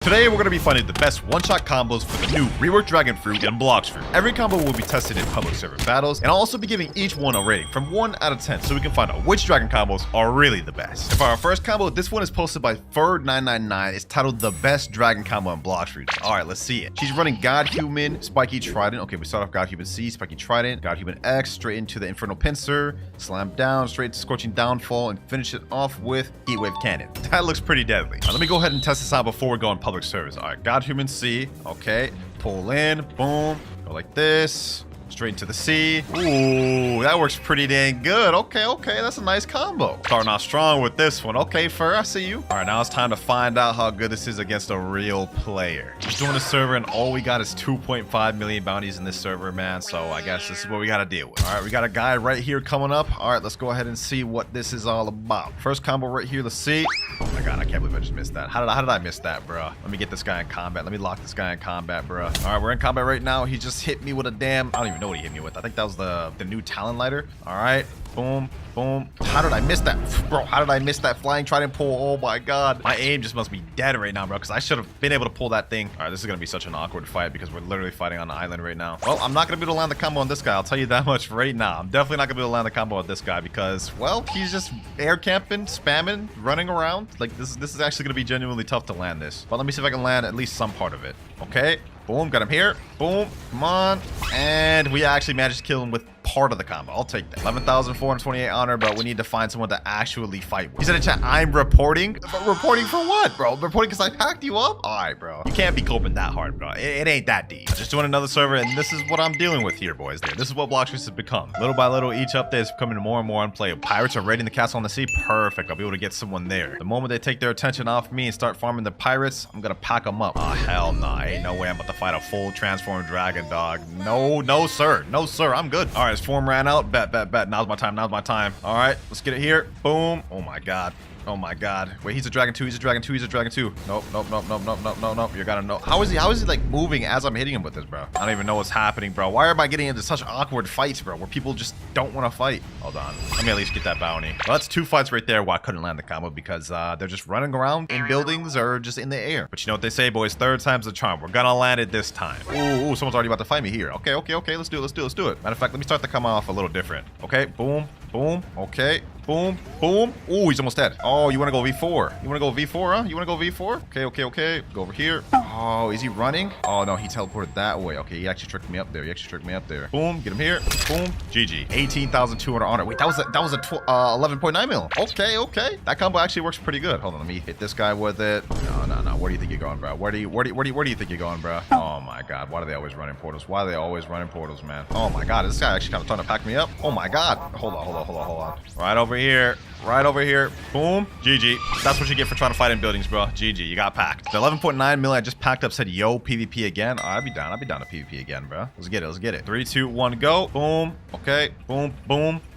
Today we're going to be finding the best one-shot combos for the new reworked Dragon Fruit and Blox Fruit. Every combo will be tested in public server battles, and I'll also be giving each one a rating from 1 out of 10 so we can find out which Dragon combos are really the best. And for our first combo, this one is posted by Fur999. It's titled the best Dragon combo in Blox Fruit. Alright, let's see it. She's running God Human, Spiky Trident. Okay, we start off God Human C, Spiky Trident, God Human X, straight into the Infernal Pincer, Slam Down, straight to Scorching Downfall, and finish it off with Heatwave Cannon. That looks pretty deadly. Let me go ahead and test this out before we go on public service. Alright, God Human C. Okay, pull in, boom, go like this. Straight into the sea. Ooh, that works pretty dang good. Okay, that's a nice combo. Starting off strong with this one. Okay, Fur, I see you. All right, now it's time to find out how good this is against a real player. Just doing a server, and all we got is 2.5 million bounties in this server, man. So I guess this is what we got to deal with. All right, we got a guy right here coming up. All right, let's go ahead and see what this is all about. First combo right here. Let's see. Oh my God, I can't believe I just missed that. How did I miss that, bro? Let me get this guy in combat. Let me lock this guy in combat, bro. All right, we're in combat right now. He just hit me with a damn, I don't even know what he hit me with. I think that was the new talent lighter. All right, boom, boom. How did I miss that, bro? How did I miss that flying trident pull? Oh my God, my aim just must be dead right now, bro, because I should have been able to pull that thing. All right, this is gonna be such an awkward fight because we're literally fighting on the island right now. Well, I'm not gonna be able to land the combo on this guy, I'll tell you that much right now. I'm definitely not gonna be able to land the combo on this guy because, well, he's just air camping, spamming, running around. Like this is actually gonna be genuinely tough to land this, but let me see if I can land at least some part of it. Okay, boom, got him here. Boom, come on. And we actually managed to kill him with part of the combo. I'll take that. 11,428 honor, but we need to find someone to actually fight with. He said in chat, I'm reporting. But reporting for what, bro? Reporting because I packed you up? All right, bro. You can't be coping that hard, bro. It ain't that deep. Just doing another server, and this is what I'm dealing with here, boys. This is what Blox has become. Little by little, each update is becoming more and more unplayable. Pirates are raiding the castle on the sea. Perfect. I'll be able to get someone there. The moment they take their attention off me and start farming the pirates, I'm gonna pack them up. Oh, hell no. Nah. Ain't no way I'm about to fight a full transformed dragon, dog. No, sir. No, sir. I'm good. All right, his form ran out. Bet. Now's my time. All right, let's get it here. Boom. Oh my God. Wait, he's a dragon 2. Nope. You gotta know. How is he like moving as I'm hitting him with this, bro? I don't even know what's happening, bro. Why am I getting into such awkward fights, bro, where people just don't want to fight? Hold on. Let me at least get that bounty. Well, that's 2 fights right there where I couldn't land the combo because they're just running around in buildings or just in the air. But you know what they say, boys? Third time's the charm. We're gonna land it this time. Ooh, someone's already about to fight me here. Okay. Let's do it. Matter of fact, let me start the combo off a little different. Okay, boom. Okay. Boom. Ooh, he's almost dead. Oh, you want to go V4? You want to go V4, huh? You want to go V4? Okay. Go over here. Oh, is he running? Oh, no, he teleported that way. Okay, he actually tricked me up there. Boom, get him here. Boom, GG. 18,200 honor. Wait, that was a 11.9 mil. Okay. That combo actually works pretty good. Hold on, let me hit this guy with it. No. Where do you think you're going, bro? Where do you think you're going, bro? Oh, my God. Why do they always run in portals? Man? Oh, my God. Is this guy actually kind of trying to pack me up? Oh, my God. Hold on. Right over here. Boom. GG. That's what you get for trying to fight in buildings, bro. GG. You got packed. The 11.9 mil I just packed up said, yo, PvP again. I'd be down to PvP again, bro. Let's get it. 3, 2, 1, go. Boom. Okay. Boom.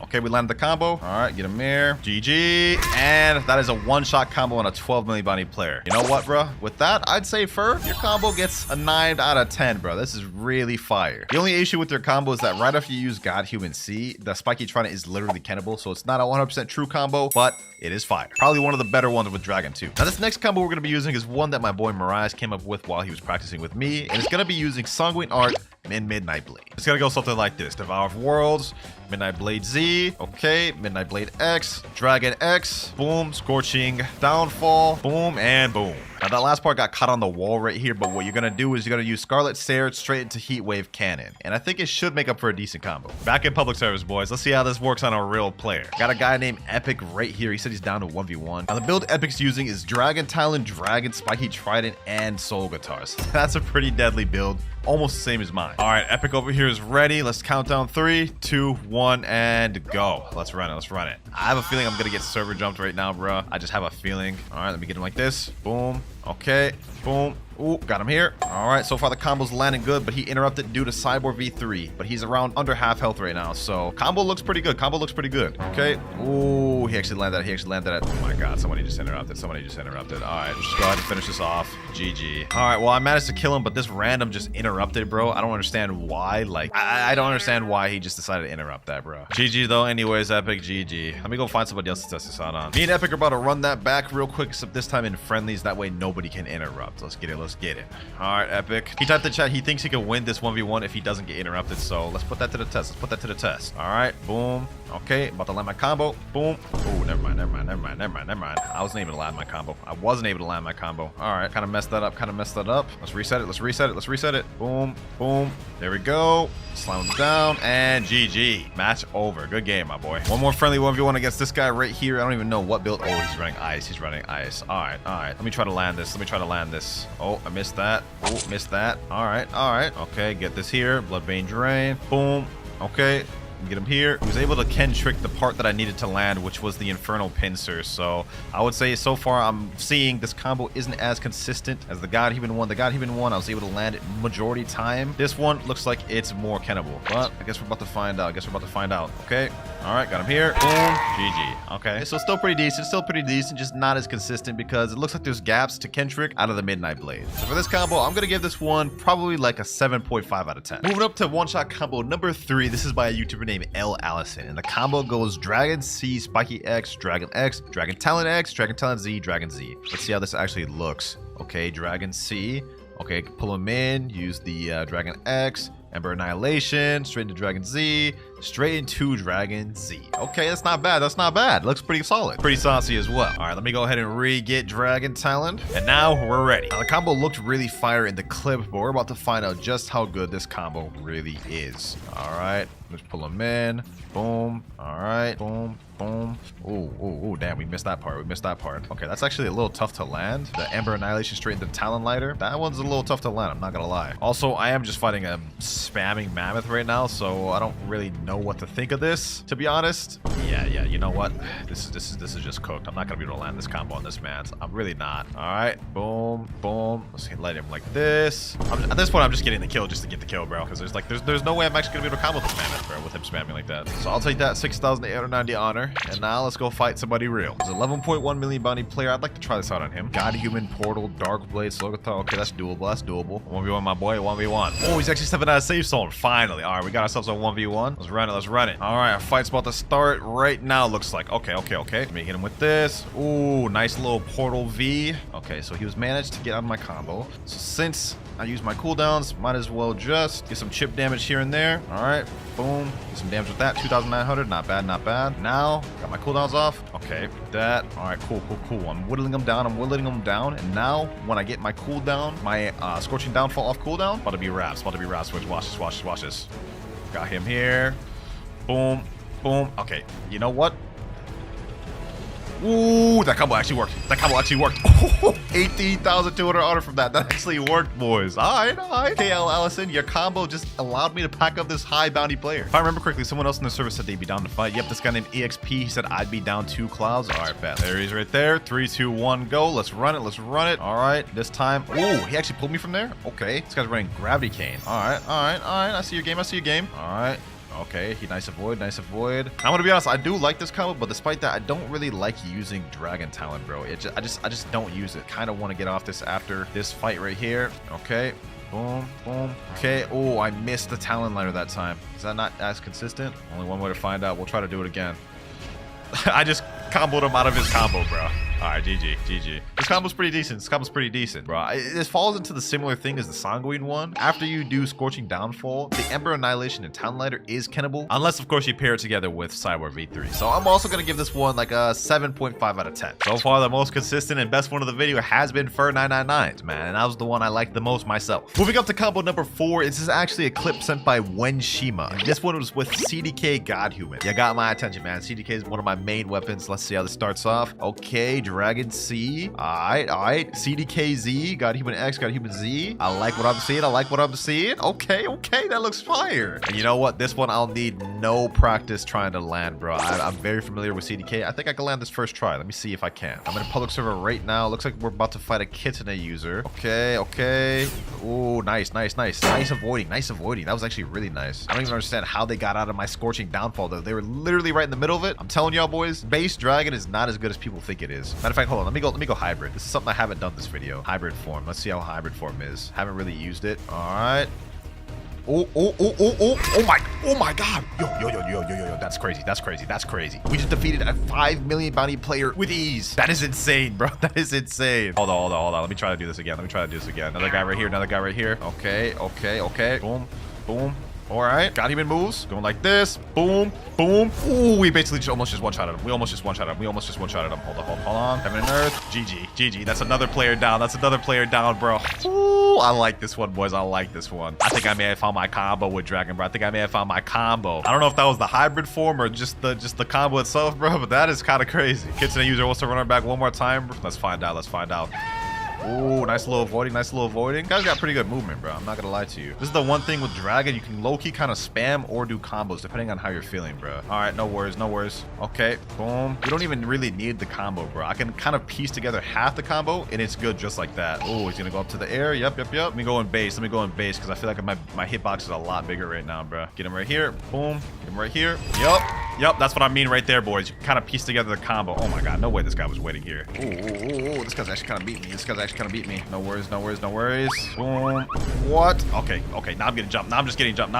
Okay, we landed the combo. All right, get him here. GG. And that is a one-shot combo on a 12 million bounty player. You know what, bro? With that, I'd say, Fur, your combo gets a 9 out of 10, bro. This is really fire. The only issue with your combo is that right after you use God Human C, the Spiky Trident is literally cannibal, so it's not a 100% true combo, but it is fire. Probably one of the better ones with Dragon 2. Now, this next combo we're going to be using is one that my boy Mirage came up with while he was practicing with me, and it's going to be using Sanguine Art and Midnight Blade. It's going to go something like this. Devour of Worlds, Midnight Blade Z, okay, Midnight Blade X, Dragon X, boom, Scorching Downfall, boom, and boom. Now, that last part got caught on the wall right here, but what you're going to do is you're going to use Scarlet Sarah straight into Heatwave Cannon, and I think it should make up for a decent combo. Back in public service, boys. Let's see how this works on a real player. Got a guy named Epic right here. He said he's down to 1v1. Now, the build Epic's using is Dragon Talon, Dragon, Spiky Trident, and Soul Guitars. That's a pretty deadly build. Almost the same as mine. All right, Epic over here is ready. Let's count down 3, 2, 1, and go. Let's run it. I have a feeling I'm gonna get server jumped right now, bro. I just have a feeling. All right, let me get him like this. Boom. Okay. Boom. Ooh, got him here. All right, so far the combo's landing good, but he interrupted due to Cyborg V3. But he's around under half health right now, so combo looks pretty good. Okay. Ooh, he actually landed it. Oh my God, somebody just interrupted. All right, let's just go ahead and finish this off. GG. All right, well, I managed to kill him, but this random just interrupted, bro. I don't understand why. Like, I don't understand why he just decided to interrupt that, bro. GG, though. Anyways, Epic, GG. Let me go find somebody else to test this out on. Me and Epic are about to run that back real quick, except this time in friendlies. That way, nobody can interrupt. Let's get it. Let's get it. All right, Epic. He typed in chat. He thinks he can win this 1v1 if he doesn't get interrupted, so let's put that to the test. Let's put that to the test. All right, boom. Okay, about to land my combo. Boom. Oh, never mind. I wasn't able to land my combo. All right, kind of messed that up. Let's reset it. Boom, boom. There we go. Slam him down, and GG. Match over. Good game, my boy. One more friendly 1v1 against this guy right here. I don't even know what build. Oh, he's running ice. All right. Let me try to land this. Oh, I missed that. Oh, missed that. All right. Okay, get this here. Bloodbane drain. Boom. Okay. Get him here. He was able to Ken trick the part that I needed to land, which was the Infernal Pincer. So I would say so far I'm seeing this combo isn't as consistent as the Godhuman one. The Godhuman one I was able to land it majority time. This one looks like it's more Kennable, but I guess we're about to find out. Okay. All right, got him here. Boom. GG. Okay, so still pretty decent, just not as consistent because it looks like there's gaps to Ken trick out of the Midnight Blade. So for this combo, I'm gonna give this one probably like a 7.5 out of 10. Moving up to one-shot combo number 3. This is by a YouTuber named L. Allison, and the combo goes Dragon C, Spiky X, Dragon Talon X, Dragon Talon Z, Dragon Z. Let's see how this actually looks. Okay, Dragon C. Okay, pull him in, use the Dragon X, Ember Annihilation, straight into Dragon Z, straight into Dragon Z. Okay, that's not bad. Looks pretty solid. Pretty saucy as well. All right, let me go ahead and re-get Dragon Talon. And now we're ready. Now, the combo looked really fire in the clip, but we're about to find out just how good this combo really is. All right, let's pull him in. Boom. All right, boom. Boom. Oh, damn, we missed that part. Okay, that's actually a little tough to land. The Ember Annihilation straight into Talon Lighter. That one's a little tough to land, I'm not gonna lie. Also, I am just fighting a spamming mammoth right now, so I don't really know what to think of this, to be honest. Yeah, you know what? This is just cooked. I'm not gonna be able to land this combo on this man. I'm really not. All right, boom, boom. Let's light him like this. At this point, I'm just getting the kill just to get the kill, bro, because there's no way I'm actually gonna be able to combo this mammoth, bro, with him spamming like that. So I'll take that 6,890 honor. And now let's go fight somebody real. There's 11.1 million bounty player. I'd like to try this out on him. Godhuman, Portal, Darkblade, Slogathar. Okay, that's doable. 1v1, my boy. 1v1. Oh, he's actually stepping out of safe zone. Finally. All right, we got ourselves a 1v1. Let's run it. All right, our fight's about to start right now, looks like. Okay. Let me hit him with this. Ooh, nice little Portal V. Okay, so he was managed to get out of my combo. So since I use my cooldowns, might as well just get some chip damage here and there. All right, boom. Get some damage with that. 2,900. Not bad. Now, got my cooldowns off. Okay, that. All right, cool. I'm whittling them down. And now, when I get my cooldown, my Scorching Downfall off cooldown, about to be wraps. Watch this. Got him here. Boom. Okay, you know what? Ooh, that combo actually worked. 18,200 honor from that. That actually worked, boys. All right. KL Allison, your combo just allowed me to pack up this high bounty player. If I remember correctly, someone else in the server said they'd be down to fight. Yep, this guy named EXP, he said I'd be down 2 clouds. All right, bet. There he is right there. 3, 2, 1, go. Let's run it. All right, this time. Ooh, he actually pulled me from there? Okay, this guy's running Gravity Cane. All right. I see your game. All right. Okay, nice avoid. I'm gonna be honest, I do like this combo, but despite that, I don't really like using Dragon Talon, bro. I just don't use it. Kind of want to get off this after this fight right here. Okay, boom. Okay, oh, I missed the Talon Lighter that time. Is that not as consistent? Only one way to find out. We'll try to do it again. I just comboed him out of his combo, bro. All right, GG. This combo's pretty decent. Bro. This falls into the similar thing as the Sanguine one. After you do Scorching Downfall, the Ember Annihilation and Talon Lighter is Kennable, unless, of course, you pair it together with Cyborg V3. So I'm also going to give this one like a 7.5 out of 10. So far, the most consistent and best one of the video has been Fur999, man, and that was the one I liked the most myself. Moving up to combo number 4, this is actually a clip sent by Wenshima. This one was with CDK Godhuman. You got my attention, man. CDK is one of my main weapons. Let's see how this starts off. Okay, Dragon C. All right. CDKZ. Godhuman X. Godhuman Z. I like what I'm seeing. Okay. That looks fire. And you know what? This one I'll need no practice trying to land, bro. I'm very familiar with CDK. I think I can land this first try. Let me see if I can. I'm in a public server right now. Looks like we're about to fight a Kitana user. Okay. Ooh, nice. Nice avoiding. That was actually really nice. I don't even understand how they got out of my Scorching Downfall, though. They were literally right in the middle of it. I'm telling y'all, boys, base dragon is not as good as people think it is. Matter of fact, hold on. Let me go hybrid. This is something I haven't done this video. Hybrid form. Let's see how hybrid form is. Haven't really used it. All right. Oh my god. Yo. That's crazy. That's crazy. We just defeated a 5 million bounty player with ease. That is insane, bro. That is insane. Hold on. Let me try to do this again. Another guy right here. Okay. Boom. All right, got him in moves. Going like this. Boom. Ooh, we basically almost just one-shotted him. Hold on. Heaven and Earth. GG. That's another player down, bro. Ooh, I like this one, boys. I think I may have found my combo with Dragon, bro. I don't know if that was the hybrid form or just the combo itself, bro, but that is kind of crazy. Kitsune user wants to run her back one more time. Let's find out. Ooh, nice little avoiding. Guys got pretty good movement, bro. I'm not gonna lie to you. This is the one thing with Dragon. You can low-key kind of spam or do combos depending on how you're feeling, bro. All right, no worries. Okay, boom. We don't even really need the combo, bro. I can kind of piece together half the combo, and it's good just like that. Oh, he's gonna go up to the air. Yep. Let me go in base, because I feel like my hitbox is a lot bigger right now, bro. Get him right here. Boom. Get him right here. Yep. That's what I mean right there, boys. You can kind of piece together the combo. Oh my god, no way this guy was waiting here. Ooh. This guy's actually kind of beat me. No worries. Boom. What? Okay. Now I'm getting jumped. Now I'm just getting jumped.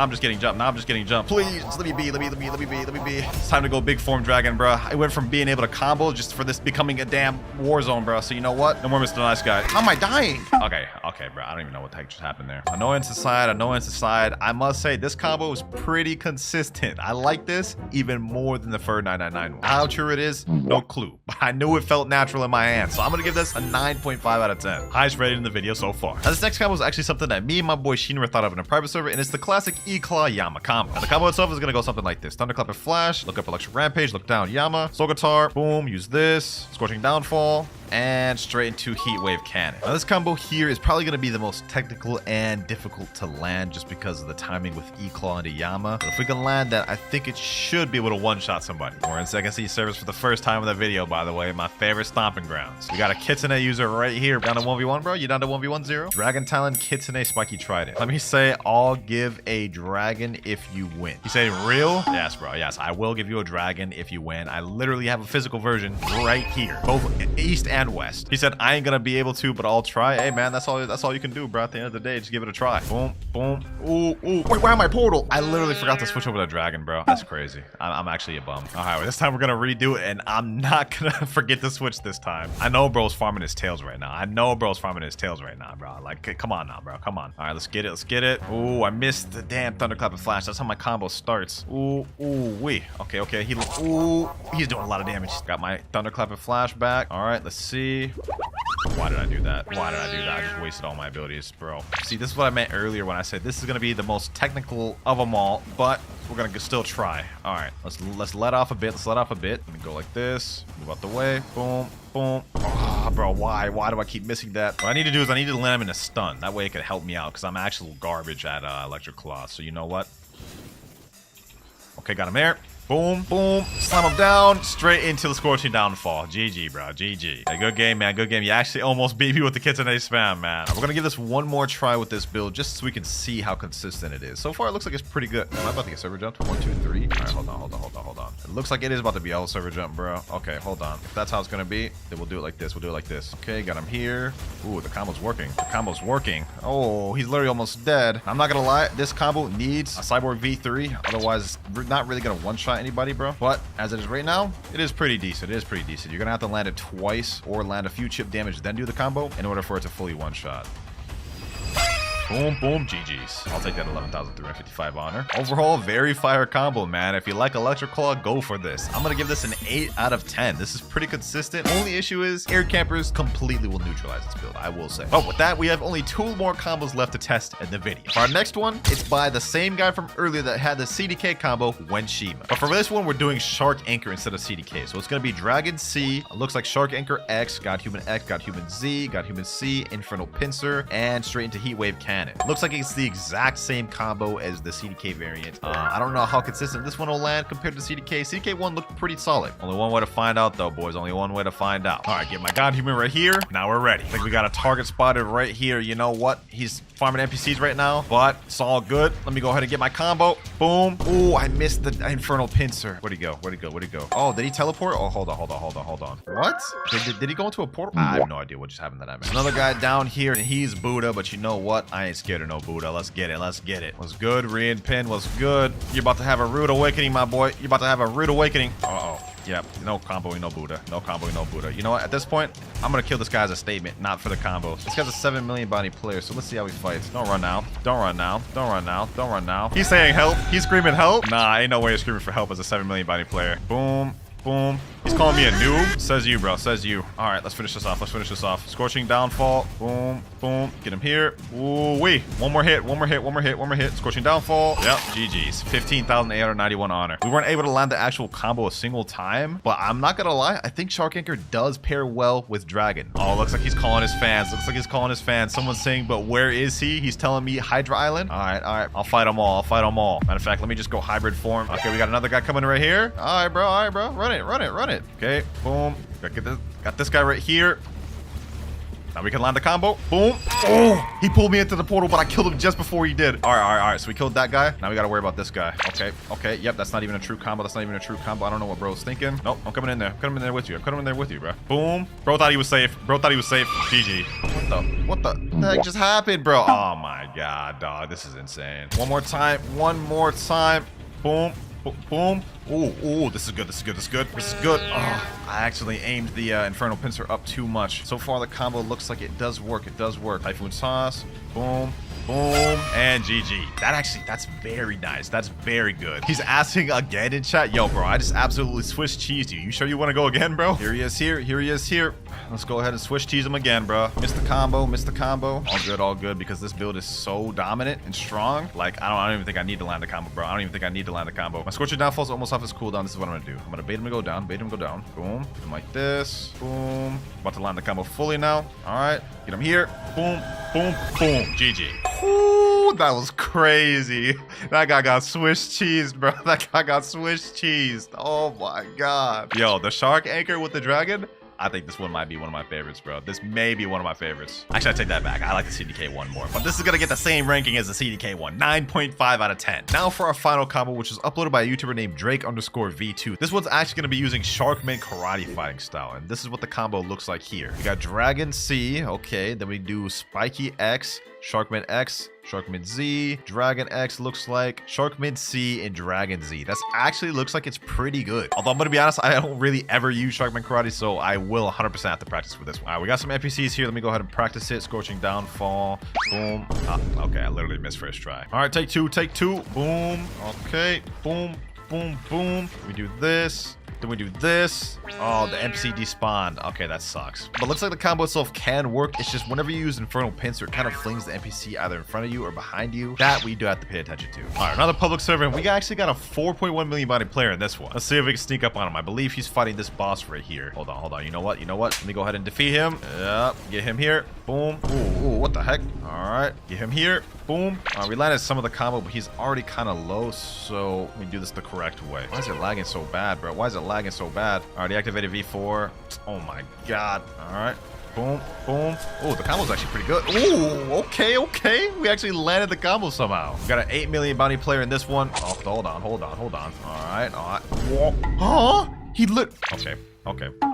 Please, just let me be. It's time to go big form Dragon, bro. I went from being able to combo just for this becoming a damn war zone, bro. So you know what? No more Mr. Nice Guy. How am I dying? Okay, bro. I don't even know what the heck just happened there. Annoyance aside. I must say this combo is pretty consistent. I like this even more than the Fur 999 one. How true it is, no clue. But I knew it felt natural in my hands. So I'm gonna give this a 9.5 out of 10. Highest rated in the video so far. Now this next combo is actually something that me and my boy Shinra thought of in a private server, and it's the classic E-Claw Yama combo. Now the combo itself is gonna go something like this. Thunderclap and Flash, look up Electric Rampage, look down Yama, Soul Guitar, boom, use this, Scorching Downfall, and straight into Heat Wave Cannon. Now this combo here is probably going to be the most technical and difficult to land just because of the timing with E-Claw into Yama. But if we can land that, I think it should be able to one-shot somebody. We're in Second Sea service for the first time in the video, by the way. My favorite stomping grounds. We got a Kitsune user right here. Down to 1v1, bro? You down to 1v1-0? Dragon Talon, Kitsune, Spiky Trident. Let me say, I'll give a dragon if you win. You say real? Yes, bro. Yes, I will give you a dragon if you win. I literally have a physical version right here. Both East and West. He said, I ain't gonna be able to, but I'll try. Hey, man, that's all you can do, bro. At the end of the day, just give it a try. Boom. Ooh. Wait, where am I portal? I literally forgot to switch over to dragon, bro. That's crazy. I'm actually a bum. All right, well, this time we're gonna redo it, and I'm not gonna forget to switch this time. I know bro's farming his tails right now. Bro. Like, come on now, bro. Come on. All right, let's get it. Ooh, I missed the damn Thunderclap and Flash. That's how my combo starts. Wee. Okay. He's doing a lot of damage. Got my Thunderclap and Flash back. All right, let's see. Why did I do that? I just wasted all my abilities, bro. See, this is what I meant earlier when I said this is going to be the most technical of them all, but we're going to still try. All right, let's let off a bit. Let me go like this. Move out the way. Boom. Oh, bro, why do I keep missing that? What I need to do is I need to land him in a stun. That way it could help me out because I'm actual garbage at WinterKloudz. So you know what? Okay, got him there. Boom. Slam him down. Straight into the Scorching Downfall. GG, bro. GG. Hey, good game, man. Good game. You actually almost beat me with the Kitsune spam, man. We're going to give this one more try with this build just so we can see how consistent it is. So far, it looks like it's pretty good. Am I about to get server jumped? 1, 2, 3. All right, hold on. It looks like it is about to be all server jump, bro. Okay, hold on. If that's how it's going to be, then we'll do it like this. Okay, got him here. Ooh, the combo's working. Oh, he's literally almost dead. I'm not going to lie. This combo needs a Cyborg V3. Otherwise, it's not really going to one-shot anybody, bro. But as it is right now, it is pretty decent. You're gonna have to land it twice or land a few chip damage, then do the combo in order for it to fully one-shot. Boom, GG's. I'll take that 11,355 honor. Overall, very fire combo, man. If you like Electric Claw, go for this. I'm gonna give this an 8 out of 10. This is pretty consistent. Only issue is air campers completely will neutralize this build, I will say. But with that, we have only 2 more combos left to test in the video. For our next one, it's by the same guy from earlier that had the CDK combo, Wenshima. But for this one, we're doing Shark Anchor instead of CDK. So it's gonna be Dragon C. It looks like Shark Anchor X, God Human Z, God Human C, Infernal Pincer, and straight into Heat Wave Cannon. cannon. Looks like it's the exact same combo as the CDK variant. I don't know how consistent this one will land compared to CDK. CDK1 looked pretty solid. Only one way to find out though, boys. Only one way to find out. All right, get my God Human right here. Now we're ready. I think we got a target spotted right here. You know what? He's farming NPCs right now, but it's all good. Let me go ahead and get my combo. Boom. Oh, I missed the Infernal Pincer. Where'd he go? Where'd he go? Where'd he go? Oh, did he teleport? Oh, hold on. What? Did he go into a portal? I have no idea what just happened to that man. Another guy down here, and he's Buddha, but you know what? I ain't scared of no Buddha. Let's get it. Let's get it. Was good. Rian Pin was good. You're about to have a rude awakening, my boy. You're about to have a rude awakening. Uh-oh. Yep, no comboing, no Buddha. No comboing, no Buddha. You know what? At this point, I'm gonna kill this guy as a statement, not for the combos. This guy's a 7 million bounty player, so let's see how he fights. Don't run now. Don't run now. Don't run now. Don't run now. He's saying help. He's screaming help. Nah, ain't no way you're screaming for help as a 7 million bounty player. Boom. Boom. He's calling me a noob. Says you, bro. Says you. All right, let's finish this off. Let's finish this off. Scorching downfall. Boom. Boom. Get him here. Ooh wee. One more hit. One more hit. One more hit. One more hit. Scorching downfall. Yep. GG's. 15,891 honor. We weren't able to land the actual combo a single time, but I'm not gonna lie. I think Shark Anchor does pair well with Dragon. Oh, looks like he's calling his fans. Looks like he's calling his fans. Someone's saying, but where is he? He's telling me Hydra Island. All right. All right. I'll fight them all. I'll fight them all. Matter of fact, let me just go hybrid form. Okay, we got another guy coming right here. All right, bro. All right, bro. Run it. Run it. Run it. Okay. Boom. Got this guy right here. Now we can land the combo. Boom. Oh, he pulled me into the portal, but I killed him just before he did. All right. So we killed that guy. Now we got to worry about this guy. Okay. Yep, that's not even a true combo. That's not even a true combo. I don't know what bro's thinking. Nope, I'm coming in there. I'm coming in there with you. I'm coming in there with you, bro. Boom. Bro thought he was safe. GG. What the heck just happened, bro? Oh my God, dog. This is insane. One more time. Boom. Boom. Ooh, this is good. This is good. Oh, I actually aimed the Infernal Pincer up too much. So far, the combo looks like it does work. Typhoon Sauce. Boom. Boom. And GG. That's very nice. That's very good. He's asking again in chat. Yo, bro, I just absolutely Swiss cheesed you. You sure you want to go again, bro? Here he is here. Let's go ahead and Swiss cheese him again, bro. Missed the combo. All good, because this build is so dominant and strong. Like, I don't even think I need to land the combo, bro. My Scorching Downfall is almost off his cooldown. This is what I'm gonna do. I'm gonna bait him to go down. Boom. Hit him like this. Boom. About to land the combo fully now. All right. Get him here. Boom. GG. Ooh, that was crazy. That guy got Swiss cheesed, bro. Oh my God. Yo, the Shark Anchor with the Dragon. I think this one might be one of my favorites, bro. This may be one of my favorites. Actually, I take that back. I like the CDK one more, but this is gonna get the same ranking as the CDK one, 9.5 out of 10. Now for our final combo, which was uploaded by a YouTuber named Drake_V2. This one's actually gonna be using Sharkman karate fighting style, and this is what the combo looks like here. We got Dragon C, okay, then we do Spiky X, Sharkman X, Sharkman Z, Dragon X looks like, Sharkman C, and Dragon Z. That's actually looks like it's pretty good. Although I'm gonna be honest, I don't really ever use Sharkman Karate, so I will 100% have to practice with this one. All right, we got some NPCs here. Let me go ahead and practice it. Scorching Downfall. Boom. Okay, I literally missed first try. All right, take two. Boom. Okay. Boom. We do this. Then we do this. Oh, the NPC despawned. Okay, that sucks. But looks like the combo itself can work. It's just whenever you use Infernal Pincer, it kind of flings the NPC either in front of you or behind you. That we do have to pay attention to. All right, another public server. And we actually got a 4.1 million body player in this one. Let's see if we can sneak up on him. I believe he's fighting this boss right here. Hold on. You know what? Let me go ahead and defeat him. Yep. Get him here. Boom. Ooh, what the heck? All right. Get him here. Boom. We landed some of the combo, but he's already kind of low, so we do this the correct way. Why is it lagging so bad, bro? All right, deactivated V4. Oh my God. All right. Boom. Oh, the combo's actually pretty good. Ooh, okay. We actually landed the combo somehow. We got an 8 million bounty player in this one. Oh, hold on. All right. Huh? He lit. Okay.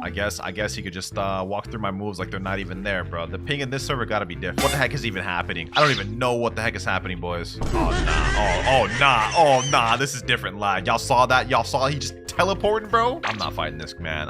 I guess he could just walk through my moves like they're not even there, bro. The ping in this server gotta be different. What the heck is even happening? I don't even know what the heck is happening, boys. Oh, nah. This is different lag. Y'all saw that? He just teleporting, bro? I'm not fighting this man,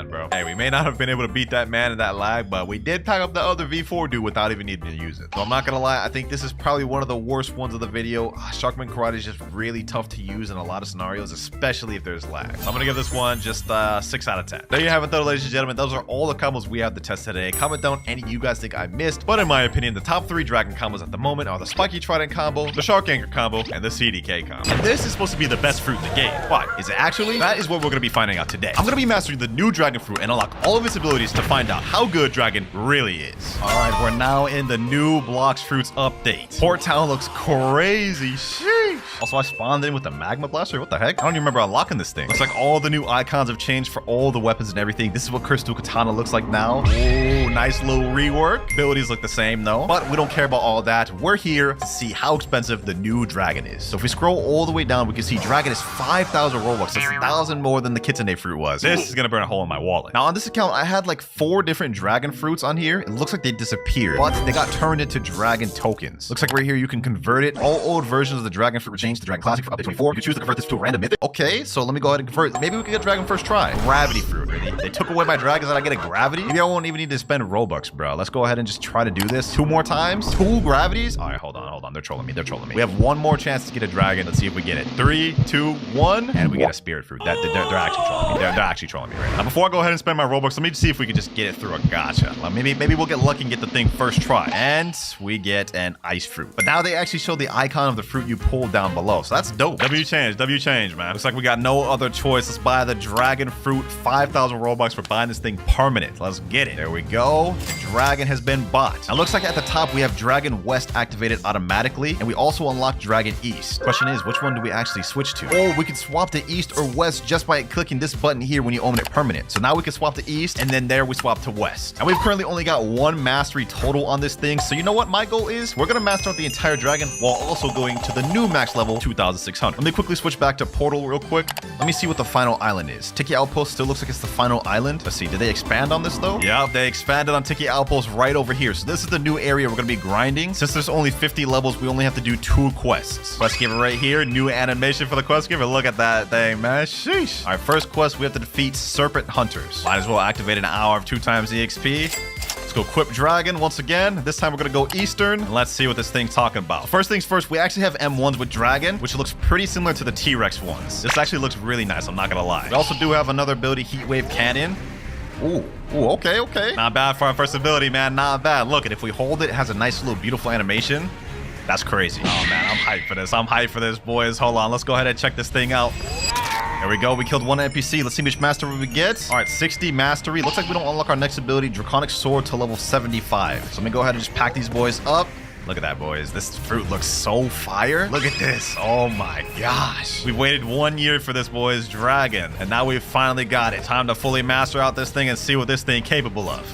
bro. Hey, we may not have been able to beat that man in that lag, but we did pack up the other V4 dude without even needing to use it. So I'm not gonna lie, I think this is probably one of the worst ones of the video. Sharkman Karate is just really tough to use in a lot of scenarios, especially if there's lag. So I'm gonna give this one just 6 out of 10. There you have it though, ladies and gentlemen. Those are all the combos we have to test today. Comment down any you guys think I missed, but in my opinion, the top 3 dragon combos at the moment are the Spiky Trident combo, the Shark Anchor combo, and the CDK combo. And this is supposed to be the best fruit in the game. Why? Is it Actually, that is what we're going to be finding out today. I'm going to be mastering the new dragon fruit and unlock all of its abilities to find out how good dragon really is. All right, we're now in the new Blox fruits update. Port Town looks crazy. Sheesh. Also, I spawned in with the magma blaster. What the heck? I don't even remember unlocking this thing. Looks like all the new icons have changed for all the weapons and everything. This is what Crystal Katana looks like now. Oh, nice little rework. Abilities look the same though, but we don't care about all that. We're here to see how expensive the new dragon is. So if we scroll all the way down, we can see dragon is 5,000 Robux. That's 1,000 more than the kitsune fruit was. This is gonna burn a hole in my wallet. Now on this account, I had like 4 different dragon fruits on here. It looks like they disappeared, but they got turned into dragon tokens. Looks like right here you can convert it. All old versions of the dragon fruit were changed to dragon classic for update 24. You can choose to convert this to a random mythic. Okay, so let me go ahead and convert. Maybe we can get dragon first try. Gravity fruit. They took away my dragons and I get a gravity. Maybe I won't even need to spend Robux, bro. Let's go ahead and just try to do this 2 more times. 2 gravities. All right, hold on. They're trolling me. We have 1 more chance to get a dragon. Let's see if we get it. 3, 2, 1, and we get a spirit fruit. They're actually trolling me. They're actually trolling me right now. Before I go ahead and spend my Robux, let me see if we can just get it through a gacha. Maybe we'll get lucky and get the thing first try. And we get an ice fruit. But now they actually show the icon of the fruit you pulled down below. So that's dope. W change, man. Looks like we got no other choice. Let's buy the dragon fruit. 5,000 Robux for buying this thing permanent. Let's get it. There we go. Dragon has been bought. Now looks like at the top we have Dragon West activated automatically, and we also unlocked Dragon East. Question is, which one do we actually switch to? Oh, we can swap to East or West just by clicking this button here when you own it permanent. So now we can swap to East, and then there we swap to West. And we've currently only got 1 mastery total on this thing. So you know what my goal is? We're gonna master out the entire dragon while also going to the new max level 2,600. Let me quickly switch back to Portal real quick. Let me see what the final island is. Tiki Outpost still looks like it's the final island. Let's see, did they expand on this though? Yeah, they expanded on Tiki Outpost right over here. So this is the new area we're gonna be grinding. Since there's only 50 levels, we only have to do 2 quests. Quest giver right here, new animation for the quest giver. Look at that thing, man. Sheesh. All right, first quest, we have to defeat Serpent Hunters. Might as well activate an hour of 2 times EXP. Let's go equip dragon once again. This time we're gonna go Eastern, and let's see what this thing's talking about. First things first, we actually have M1s with dragon, which looks pretty similar to the T-Rex ones. This actually looks really nice, I'm not gonna lie. We also do have another ability, Heat Wave Cannon. Ooh, okay. Not bad for our first ability, man, not bad. Look, and if we hold it, it has a nice little beautiful animation. That's crazy. Oh man, I'm hyped for this, boys. Hold on, let's go ahead and check this thing out. There we go, we killed 1 NPC. Let's see which mastery we get. All right, 60 mastery. Looks like we don't unlock our next ability, Draconic Sword, to level 75. So let me go ahead and just pack these boys up. Look at that, boys. This fruit looks so fire. Look at this. Oh my gosh. We've waited 1 year for this, boys. Dragon. And now we've finally got it. Time to fully master out this thing and see what this thing capable of.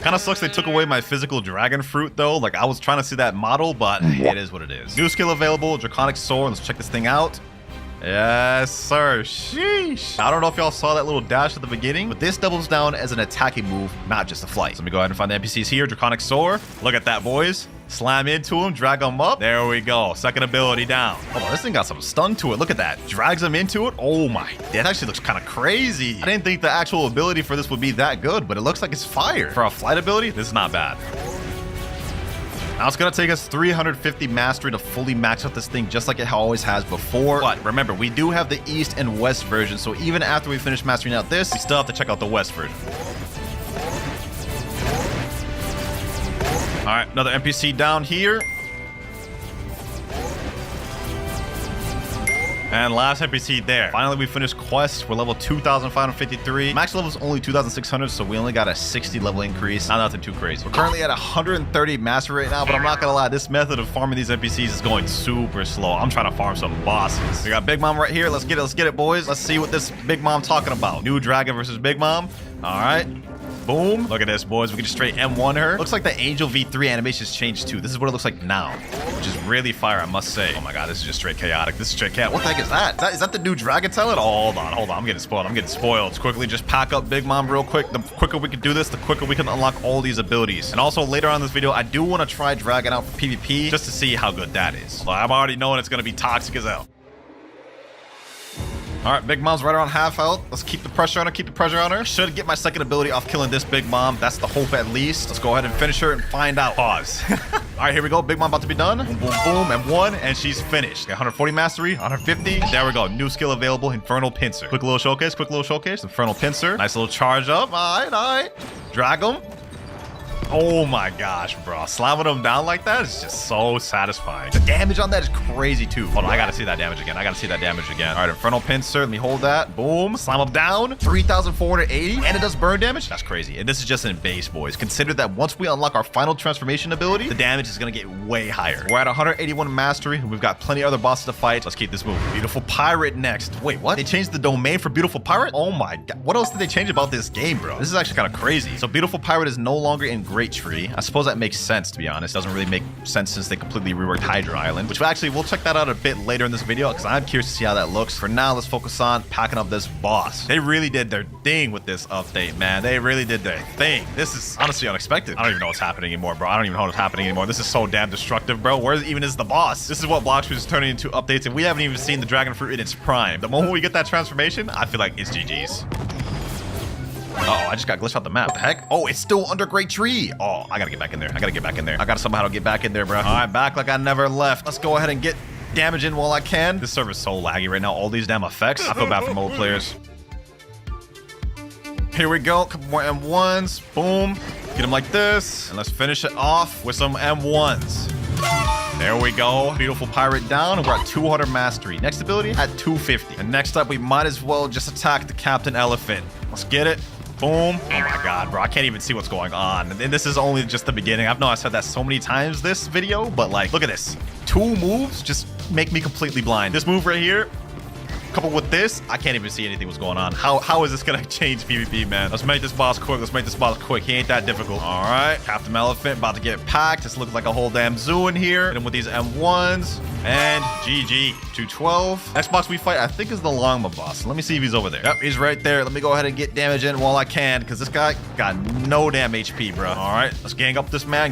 Kind of sucks they took away my physical dragon fruit, though. Like, I was trying to see that model, but it is what it is. New skill available, Draconic Sword. Let's check this thing out. Yes, sir. Sheesh. I don't know if y'all saw that little dash at the beginning, but this doubles down as an attacking move, not just a flight. So let me go ahead and find the NPCs here. Draconic Sword. Look at that, boys. Slam into him, drag him up. There we go. Second ability down. Hold on, this thing got some stun to it. Look at that. Drags him into it. Oh my. That actually looks kind of crazy. I didn't think the actual ability for this would be that good, but it looks like it's fire. For a flight ability, this is not bad. Now it's gonna take us 350 mastery to fully max out this thing just like it always has before. But remember, we do have the East and West version, so even after we finish mastering out this, we still have to check out the West version. All right, another NPC down here. And last NPC there. Finally, we finished quest. We're level 2,553. Max level is only 2,600, so we only got a 60 level increase. Not nothing too crazy. We're currently at 130 mastery right now, but I'm not gonna lie, this method of farming these NPCs is going super slow. I'm trying to farm some bosses. We got Big Mom right here. Let's get it, boys. Let's see what this Big Mom talking about. New dragon versus Big Mom. All right. Boom. Look at this, boys. We can just straight M1 her. Looks like the Angel V3 animations changed too. This is what it looks like now, which is really fire, I must say. Oh my god, this is just straight chaotic. This is straight chaotic. What the heck is that? Is that the new dragon talent? Oh, hold on. I'm getting spoiled. Let's quickly just pack up Big Mom real quick. The quicker we can do this, the quicker we can unlock all these abilities. And also later on in this video, I do want to try Dragon out for PvP just to see how good that is. So I'm already knowing it's going to be toxic as hell. All right, Big Mom's right around half health. Let's keep the pressure on her. Should get my second ability off killing this Big Mom. That's the hope at least. Let's go ahead and finish her and find out. Pause. All right, here we go. Big Mom about to be done. Boom, boom, boom, M1, and she's finished. Got 140 mastery, 150. There we go. New skill available, Infernal Pincer. Quick little showcase, Infernal Pincer. Nice little charge up. All right. Drag him. Oh my gosh, bro. Slamming them down like that is just so satisfying. The damage on that is crazy too. Hold on, I gotta see that damage again. All right, Infernal Pincer. Let me hold that. Boom. Slam them down. 3,480. And it does burn damage. That's crazy. And this is just in base, boys. Consider that once we unlock our final transformation ability, the damage is gonna get way higher. We're at 181 mastery, and we've got plenty of other bosses to fight. Let's keep this moving. Beautiful Pirate next. Wait, what? They changed the domain for Beautiful Pirate? Oh my god. What else did they change about this game, bro? This is actually kind of crazy. So Beautiful Pirate is no longer in Great Tree. I suppose that makes sense, to be honest. Doesn't really make sense since they completely reworked Hydra Island, which actually we'll check that out a bit later in this video because I'm curious to see how that looks. For now, let's focus on packing up this boss. They really did their thing with this update, man. They really did their thing. This is honestly unexpected. I don't even know what's happening anymore, bro. I don't even know what's happening anymore. This is so damn destructive, bro. Where even is the boss? This is what Blox is turning into updates, and we haven't even seen the dragon fruit in its prime. The moment we get that transformation, I feel like it's GG's. Uh-oh, I just got glitched out the map. What the heck? Oh, it's still under Great Tree. Oh, I gotta get back in there. I gotta somehow get back in there, bro. All right, back like I never left. Let's go ahead and get damage in while I can. This server's so laggy right now. All these damn effects. I feel bad for mobile players. Here we go. Couple more M1s. Boom. Get them like this. And let's finish it off with some M1s. There we go. Beautiful Pirate down, and we're at 200 mastery. Next ability at 250. And next up, we might as well just attack the Captain Elephant. Let's get it. Boom. Oh my god, bro. I can't even see what's going on. And this is only just the beginning. I know I said that so many times this video, but like, look at this. 2 moves just make me completely blind. This move right here, coupled with this, I can't even see anything what's going on. How is this gonna change PvP, man? Let's make this boss quick. He ain't that difficult. All right, Captain Elephant about to get packed. This looks like a whole damn zoo in here. Hit him with these M1s. And GG. 212. Next boss we fight, I think, is the Longma boss. Let me see if he's over there. Yep, he's right there. Let me go ahead and get damage in while I can, because this guy got no damn HP, bro. All right, let's gang up this man.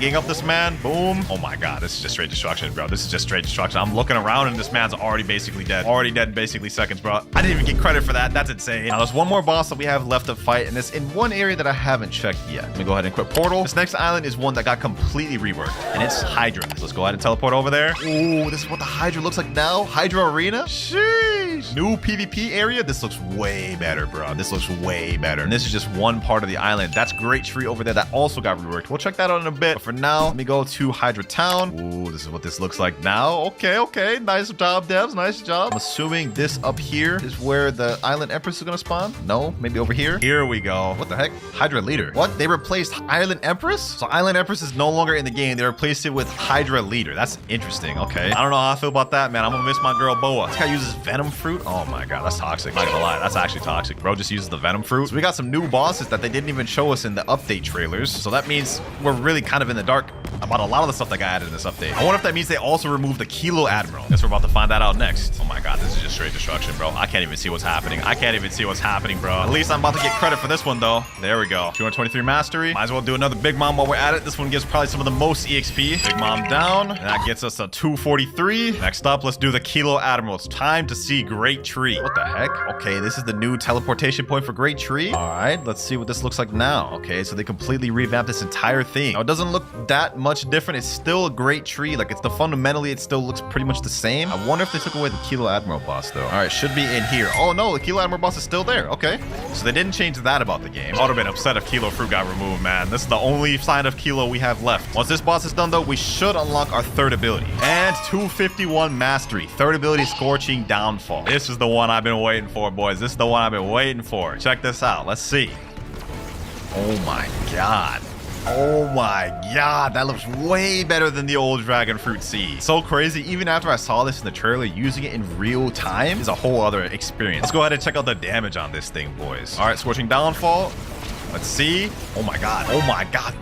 Boom. Oh my god, this is just straight destruction, bro. I'm looking around, and this man's already basically dead. Already dead in basically seconds, bro. I didn't even get credit for that. That's insane. Now, there's one more boss that we have left to fight, and it's in one area that I haven't checked yet. Let me go ahead and quit Portal. This next island is one that got completely reworked, and it's Hydra. So let's go ahead and teleport over there. Ooh, this is what the Hydra looks like now. Hydra Arena. Sheesh. New PvP area. This looks way better, bro. This looks way better. And this is just one part of the island. That's Great Tree over there that also got reworked. We'll check that out in a bit. But for now, let me go to Hydra Town. Ooh, this is what this looks like now. Okay. Nice job, devs. Nice job. I'm assuming this up here is where the Island Empress is gonna spawn. No, maybe over here. Here we go. What the heck? Hydra Leader. What? They replaced Island Empress? So Island Empress is no longer in the game. They replaced it with Hydra Leader. That's interesting. Okay. I don't know how I feel about that, man. I'm gonna miss my girl Boa. This guy uses Venom Fruit. Oh my god, that's toxic. I'm not gonna lie, that's actually toxic. Bro just uses the Venom Fruit. So we got some new bosses that they didn't even show us in the update trailers. So that means we're really kind of in the dark about a lot of the stuff that got added in this update. I wonder if that means they also removed the Kilo Admiral. Guess we're about to find that out next. Oh my god, this is just straight destruction, bro. I can't even see what's happening. Bro. At least I'm about to get credit for this one, though. There we go. 223 mastery. Might as well do another Big Mom while we're at it. This one gives probably some of the most EXP. Big Mom down. And that gets us a 243. Next up, let's do the Kilo Admiral. It's time to see Great Tree. What the heck? Okay, this is the new teleportation point for Great Tree. All right, let's see what this looks like now. Okay, so they completely revamped this entire thing. Now, it doesn't look that much different. It's still a Great Tree. Like, it's fundamentally, it still looks pretty much the same. I wonder if they took away the Kilo Admiral boss, though. All right, should be in here. Oh, no, the Kilo Admiral boss is still there. Okay, so they didn't change that about the game. I would have been upset if Kilo Fruit got removed, man. This is the only sign of Kilo we have left. Once this boss is done, though, we should unlock our third ability. And 251 mastery. Third ability, Scorching Downfall. This is the one I've been waiting for, boys. This is the one I've been waiting for. Check this out. Let's see. Oh my god. Oh my god, that looks way better than the old Dragon Fruit Seed. So crazy. Even after I saw this in the trailer, using it in real time is a whole other experience. Let's go ahead and check out the damage on this thing, boys. All right, Scorching Downfall. Let's see. Oh my god.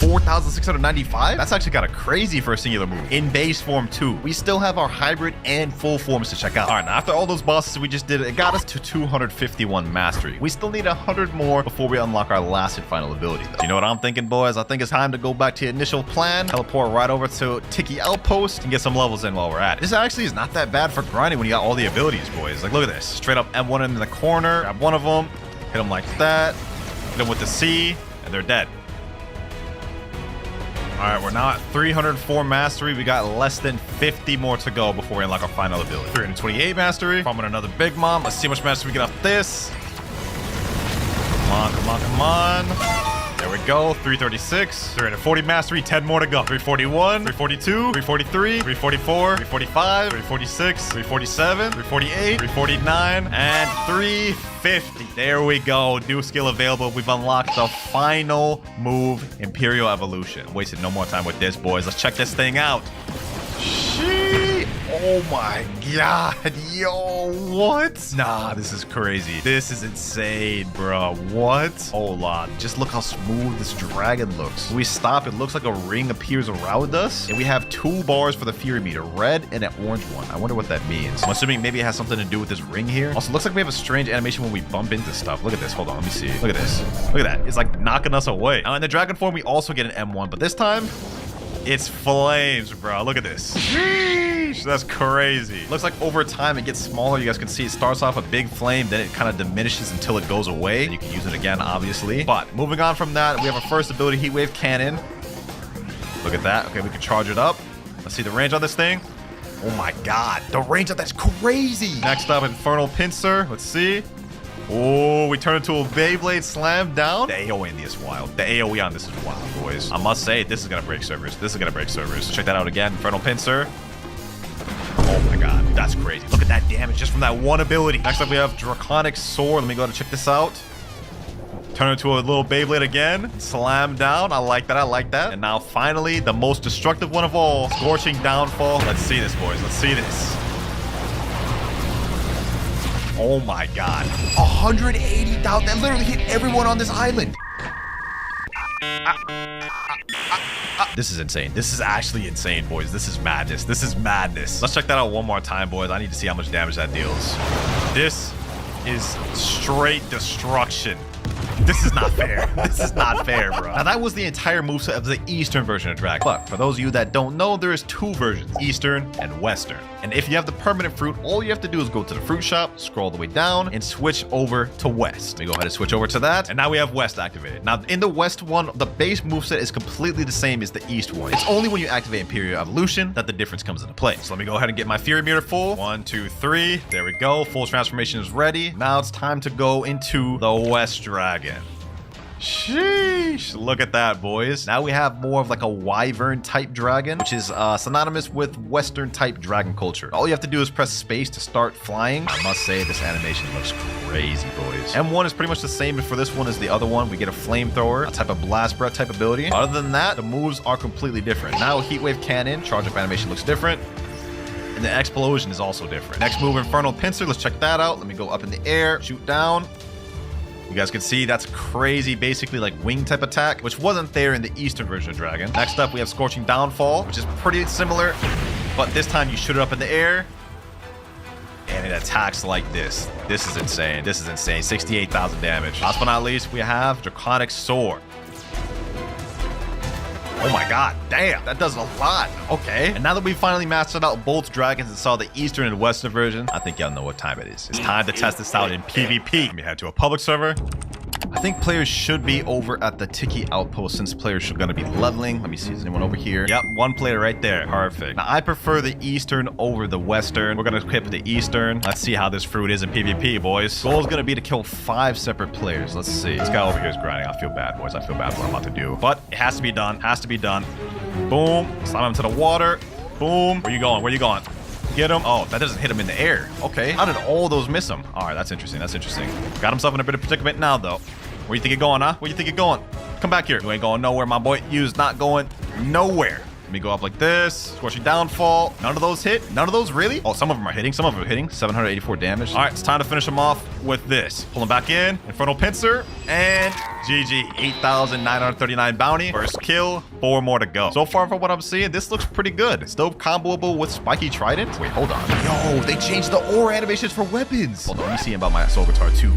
4,695? That's actually kind of crazy for a singular move. In base form too. We still have our hybrid and full forms to check out. All right, now after all those bosses we just did, it got us to 251 mastery. We still need 100 more before we unlock our last and final ability, though. You know what I'm thinking, boys? I think it's time to go back to the initial plan, teleport right over to Tiki Outpost, and get some levels in while we're at it. This actually is not that bad for grinding when you got all the abilities, boys. Like, look at this. Straight up M1 in the corner, grab one of them, hit them like that. Hit them with the C, and they're dead. All right, we're now at 304 mastery. We got less than 50 more to go before we unlock our final ability. 328 mastery. Farming another Big Mom. Let's see how much mastery we get off this. Come on. There we go. 336. 340 mastery. 10 more to go. 341. 342. 343. 344. 345. 346. 347. 348. 349. And 350. There we go. New skill available. We've unlocked the final move, Imperial Evolution. Wasted no more time with this, boys. Let's check this thing out. Oh my god, yo, what? Nah, this is crazy. This is insane, bro. What? Hold on. Just look how smooth this dragon looks. When we stop, it looks like a ring appears around us. And we have 2 bars for the Fury meter, red and an orange one. I wonder what that means. I'm assuming maybe it has something to do with this ring here. Also, looks like we have a strange animation when we bump into stuff. Look at this. Hold on, let me see. Look at this. Look at that. It's like knocking us away. Now, in the dragon form, we also get an M1, but this time, it's flames, bro. Look at this. Sheesh, that's crazy. Looks like over time it gets smaller. You guys can see it starts off a big flame, then it kind of diminishes until it goes away. And you can use it again, obviously. But moving on from that, we have our first ability, Heat Wave Cannon. Look at that. Okay, we can charge it up. Let's see the range on this thing. Oh my god, the range of that's crazy. Next up, Infernal Pincer. Let's see. Oh, we turn into a Beyblade slam down. The AoE in this is wild. The AoE on this is wild, boys. I must say, this is gonna break servers. This is gonna break servers. Check that out again. Infernal Pincer. Oh my god, that's crazy. Look at that damage just from that one ability. Next up, we have Draconic Sword. Let me go ahead and check this out. Turn into a little Beyblade again. Slam down. I like that. I like that. And now, finally, the most destructive one of all. Scorching Downfall. Let's see this, boys. Let's see this. Oh my god. 180,000. That literally hit everyone on this island. This is insane. This is actually insane, boys. This is madness. This is madness. Let's check that out one more time, boys. I need to see how much damage that deals. This is straight destruction. This is not fair. This is not fair, bro. Now, that was the entire moveset of the Eastern version of Dragon. But for those of you that don't know, there is 2 versions, Eastern and Western. And if you have the permanent fruit, all you have to do is go to the fruit shop, scroll the way down, and switch over to West. Let me go ahead and switch over to that. And now we have West activated. Now, in the West one, the base moveset is completely the same as the East one. It's only when you activate Imperial Evolution that the difference comes into play. So let me go ahead and get my Fury meter full. 1, 2, 3. There we go. Full transformation is ready. Now it's time to go into the West Dragon. Sheesh, look at that, boys. Now we have more of like a wyvern type dragon, which is synonymous with Western type dragon culture. All you have to do is press space to start flying. I must say, this animation looks crazy, boys. M1 is pretty much the same for this one as the other one. We get a flamethrower, a type of blast breath type ability. Other than that, the moves are completely different. Now Heat Wave Cannon, charge up animation looks different. And the explosion is also different. Next move, Infernal Pincer. Let's check that out. Let me go up in the air, shoot down. You guys can see that's crazy, basically like wing type attack, which wasn't there in the Eastern version of Dragon. Next up, we have Scorching Downfall, which is pretty similar, but this time you shoot it up in the air, and it attacks like this. This is insane. This is insane. 68,000 damage. Last but not least, we have Draconic Sword. Oh my god, damn, that does a lot. Okay, and now that we finally mastered out both dragons and saw the Eastern and Western version, I think y'all know what time it is. It's time to test this out in PvP. Let me head to a public server. I think players should be over at the Tiki Outpost since players are going to be leveling. Let me see, is anyone over here? Yep, 1 player right there. Perfect. Now, I prefer the Eastern over the Western. We're going to equip the Eastern. Let's see how this fruit is in PvP, boys. Goal is going to be to kill 5 separate players. Let's see. This guy over here is grinding. I feel bad, boys. I feel bad for what I'm about to do. But it has to be done. Has to be done. Boom. Slam him to the water. Boom. Where you going? Where you going? Get him. Oh, that doesn't hit him in the air. Okay. How did all those miss him? All right, that's interesting. That's interesting. Got himself in a bit of predicament now, though. Where you think you're going, huh? Where you think you're going? Come back here. You ain't going nowhere, my boy. You's not going nowhere. Let me go up like this. Scorching Downfall. None of those hit. None of those really? Oh, some of them are hitting. Some of them are hitting. 784 damage. All right, it's time to finish him off with this. Pull him back in. Infernal Pincer. And GG. 8,939 bounty. First kill. 4 more to go. So far, from what I'm seeing, this looks pretty good. Still comboable with Spiky Trident. Wait, hold on. Yo, they changed the aura animations for weapons. Hold on, let me see about my Soul Guitar too.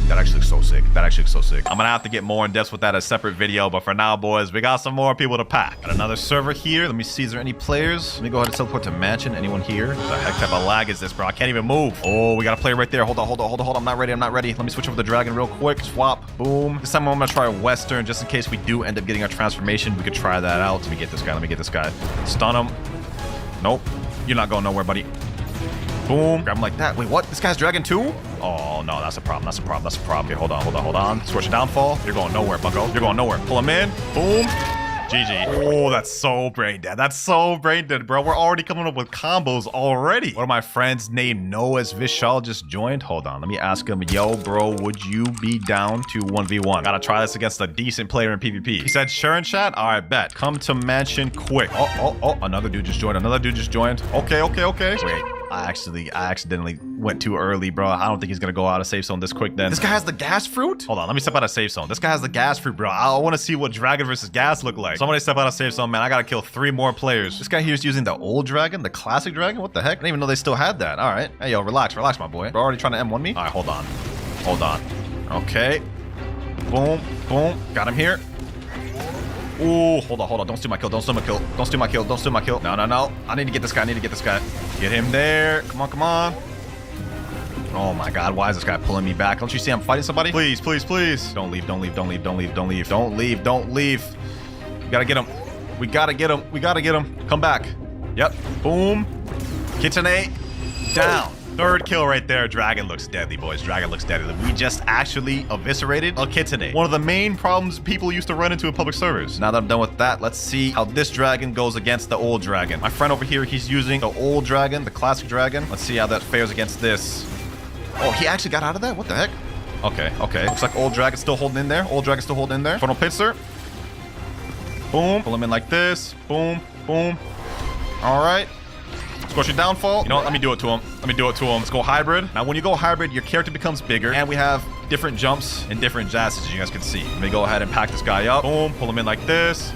That actually looks so sick. That actually looks so sick. I'm gonna have to get more in depth with that as a separate video, but for now, boys, we got some more people to pack. Got another server here. Let me see, is there any players? Let me go ahead and teleport to Mansion. Anyone here? What the heck type of lag is this, bro? I can't even move. Oh, we got a player right there. Hold on, hold on, hold on, hold on. I'm not ready. I'm not ready. Let me switch over the dragon real quick. Swap. Boom. This time I'm gonna try Western, just in case we do end up getting our transformation. We could try that out. Let me get this guy. Let me get this guy. Stun him. Nope. You're not going nowhere, buddy. Boom. Grab him like that. Wait, what? This guy's dragon too? Oh, no, that's a problem. That's a problem. That's a problem. Okay, hold on. Scorching downfall. You're going nowhere, bucko. You're going nowhere. Pull him in. Boom. GG. Oh, that's so brain dead. That's so brain dead, bro. We're already coming up with combos already. One of my friends named Noah's Vishal just joined. Hold on. Let me ask him, yo, bro, would you be down to 1v1? Gotta try this against a decent player in PvP. He said, sure in chat? All right, bet. Come to mansion quick. Oh. Another dude just joined. Okay. Wait. I accidentally went too early, bro. I don't think he's gonna go out of safe zone this quick then. This guy has the gas fruit? Hold on, let me step out of safe zone. This guy has the gas fruit, bro. I want to see what dragon versus gas look like. Somebody step out of safe zone, man. I gotta kill 3 more players. This guy here is using the old dragon, the classic dragon. What the heck? I didn't even know they still had that. All right. Hey, yo, relax, my boy. Bro, already trying to M1 me? All right, hold on. Okay. Boom. Got him here. Ooh, hold on. Don't steal my kill. No. I need to get this guy. Get him there. Come on. Oh my god, why is this guy pulling me back? Don't you see I'm fighting somebody? Please. Don't leave. We gotta get him. Come back. Yep. Boom. Kitsune. Down. 3rd kill right there. Dragon looks deadly, boys. We just actually eviscerated a Kitsune. One of the main problems people used to run into in public servers. Now that I'm done with that, let's see how this dragon goes against the old dragon. My friend over here, he's using the old dragon, the classic dragon. Let's see how that fares against this. Oh, he actually got out of that? What the heck? Okay. Looks like old dragon's still holding in there. Funnel pincer. Boom. Pull him in like this. Boom. All right. Scorching downfall. You know what? Let me do it to him. Let's go hybrid. Now, when you go hybrid, your character becomes bigger, and we have different jumps and different jazz, as you guys can see. Let me go ahead and pack this guy up. Boom. Pull him in like this.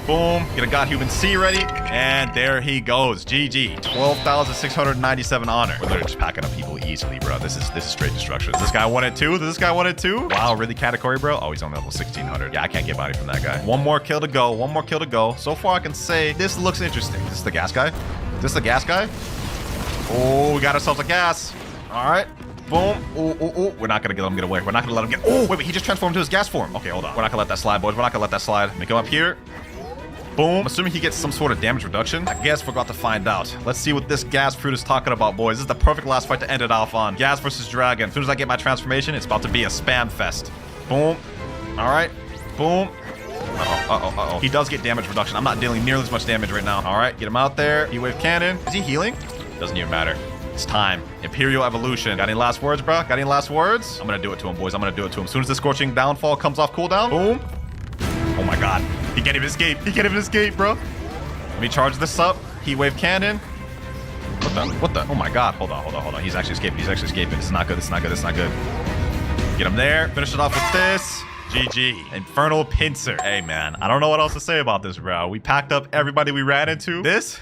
Boom. Get a God Human C ready. And there he goes. GG. 12,697 honor. We're literally just packing up people easily, bro. This is straight destruction. Does this guy want it too? Wow, really category, bro? Oh, he's on level 1600. Yeah, I can't get body from that guy. One more kill to go. So far, I can say this looks interesting. This is the gas guy. Oh, we got ourselves a gas. All right. Boom. Ooh. We're not gonna let him get away. Oh, wait, he just transformed into his gas form. Okay, hold on. We're not gonna let that slide, boys. Let me come up here. Boom. I'm assuming he gets some sort of damage reduction. I guess we're about to find out. Let's see what this gas fruit is talking about, boys. This is the perfect last fight to end it off on. Gas versus dragon. As soon as I get my transformation, it's about to be a spam fest. Boom. All right. Boom. Uh-oh. He does get damage reduction. I'm not dealing nearly as much damage right now. All right, get him out there. E-wave cannon. Is he healing? Doesn't even matter. It's time. Imperial evolution. Got any last words, bro? I'm gonna do it to him, boys. As soon as the scorching downfall comes off cooldown. Boom. Oh my god. He can't even escape, bro. Let me charge this up. E-wave cannon. What the? Oh my god. Hold on. He's actually escaping. This is not good. Get him there. Finish it off with this. GG. Infernal pincer. Hey, man. I don't know what else to say about this, bro. We packed up everybody we ran into. This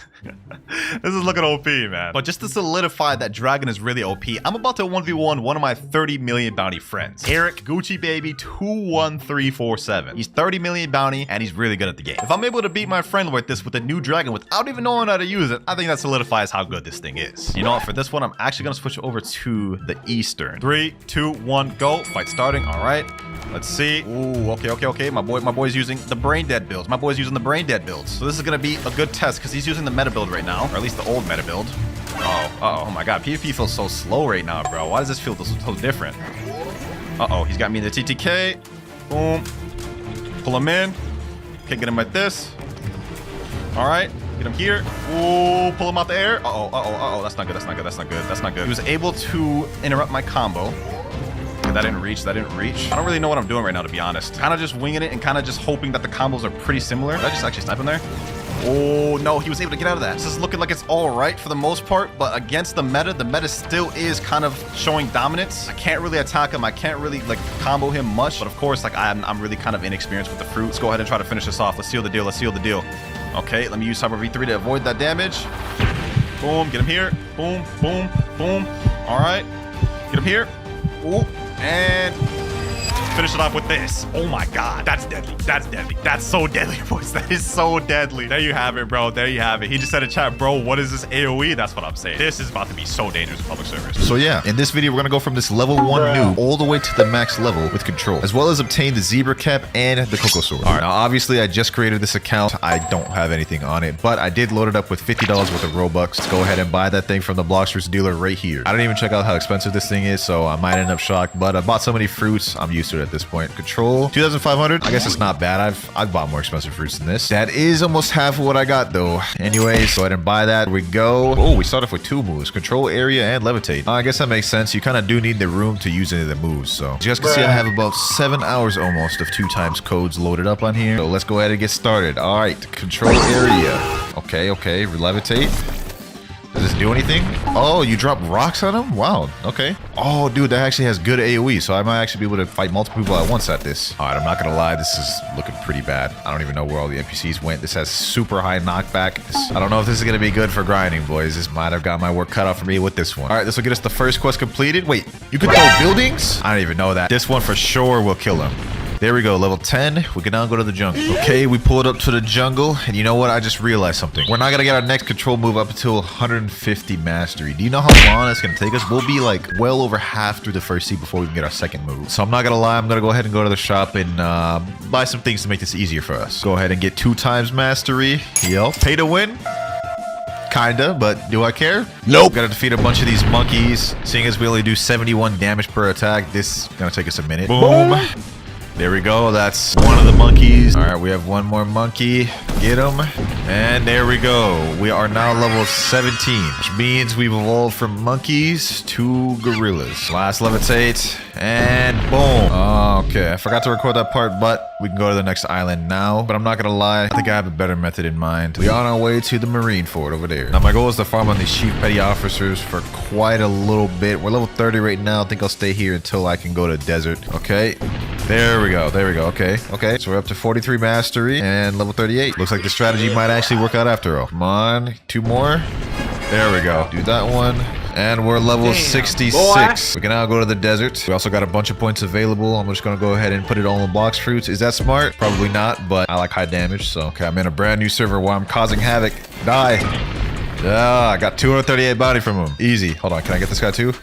is looking OP, man. But just to solidify that dragon is really OP, I'm about to 1v1 one of my 30 million bounty friends. Eric Gucci Baby 21347. He's 30 million bounty, and he's really good at the game. If I'm able to beat my friend like this with a new dragon without even knowing how to use it, I think that solidifies how good this thing is. You know what? For this one, I'm actually going to switch over to the Eastern. 3, 2, 1, go. Fight starting. All right. Let's see. Ooh, okay. My boy's using the brain dead builds. So this is gonna be a good test because he's using the meta build right now, or at least the old meta build. Oh my god, PvP feels so slow right now, bro. Why does this feel so different? He's got me in the TTK. Boom. Pull him in. Okay, get him like this. All right, get him here. Ooh, pull him out the air. That's not good. He was able to interrupt my combo. That didn't reach. I don't really know what I'm doing right now, to be honest. Kind of just winging it and kind of just hoping that the combos are pretty similar. Did I just actually snipe him there? Oh, no, he was able to get out of that. This is looking like it's all right for the most part, but against the meta still is kind of showing dominance. I can't really attack him. I can't really, like, combo him much, but of course, like, I'm really kind of inexperienced with the fruit. Let's go ahead and try to finish this off. Let's seal the deal. Okay, let me use Cyber V3 to avoid that damage. Boom, get him here. Boom. All right, get him here. Ooh. And finish it off with this. Oh my god, that's deadly. That's deadly. That's so deadly, boys. That is so deadly. There you have it, bro. There you have it. He just said in chat, bro, what is this AoE? That's what I'm saying. This is about to be so dangerous in public servers. So yeah, in this video, we're gonna go from this level 1 noob all the way to the max level with control, as well as obtain the zebra cap and the cocoa sword. All right, now obviously I just created this account. I don't have anything on it, but I did load it up with $50 worth of Robux. Let's go ahead and buy that thing from the Blox dealer right here. I didn't even check out how expensive this thing is, so I might end up shocked, but I bought so many fruits, I'm used to it at this point. Control, 2,500. I guess it's not bad. I've bought more expensive fruits than this. That is almost half of what I got though. Anyways, go ahead and buy that. Here we go. Oh, we start off with 2 moves, control area and levitate. I guess that makes sense. You kind of do need the room to use any of the moves. So as you guys can see, I have about 7 hours almost of 2 times codes loaded up on here. So let's go ahead and get started. All right, control area. Okay, levitate. Does this do anything? Oh, you drop rocks on him? Wow, okay. Oh, dude, that actually has good AoE, so I might actually be able to fight multiple people at once at this. All right, I'm not gonna lie, this is looking pretty bad. I don't even know where all the NPCs went. This has super high knockback. I don't know if this is gonna be good for grinding, boys. This might have got my work cut out for me with this one. All right, this will get us the first quest completed. Wait, you can throw buildings? I don't even know that. This one for sure will kill him. There we go, level 10. We can now go to the jungle. Okay, we pulled up to the jungle, and you know what? I just realized something. We're not gonna get our next control move up until 150 mastery. Do you know how long it's gonna take us? We'll be like well over half through the first seed before we can get our second move. So I'm not gonna lie, I'm gonna go ahead and go to the shop and buy some things to make this easier for us. Go ahead and get 2 times mastery. Yep. Pay to win. Kinda, but do I care? Nope. Gotta defeat a bunch of these monkeys. Seeing as we only do 71 damage per attack, this is gonna take us a minute. Boom. There we go. That's one of the monkeys. All right, we have one more monkey. Get him. And there we go. We are now level 17, which means we've evolved from monkeys to gorillas. Last levitate. And boom. Okay, I forgot to record that part, but we can go to the next island now. But I'm not gonna lie, I think I have a better method in mind. We're on our way to the marine fort over there. Now, my goal is to farm on these chief petty officers for quite a little bit. We're level 30 right now. I think I'll stay here until I can go to desert. Okay. There we go. There we go. Okay. Okay. So we're up to 43 mastery and level 38. Looks like the strategy might actually work out after all. Come on. 2 more. There we go. Do that one. And we're level 66. Boy. We can now go to the desert. We also got a bunch of points available. I'm just going to go ahead and put it all in Blox fruits. Is that smart? Probably not, but I like high damage. So, okay, I'm in a brand new server where I'm causing havoc. Die. Yeah, I got 238 bounty from him. Easy. Hold on. Can I get this guy too?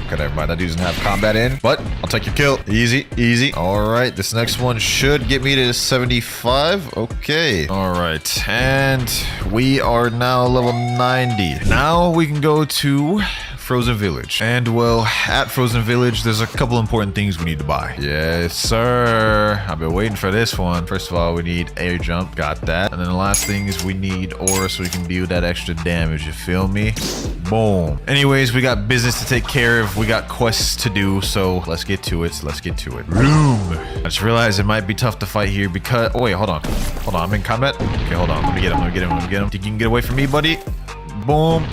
Okay, never mind. That dude doesn't have combat in, but I'll take your kill. Easy, easy. All right, this next one should get me to 75. Okay. All right, and we are now level 90. Now we can go to Frozen Village. And well, at Frozen Village, there's a couple important things we need to buy. Yes, sir. I've been waiting for this one. First of all, we need air jump. Got that. And then the last thing is we need aura so we can deal that extra damage. You feel me? Boom. Anyways, we got business to take care of. We got quests to do, so let's get to it. Let's get to it. Room. I just realized it might be tough to fight here because... Oh, wait, hold on. Hold on, I'm in combat. Okay, hold on. Let me get him. Let me get him. Let me get him. Think you can get away from me, buddy? Boom.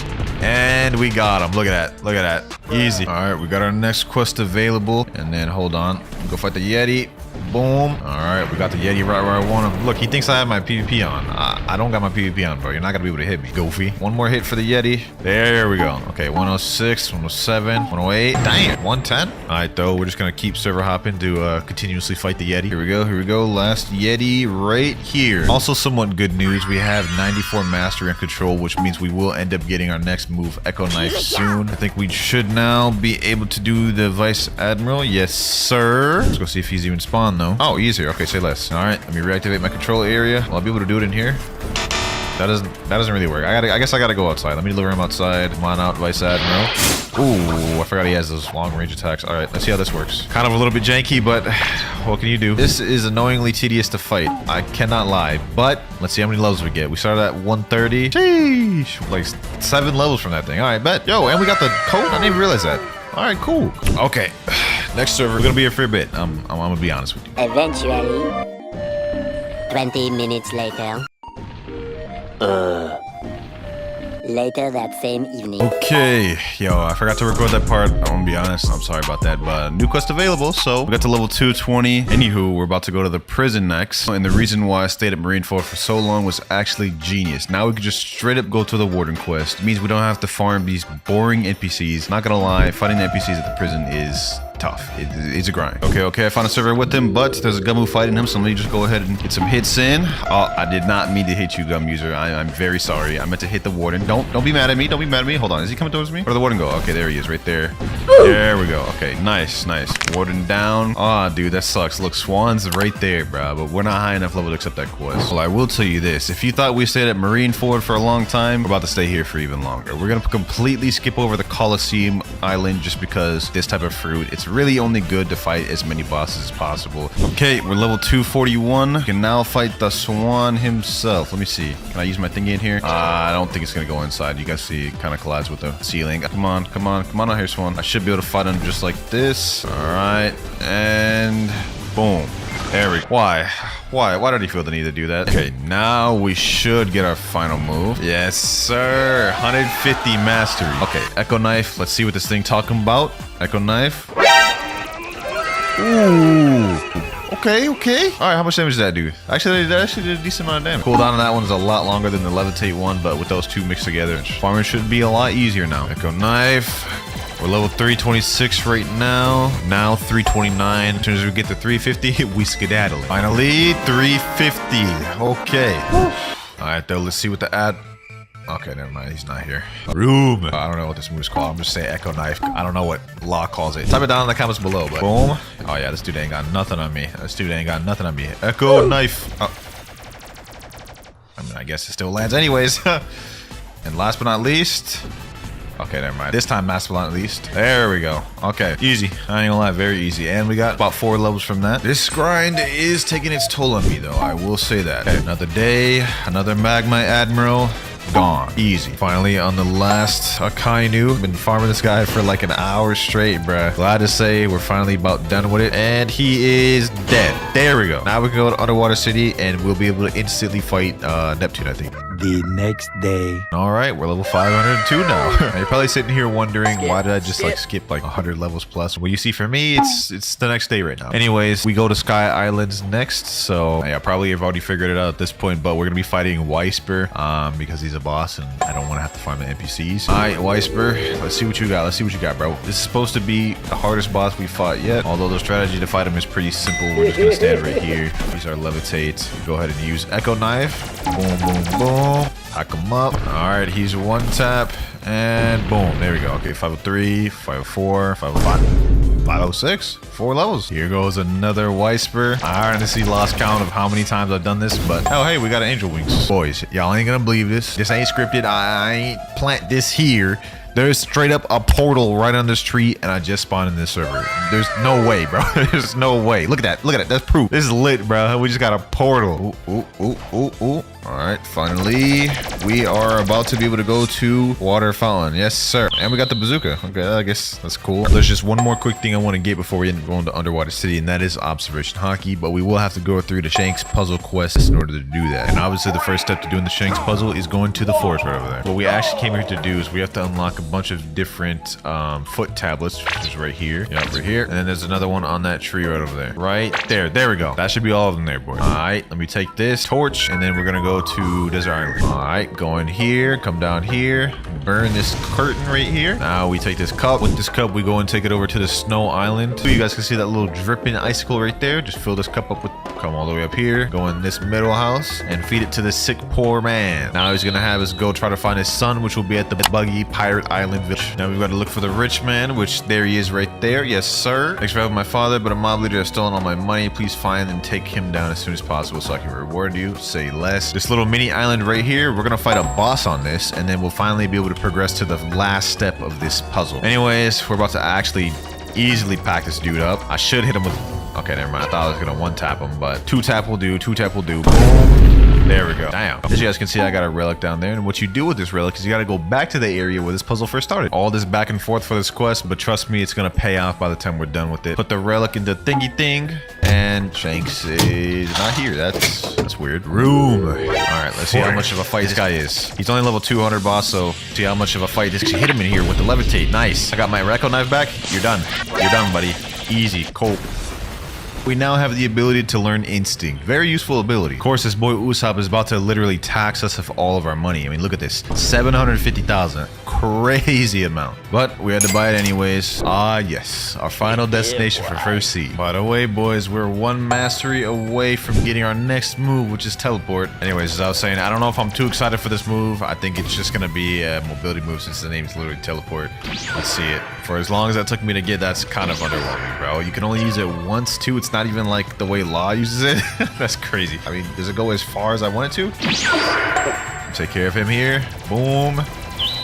And we got him. Look at that. Look at that. Easy. All right, we got our next quest available. And then, hold on. Go fight the Yeti. Boom. All right, we got the Yeti right where I want him. Look, he thinks I have my PvP on. I don't got my PvP on, bro. You're not going to be able to hit me, goofy. One more hit for the Yeti. There we go. Okay, 106, 107, 108. Damn, 110. All right, though. We're just going to keep server hopping to continuously fight the Yeti. Here we go. Here we go. Last Yeti right here. Also, somewhat good news. We have 94 mastery and control, which means we will end up getting our next move, Echo Knife, soon. I think we should now be able to do the Vice Admiral. Yes, sir. Let's go see if he's even spawned, though. Oh, easier. Okay, say less. All right, let me reactivate my control area. Will I be able to do it in here? That doesn't really work. I guess I gotta go outside. Let me lure him outside. Come on out, Vice Admiral. Ooh, I forgot he has those long range attacks. All right, let's see how this works. Kind of a little bit janky, but what can you do? This is annoyingly tedious to fight. I cannot lie, but let's see how many levels we get. We started at 130. Sheesh, like 7 levels from that thing. All right, bet. Yo, and we got the code. I didn't even realize that. All right, cool. Okay, next server. We're gonna be here for a bit. I'm gonna be honest with you. Eventually, 20 minutes later. Later that same evening. Okay, yo, I forgot to record that part. I want to be honest. I'm sorry about that, but new quest available. So we got to level 220. Anywho, we're about to go to the prison next. And the reason why I stayed at Marineford for so long was actually genius. Now we can just straight up go to the warden quest. It means we don't have to farm these boring NPCs. Not gonna lie, fighting the NPCs at the prison is tough. It's a grind. Okay, I found a server with him, but there's a Gummu fighting him, so let me just go ahead and get some hits in. Oh, I did not mean to hit you, Gum user. I'm very sorry. I meant to hit the warden. Don't be mad at me. Don't be mad at me. Hold on. Is he coming towards me? Where did the warden go? Okay, there he is, right there. There we go. Okay, nice. Warden down. Oh, dude, that sucks. Look, Swan's right there, bro, but we're not high enough level to accept that quest. Well, I will tell you this. If you thought we stayed at Marineford for a long time, we're about to stay here for even longer. We're gonna completely skip over the Colosseum Island just because this type of fruit, it's really only good to fight as many bosses as possible. Okay, we're level 241. We can now fight the Swan himself. Let me see. Can I use my thingy in here? I don't think it's gonna go inside. You guys see it kind of collides with the ceiling. Come on out here, Swan. I should be able to fight him just like this. All right, and boom. There we go. Why did he feel the need to do that? Okay, now we should get our final move. Yes, sir. 150 mastery. Okay, Echo Knife. Let's see what this thing talking about. Echo Knife. Ooh. Okay. All right, how much damage did that do? Actually, that actually did a decent amount of damage. Cooldown on that one is a lot longer than the Levitate one, but with those two mixed together, farming should be a lot easier now. Echo Knife. We're level 326 right now. Now 329. As soon as we get to 350, we skedaddle. Finally, 350. Okay. All right, though. Let's see what the ad. Okay, never mind. He's not here. Room. I don't know what this move is called. I'm just saying Echo Knife. I don't know what Law calls it. Type it down in the comments below. But boom. Oh yeah, this dude ain't got nothing on me. Echo Knife. Oh. I mean, I guess it still lands anyways. And last but not least. Okay, never mind. This time, Master Blunt at least. There we go. Okay, easy. I ain't gonna lie, very easy. And we got about 4 levels from that. This grind is taking its toll on me, though. I will say that. Okay, another day, another Magma Admiral. Gone. Easy. Finally, on the last Akainu. Been farming this guy for like an hour straight, bruh. Glad to say we're finally about done with it. And he is dead. There we go. Now we can go to Underwater City and we'll be able to instantly fight Neptune, I think. The next day. All right, we're level 502 now. Now you're probably sitting here wondering why did I just like skip like 100 levels plus? Well, you see, for me, it's the next day right now. Anyways, we go to Sky Islands next. So yeah, probably you've already figured it out at this point, but we're gonna be fighting Weisper because he's a boss and I don't want to have to farm the NPCs. All right, Weisper, let's see what you got. Bro. This is supposed to be the hardest boss we fought yet. Although the strategy to fight him is pretty simple. We're just gonna stand right here. Use our levitate. Go ahead and use Echo Knife. Boom. Hack him up. All right, he's one tap and boom. There we go. Okay, 503, 504, 505, 506. 4 levels. Here goes another Weisper. I honestly lost count of how many times I've done this, but oh hey, we got an Angel Wings. Boys, y'all ain't gonna believe this. This ain't scripted. I ain't plant this here. There's straight up a portal right on this tree, and I just spawned in this server. There's no way, bro. There's no way. Look at that. That's proof. This is lit, bro. We just got a portal. Ooh. All right, finally, we are about to be able to go to Water Fountain. Yes, sir. And we got the bazooka. Okay, I guess that's cool. There's just one more quick thing I want to get before we end up going to Underwater City, and that is Observation Hockey. But we will have to go through the Shanks puzzle quest in order to do that. And obviously, the first step to doing the Shanks puzzle is going to the forest right over there. What we actually came here to do is we have to unlock a bunch of different foot tablets, which is right here. Yeah, right here. And then there's another one on that tree right over there. Right there. There we go. That should be all of them there, boys. All right, let me take this torch, and then we're going to go to Desert Island. All right, go in here, come down here, burn this curtain right here. Now we take this cup. With this cup, we go and take it over to the Snow Island. So you guys can see that little dripping icicle right there. Just fill this cup up with, come all the way up here, go in this middle house, and feed it to the sick poor man. Now he's gonna have us go try to find his son, which will be at the Buggy Pirate Island village. Now we've got to look for the rich man, which there he is right there. Yes, sir. Thanks for helping my father, but a mob leader has stolen all my money. Please find and take him down as soon as possible so I can reward you. Say less. This little mini island right here, we're gonna fight a boss on this, and then we'll finally be able to progress to the last step of this puzzle. Anyways, we're about to actually easily pack this dude up. I should hit him with, okay, never mind. I thought I was gonna one tap him, but 2 tap will do. Boom. There we go. Damn. As you guys can see, I got a relic down there, and what you do with this relic is you got to go back to the area where this puzzle first started. All this back and forth for this quest, but trust me, it's gonna pay off by the time we're done with it. Put the relic in the thingy thing, and Shanks is not here. That's weird. Room. All right, let's see how much of a fight this guy is. He's only level 200 boss, so see how much of a fight this can hit him in here with the levitate. Nice. I got my Echo Knife back. You're done. You're done, buddy. Easy. Cool. We now have the ability to learn instinct. Very useful ability. Of course, this boy Usopp is about to literally tax us of all of our money. I mean, look at this. 750,000. Crazy amount. But we had to buy it anyways. Ah, yes. Our final destination for first seed. By the way, boys, we're one mastery away from getting our next move, which is teleport. Anyways, as I was saying, I don't know if I'm too excited for this move. I think it's just going to be a mobility move since the name is literally teleport. Let's see it. For as long as that took me to get, that's kind of underwhelming, bro. You can only use it once, too. It's not even like the way Law uses it. That's crazy. I mean, does it go as far as I want it to? Take care of him here. Boom.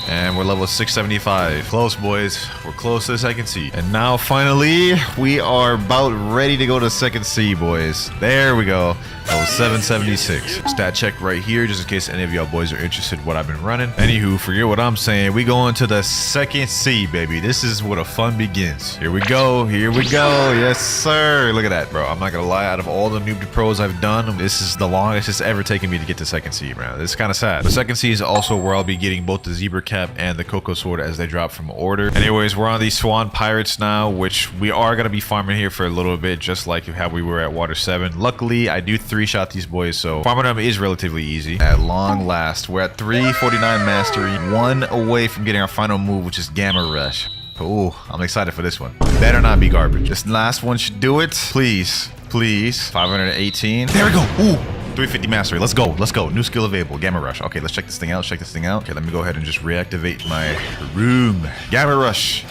And we're level 675. Close, boys. We're close to the second sea. And now, finally, we are about ready to go to second sea, boys. There we go. Level 776. Stat check right here, just in case any of y'all boys are interested in what I've been running. Anywho, forget what I'm saying. We go into the second sea, baby. This is where the fun begins. Here we go. Here we go. Yes, sir. Look at that, bro. I'm not gonna lie. Out of all the noob to pros I've done, this is the longest it's ever taken me to get to second sea, man. It's kind of sad. The second sea is also where I'll be getting both the zebra cap and the cocoa sword as they drop from order. Anyways, we're on these swan pirates now, which we are gonna be farming here for a little bit, just like how we were at water 7. Luckily, I do 3-shot these boys, so farming them is relatively easy. At long last, we're at 349 mastery, 1 away from getting our final move, which is Gamma Rush. Ooh, I'm excited for this one. Better not be garbage. This last one should do it. Please, please. 518. There we go. Ooh. 350 mastery. Let's go. Let's go. New skill available. Gamma Rush. Okay, let's check this thing out. Check this thing out. Okay, let me go ahead and just reactivate my room. Gamma Rush.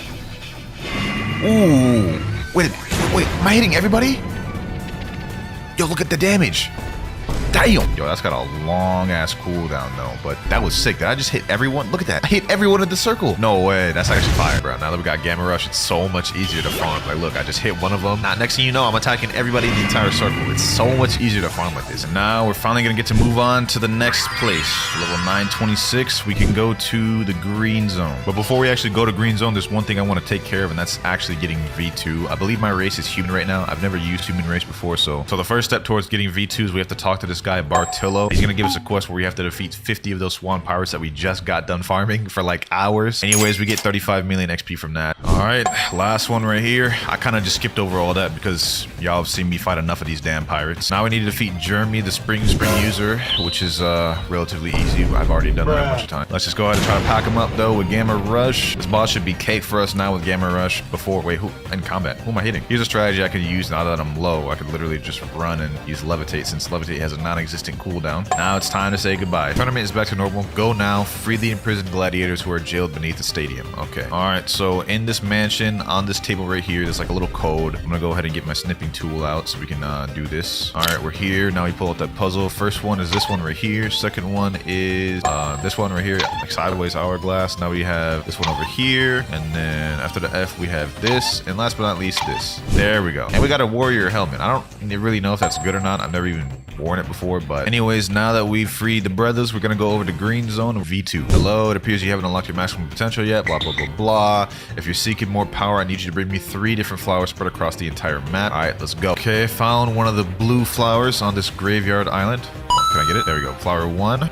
Ooh. Wait, am I hitting everybody? Yo, look at the damage. Damn. Yo, that's got a long ass cooldown though, but that was sick. Did I just hit everyone? Look at that. I hit everyone in the circle. No way. That's actually fire, bro. Now that we got Gamma Rush, it's so much easier to farm. Like, look, I just hit one of them. Now, next thing you know, I'm attacking everybody in the entire circle. It's so much easier to farm with this. And now we're finally gonna get to move on to the next place. Level 926, we can go to the green zone. But before we actually go to green zone, there's one thing I want to take care of, and that's actually getting V2. I believe my race is human right now. I've never used human race before, so the first step towards getting V2 is we have to talk to this guy, Bartillo. He's gonna give us a quest where we have to defeat 50 of those swan pirates that we just got done farming for like hours. Anyways, we get 35 million XP from that. All right, last one right here. I kind of just skipped over all that because y'all have seen me fight enough of these damn pirates. Now we need to defeat Jeremy, the spring user, which is relatively easy. I've already done that a bunch of times. Let's just go ahead and try to pack him up though with Gamma Rush. This boss should be cake for us now with Gamma Rush. Wait, who in combat? Who am I hitting? Here's a strategy I could use now that I'm low. I could literally just run and use Levitate, since Levitate has a non-existent cooldown. Now it's time to say goodbye. Tournament is back to normal. Go now. Free the imprisoned gladiators who are jailed beneath the stadium. Okay. All right. So in this mansion, on this table right here, there's like a little code. I'm gonna go ahead and get my snipping tool out so we can do this. All right, we're here. Now we pull out that puzzle. First one is this one right here. Second one is this one right here, like sideways hourglass. Now we have this one over here, and then after the F we have this, and last but not least this. There we go. And we got a warrior helmet. I don't really know if that's good or not. I've never even worn it before, but anyways, now that we've freed the brothers, we're gonna go over to green zone V2. Hello, it appears you haven't unlocked your maximum potential yet, blah blah blah blah. If you're seeking more power, I need you to bring me 3 different flowers spread across the entire map. All right, let's go. Okay, found one of the blue flowers on this graveyard island. Can I get it? There we go. Flower 1.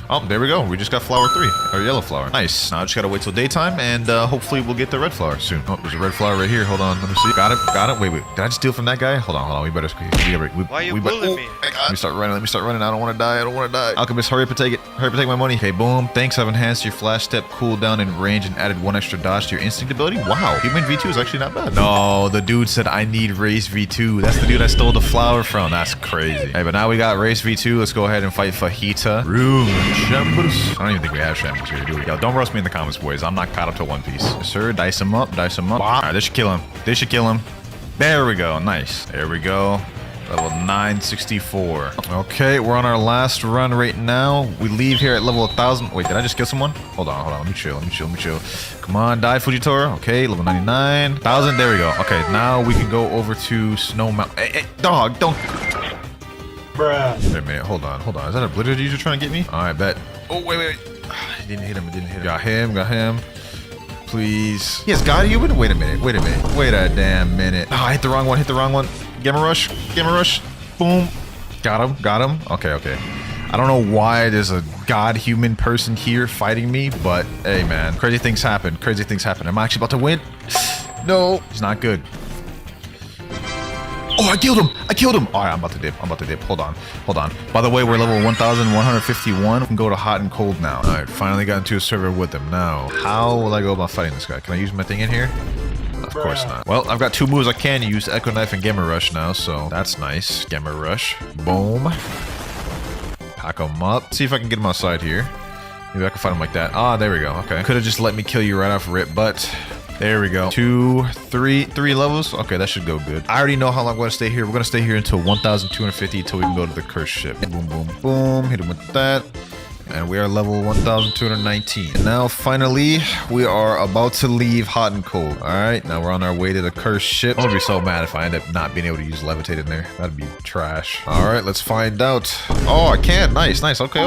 Oh, there we go. We just got flower 3, or yellow flower. Nice. Now I just gotta wait till daytime, and hopefully we'll get the red flower soon. Oh, there's a red flower right here. Hold on, let me see. Got it. Wait. Did I just steal from that guy? Hold on. We better. Why are you bullying me? Let me start running. I don't want to die. Alchemist, hurry up and take it. Hurry up and take my money. Okay, boom. Thanks. I've enhanced your flash step cooldown and range and added 1 extra dodge to your instinct ability. Wow. Human V2 is actually not bad. No, the dude said I need race V2. That's the dude I stole the flower from. That's crazy. Hey, but now we got race V2. Let's go ahead and fight Fajita. Room Chambers. I don't even think we have shambles here, do we? Yo, don't roast me in the comments, boys. I'm not caught up to One Piece. Yes, sir, dice him up. All right, this should kill him. There we go. Nice. There we go. Level 964. Okay, we're on our last run right now. We leave here at level 1000. Wait, did I just kill someone? Hold on. Let me chill. Come on, die, Fujitora. Okay, level 99. 1000. There we go. Okay, now we can go over to Snow Mountain. Hey, dog, don't. Bruh. Wait a minute. Hold on. Is that a blizzard user trying to get me? All right, bet. Oh, wait. It didn't hit him. Got him. Please. He has God human? Wait a minute. Wait a damn minute. Oh, I hit the wrong one. Gamma Rush. Boom. Got him. Okay. I don't know why there's a God human person here fighting me, but hey, man. Crazy things happen. Am I actually about to win? No. He's not good. Oh, I killed him. I killed him. All right, I'm about to dip. I'm about to dip. Hold on. Hold on. By the way, we're level 1,151. We can go to hot and cold now. All right, finally got into a server with him. Now, how will I go about fighting this guy? Can I use my thing in here? Of course not. Well, I've got two moves I can use. Echo Knife and Gamma Rush now, so that's nice. Gamma Rush. Boom. Pack him up. See if I can get him outside here. Maybe I can fight him like that. Ah, there we go. Okay. Could have just let me kill you right off rip, but there we go. Three levels. Okay, that should go good. I already know how long I'm going to stay here. We're going to stay here until 1,250 until we can go to the cursed ship. Boom, boom, boom. Hit him with that. And we are level 1,219. And now, finally, we are about to leave hot and cold. All right, now we're on our way to the cursed ship. I'm gonna be so mad if I end up not being able to use levitate in there. That'd be trash. All right, let's find out. Oh, I can't. Nice, nice. Okay,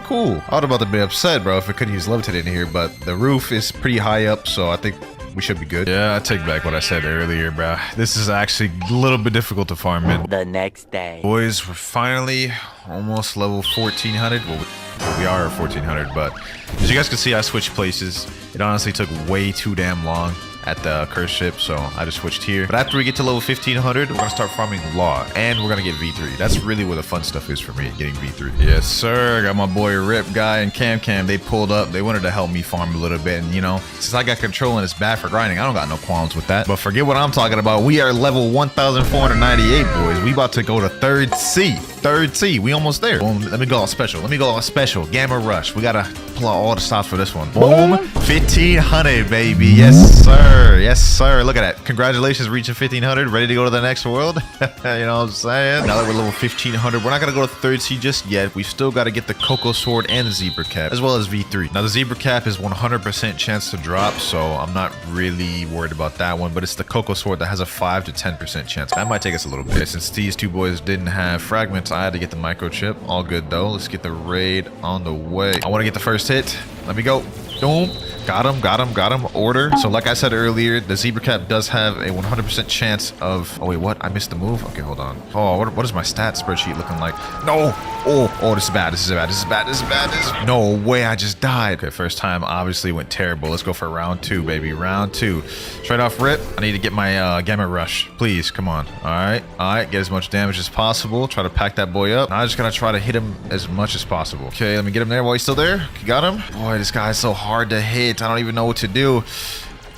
cool. I was about to be upset, bro, if I couldn't use levitate in here, but the roof is pretty high up, so I think we should be good. Yeah, I take back what I said earlier, bro. This is actually a little bit difficult to farm in. The next day. Boys, we're finally almost level 1,400. Well, we are 1,400, but as you guys can see, I switched places. It honestly took way too damn long at the cursed ship, so I just switched here. But after we get to level 1,500, we're gonna start farming Law, and we're gonna get V3. That's really where the fun stuff is for me, getting V3. Yes, sir. I got my boy Rip Guy and Cam. They pulled up. They wanted to help me farm a little bit, and you know, since I got control and it's bad for grinding, I don't got no qualms with that. But forget what I'm talking about. We are level 1,498, boys. We about to go to third C. Third C. We almost there. Boom. Let me go all special. Gamma Rush. We gotta pull out all the stops for this one. Boom. 1,500, baby. Yes, sir. Yes, sir. Look at that. Congratulations, reaching 1,500. Ready to go to the next world. You know what I'm saying? Now that we're level 1,500, we're not gonna go to third C just yet. We still gotta get the Cocoa Sword and the Zebra Cap, as well as V3. Now the Zebra Cap is 100% chance to drop, so I'm not really worried about that one. But it's the Cocoa Sword that has a 5 to 10% chance. That might take us a little bit. Since these two boys didn't have fragments, I had to get the microchip. All good though. Let's get the raid on the way. I want to get the first hit. Let me go. Boom. Got him. Order. So like I said earlier, the Zebra Cap does have a 100% chance of... Oh, wait, what? I missed the move? Okay, hold on. Oh, what is my stat spreadsheet looking like? No. Oh, this is bad. No way, I just died. Okay, first time obviously went terrible. Let's go for round 2, baby. Round 2. Straight off rip, I need to get my Gamma Rush. Please, come on. All right, get as much damage as possible. Try to pack that boy up. Now I'm just gonna try to hit him as much as possible. Okay, let me get him there while he's still there. You got him? Boy, this guy's so hard to hit. I don't even know what to do.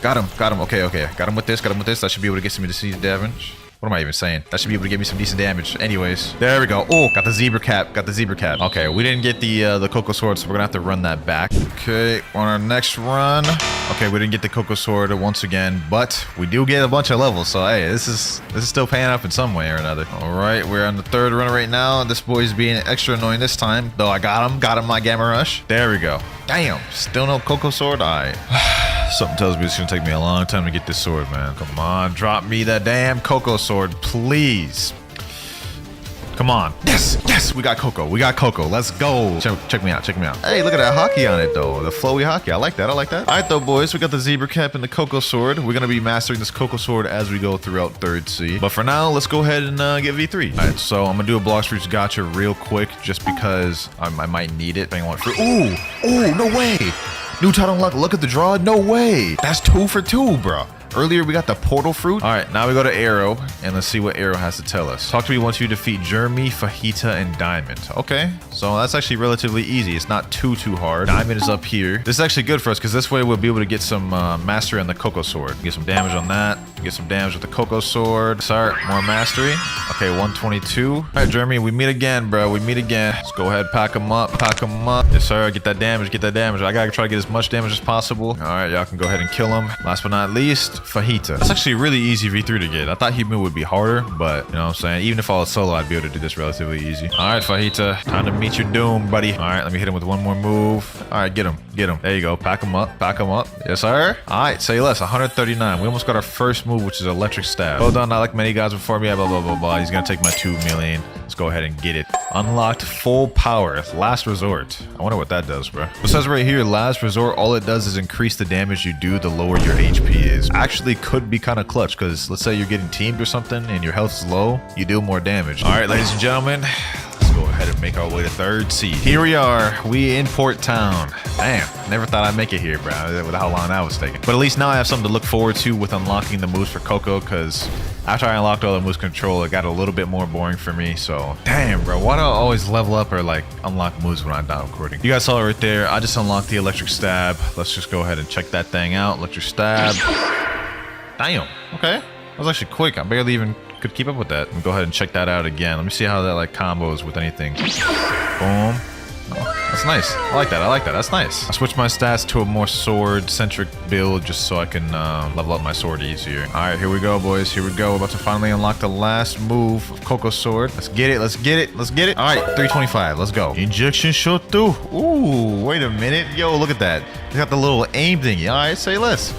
Got him. Okay. Got him with this. That should be able to get some decent damage. What am I even saying? That should be able to give me some decent damage. Anyways, there we go. Oh, got the Zebra Cap. Okay, we didn't get the Cocoa Sword, so we're gonna have to run that back. Okay, on our next run. Okay, we didn't get the Cocoa Sword once again, but we do get a bunch of levels. So hey, this is still paying up in some way or another. All right, we're on the third run right now. This boy's being extra annoying this time, though. I got him my Gamma Rush. There we go. Damn, still no Cocoa Sword. All right. Something tells me it's gonna take me a long time to get this sword, man. Come on, drop me the damn Cocoa Sword, please. Come on. Yes, we got Cocoa. Let's go. Check me out. Hey, look at that hockey on it, though. The flowy hockey. I like that. All right, though, boys. We got the Zebra Cap and the Cocoa Sword. We're going to be mastering this Cocoa Sword as we go throughout third C. But for now, let's go ahead and get V3. All right, so I'm going to do a Blox Fruits gotcha real quick just because I might need it. Depending on what fruit. Ooh, no way. New title unlock. Look at the draw. No way. That's 2 for 2, bro. Earlier, we got the portal fruit. All right, now we go to Arrow, and let's see what Arrow has to tell us. Talk to me once you defeat Jeremy, Fajita, and Diamond. Okay, so that's actually relatively easy. It's not too hard. Diamond is up here. This is actually good for us, because this way we'll be able to get some mastery on the Cocoa Sword. Get some damage on that. Get some damage with the Cocoa Sword. Sorry, more mastery. Okay, 122. All right, Jeremy, we meet again, bro. Let's go ahead, pack them up. Yes, sir, get that damage. I gotta try to get as much damage as possible. All right, y'all can go ahead and kill him. Last but not least, Fajita. That's actually really easy V3 to get. I thought Himu would be harder, but you know what I'm saying? Even if I was solo, I'd be able to do this relatively easy. All right, Fajita, time to meet your doom, buddy. All right, let me hit him with one more move. All right, get him. There you go. Pack him up. Yes, sir. All right, say less. 139. We almost got our first move, which is Electric Stab. Well done, not like many guys before me. Blah. He's gonna take my 2 million. Let's go ahead and get it. Unlocked full power. Last resort. I wonder what that does, bro. It says right here, last resort, all it does is increase the damage you do the lower your HP is. Actually could be kind of clutch, because let's say you're getting teamed or something and your health is low, you do more damage. All right, ladies and gentlemen, let's go ahead and make our way to 3rd seed. Here we are. We in Port Town. Damn, never thought I'd make it here, bro, with how long that was taking. But at least now I have something to look forward to with unlocking the moves for Coco, because after I unlocked all the moves control, it got a little bit more boring for me. So, damn, bro, why do I always level up or like unlock moves when I'm done recording? You guys saw it right there. I just unlocked the electric stab. Let's just go ahead and check that thing out. Electric stab. Damn. Okay. That was actually quick. I barely even could keep up with that. Let me go ahead and check that out again. Let me see how that like combos with anything. Boom. Oh, that's nice. I like that. I like that. That's nice. I switched my stats to a more sword-centric build just so I can level up my sword easier. All right, here we go, boys. Here we go. About to finally unlock the last move of Coco's sword. Let's get it. Let's get it. Let's get it. All right, 325. Let's go. Injection shot through. Ooh, wait a minute. Yo, look at that. They got the little aim thingy. All right, say less.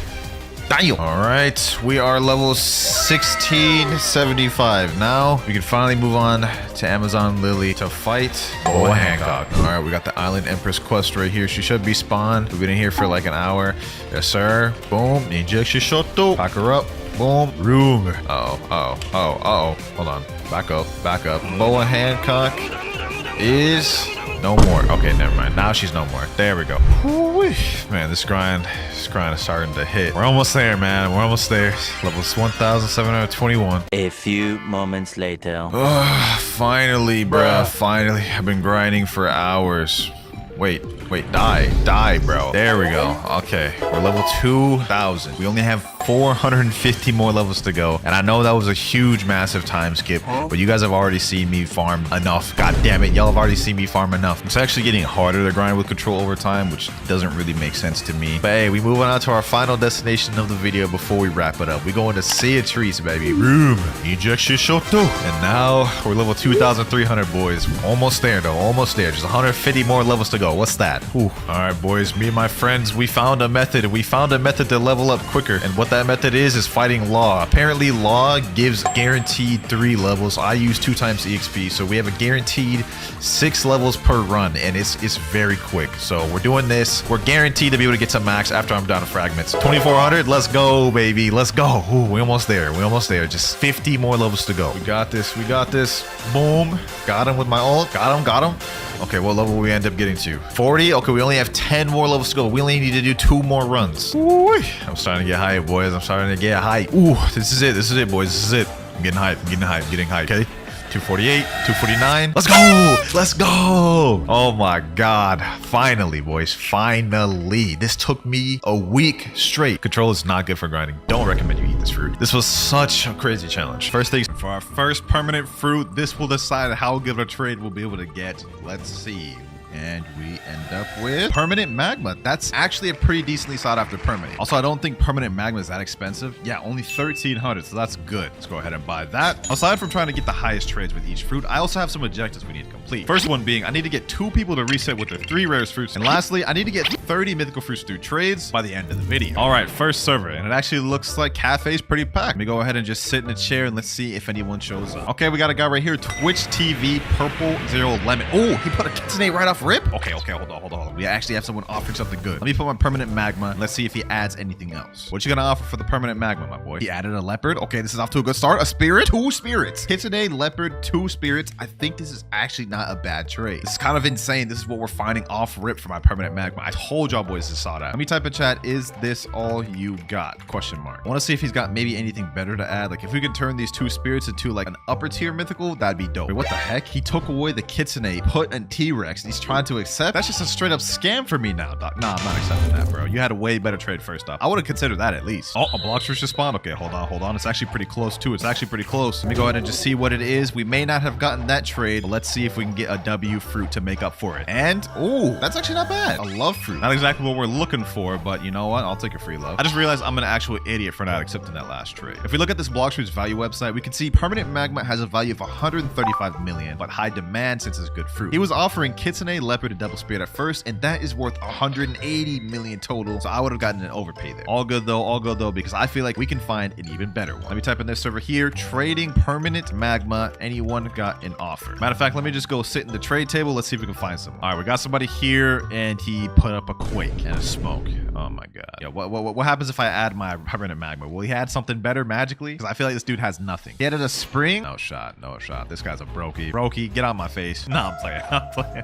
Damn. All right, we are level 1675. Now we can finally move on to Amazon Lily to fight Boa Hancock. All right, we got the Island Empress quest right here. She should be spawned. We've been in here for like an hour. Yes, sir. Boom. Injection shot through. Pack her up. Boom. Room. Uh-oh. Hold on. Back up. Back up. Boa Hancock is no more. Okay, never mind. Now she's no more. There we go. Woo-wee. Man, this grind is starting to hit. We're almost there, man. We're almost there. Levels 1,721. A few moments later. Finally, bruh. Finally. I've been grinding for hours. Wait, die, bro. There we go. Okay, we're level 2,000. We only have 450 more levels to go. And I know that was a huge, massive time skip, but you guys have already seen me farm enough. God damn it, y'all have already seen me farm enough. It's actually getting harder to grind with control over time, which doesn't really make sense to me. But hey, we moving on to our final destination of the video before we wrap it up. We going to Sea of Trees, baby. Room. Ejection Shoto. And now we're level 2,300, boys. Almost there, though. Almost there. Just 150 more levels to go. What's that? Ooh. All right, boys. Me and my friends, we found a method. We found a method to level up quicker. And what that method is fighting Law. Apparently, Law gives guaranteed 3 levels. I use 2 times EXP, so we have a guaranteed 6 levels per run, and it's very quick. So we're doing this. We're guaranteed to be able to get to max after I'm down to fragments. 2,400. Let's go, baby. Let's go. Ooh, we're almost there. We're almost there. Just 50 more levels to go. We got this. We got this. Boom. Got him with my ult. Got him. Got him. Okay, what level will we end up getting to? 40? Okay, we only have 10 more levels to go. We only need to do 2 more runs. Ooh, I'm starting to get hype, boys. I'm starting to get hype. Ooh, this is it. This is it, boys. This is it. I'm getting hype. I'm getting hype. I'm getting hype. Okay. 248, 249. Let's go. Let's go. Oh my God. Finally, boys. Finally. This took me a week straight. Control is not good for grinding. Don't recommend you eat this fruit. This was such a crazy challenge. First things, for our first permanent fruit, this will decide how good a trade we'll be able to get. Let's see. And we end up with permanent magma. That's actually a pretty decently sought after permanent. Also, I don't think permanent magma is that expensive. Yeah, only 1,300, so that's good. Let's go ahead and buy that. Aside from trying to get the highest trades with each fruit, I also have some objectives we need to complete. First one being, I need to get 2 people to reset with their 3 rarest fruits. And lastly, I need to get 30 mythical fruits through trades by the end of the video. All right, first server, and it actually looks like Cafe's pretty packed. Let me go ahead and just sit in a chair and let's see if anyone shows up. Okay, we got a guy right here, Twitch TV Purple 0 Lemon. Oh, he put a kitsune right off rip. Okay, hold on. We actually have someone offering something good. Let me put my permanent magma. Let's see if he adds anything else. What you gonna offer for the permanent magma, my boy? He added a leopard. Okay, this is off to a good start. A spirit, 2 spirits. Kitsune, leopard, 2 spirits. I think this is actually not a bad trade. This is kind of insane. This is what we're finding off rip for my permanent magma. I told y'all boys to saw that. Let me type in chat, is this all you got? Question mark. I want to see if he's got maybe anything better to add. Like if we could turn these 2 spirits into like an upper tier mythical, that'd be dope. Wait, what the heck? He took away the Kitsune, put a T-Rex, and he's trying to accept. That's just a straight up scam for me now, Doc. Nah, I'm not accepting that, bro. You had a way better trade first off. I would have considered that at least. Oh, a Blox just spawned. Okay, hold on. It's actually pretty close too. It's actually pretty close. Let me go ahead and just see what it is. We may not have gotten that trade, but let's see if we can get a W fruit to make up for it. And, ooh, that's actually not bad. A love fruit. Not exactly what we're looking for, but you know what? I'll take a free love. I just realized I'm an actual idiot for not accepting that last trade. If we look at this Blox fruit's value website, we can see permanent magma has a value of 135 million, but high demand since it's good fruit. He was offering Kitsune, leopard and double spirit at first, and that is worth 180 million total. So I would have gotten an overpay there. All good though, because I feel like we can find an even better one. Let me type in this server here. Trading permanent magma. Anyone got an offer? Matter of fact, let me just go sit in the trade table. Let's see if we can find some. All right, we got somebody here, and he put up a quake and a smoke. Oh my god. Yeah, what happens if I add my permanent magma? Will he add something better magically? Because I feel like this dude has nothing. He added a spring. No shot. This guy's a brokey. Brokey, get out my face. No, I'm playing.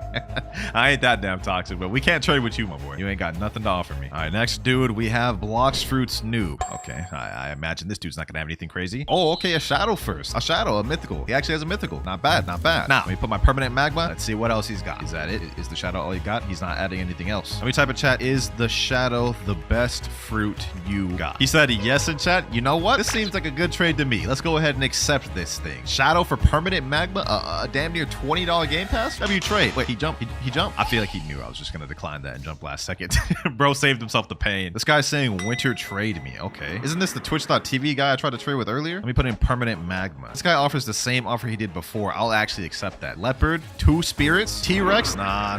I ain't that damn toxic, but we can't trade with you, my boy. You ain't got nothing to offer me. All right, next dude, we have Blox Fruits Noob. Okay, I imagine this dude's not gonna have anything crazy. Oh, okay, a shadow first. A shadow, a mythical. He actually has a mythical. Not bad. Now, let me put my permanent magma. Let's see what else he's got. Is that it? Is the shadow all he got? He's not adding anything else. Let me type in chat. Is the shadow the best fruit you got? He said yes in chat. You know what? This seems like a good trade to me. Let's go ahead and accept this thing. Shadow for permanent magma, a damn near $20 game pass. W trade. Wait, he jumped. He jumped. I feel like he knew I was just gonna decline that and jump last second. Bro saved himself the pain. This guy's saying winter trade me. Okay, isn't this the Twitch.tv guy I tried to trade with earlier? Let me put in permanent magma. This guy offers the same offer he did before. I'll actually accept that. Leopard, 2 spirits, T-Rex. Nah.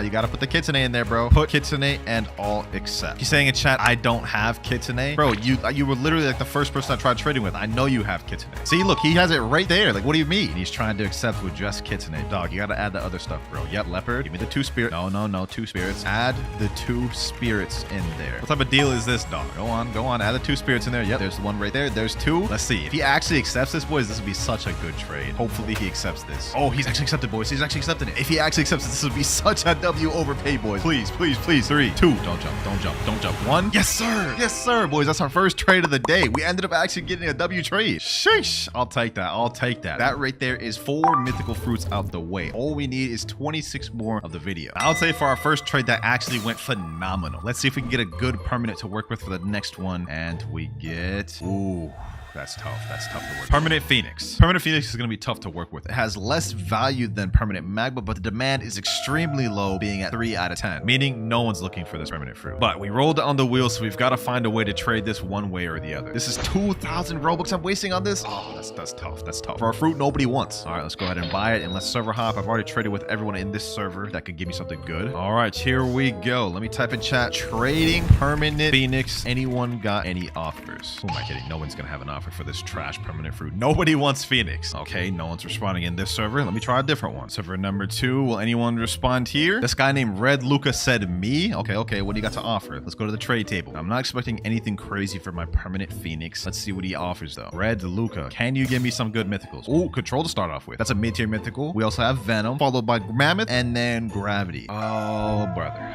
You gotta put the kitsune in there, bro. Put kitsune and all accept. He's saying in chat, I don't have kitsune. Bro, you were literally like the first person I tried trading with. I know you have kitsune. See, look, he has it right there. Like, what do you mean? He's trying to accept with just kitsune. Dog, you gotta add the other stuff, bro. Yep, leopard. Give me the 2 spirits. No, 2 spirits. Add the 2 spirits in there. What type of deal is this, dog? Go on. Add the 2 spirits in there. Yep, there's the one right there. There's 2. Let's see. If he actually accepts this, boys, this would be such a good trade. Hopefully he accepts this. Oh, he's actually accepted, boys. He's actually accepted it. If he actually accepts this would be such a W overpay, boys. Please. 3, 2. Don't jump. 1. Yes, sir, boys. That's our first trade of the day. We ended up actually getting a W trade. Sheesh. I'll take that. That right there is 4 mythical fruits out the way. All we need is 26 more of the video. I'll say for our first trade, that actually went phenomenal. Let's see if we can get a good permanent to work with for the next one. And we get... Ooh. That's tough to work with. Permanent Phoenix. Permanent Phoenix is going to be tough to work with. It has less value than permanent magma, but the demand is extremely low, being at 3 out of 10, meaning no one's looking for this permanent fruit. But we rolled on the wheel, so we've got to find a way to trade this one way or the other. This is 2,000 Robux I'm wasting on this. Oh, that's tough. For a fruit nobody wants. All right, let's go ahead and buy it, and let's server hop. I've already traded with everyone in this server that could give me something good. All right, here we go. Let me type in chat. Trading permanent Phoenix. Anyone got any offers? Who am I kidding? No one's going to have an offer for this trash permanent fruit. Nobody wants Phoenix. Okay, no one's responding in this server. Let me try a different one. Server number 2. Will anyone respond here? This guy named Red Luca said me. Okay. What do you got to offer? Let's go to the trade table. I'm not expecting anything crazy for my permanent Phoenix. Let's see what he offers though. Red Luca, can you give me some good mythicals? Oh, Control to start off with. That's a mid-tier mythical. We also have Venom, followed by Mammoth, and then Gravity. Oh, brother.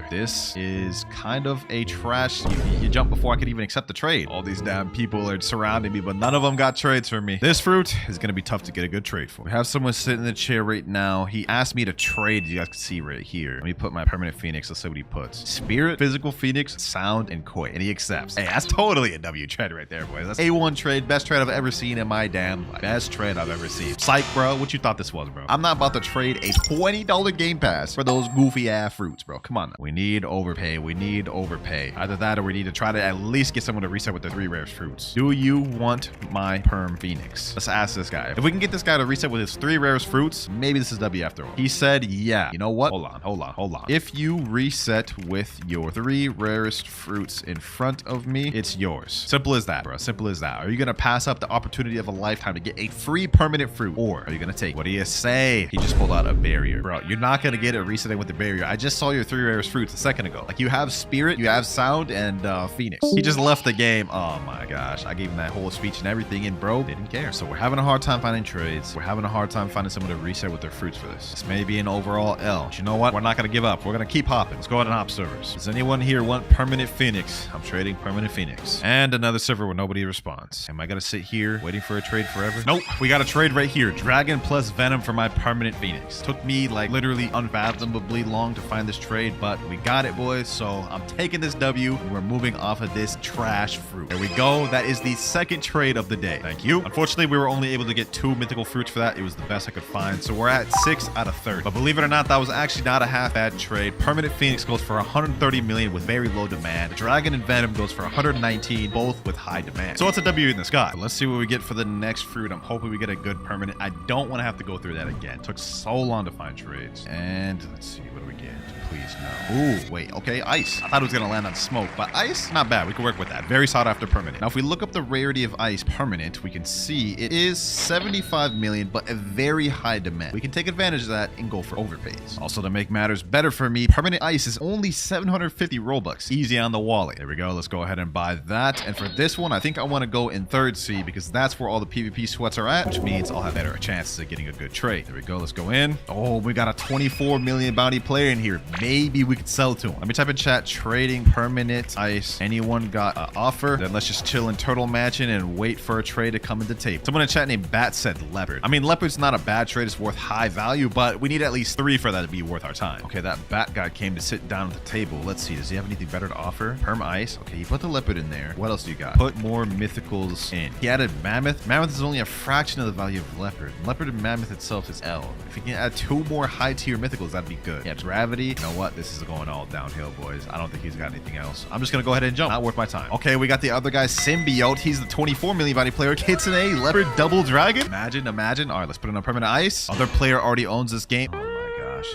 This is kind of a trash. You jumped before I could even accept the trade. All these damn people are surrounding me, but none of them got trades for me. This fruit is going to be tough to get a good trade for. We have someone sitting in the chair right now. He asked me to trade. You guys can see right here. Let me put my permanent Phoenix. Let's see what he puts. Spirit, physical Phoenix, sound, and koi. And he accepts. Hey, that's totally a W trade right there, boys. That's A1 trade. Best trade I've ever seen in my damn life. Best trade I've ever seen. Psych, bro. What you thought this was, bro? I'm not about to trade a $20 game pass for those goofy ass fruits, bro. Come on now. We need overpay. Either that or we need to try to at least get someone to reset with the 3 rarest fruits. Do you want my perm Phoenix? Let's ask this guy. If we can get this guy to reset with his 3 rarest fruits, maybe this is W after all. He said, yeah. You know what? Hold on. If you reset with your 3 rarest fruits in front of me, it's yours. Simple as that, bro. Simple as that. Are you going to pass up the opportunity of a lifetime to get a free permanent fruit? Or are you going to take? What do you say? He just pulled out a barrier. Bro, you're not going to get it resetting with the barrier. I just saw your 3 rarest fruits a second ago. Like, you have Spirit, you have Sound, and Phoenix. He just left the game. Oh my gosh. I gave him that whole speech and everything, and bro didn't care. So we're having a hard time finding trades. We're having a hard time finding someone to reset with their fruits for this. This may be an overall L. But you know what? We're not going to give up. We're going to keep hopping. Let's go ahead and hop servers. Does anyone here want permanent Phoenix? I'm trading permanent Phoenix. And another server where nobody responds. Am I going to sit here waiting for a trade forever? Nope. We got a trade right here. Dragon plus Venom for my permanent Phoenix. Took me like literally unfathomably long to find this trade, but We got it, boys. So I'm taking this W, and we're moving off of this trash fruit. There we go. That is the second trade of the day. Thank you. Unfortunately, we were only able to get 2 mythical fruits for that. It was the best I could find. So we're at 6 out of 30. But believe it or not, that was actually not a half bad trade. Permanent Phoenix goes for 130 million with very low demand. Dragon and Venom goes for 119, both with high demand. So it's a W in the sky. But let's see what we get for the next fruit. I'm hoping we get a good permanent. I don't want to have to go through that again. It took so long to find trades. And let's see, what do we get? Please no. Ooh, wait, okay, ice. I thought it was gonna land on smoke, but ice, not bad. We can work with that. Very sought after permanent. Now, if we look up the rarity of ice permanent, we can see it is 75 million, but a very high demand. We can take advantage of that and go for overpays. Also, to make matters better for me, permanent ice is only 750 Robux. Easy on the wallet. There we go. Let's go ahead and buy that. And for this one, I think I want to go in third C because that's where all the PvP sweats are at, which means I'll have better chances of getting a good trade. There we go. Let's go in. Oh, we got a 24 million bounty player in here. Maybe we could sell to him. Let me type in chat, trading permanent ice. Anyone got an offer? Then let's just chill in turtle matching and wait for a trade to come into tape. Someone in chat named Bat said leopard. I mean, leopard's not a bad trade. It's worth high value, but we need at least 3 for that to be worth our time. Okay, that bat guy came to sit down at the table. Let's see. Does he have anything better to offer? Perm ice. Okay, you put the leopard in there. What else do you got? Put more mythicals in. He added mammoth. Mammoth is only a fraction of the value of leopard. Leopard and mammoth itself is L. If we can add 2 more high tier mythicals, that'd be good. Yeah, gravity. You know what? This is going all downhill, boys. I don't think he's got anything else. I'm just gonna go ahead and jump. Not worth my time. Okay, we got the other guy, Symbiote. He's the 24 million bounty player. Kitsune, leopard, double dragon. Imagine. All right, let's put it on permanent ice. Other player already owns this game.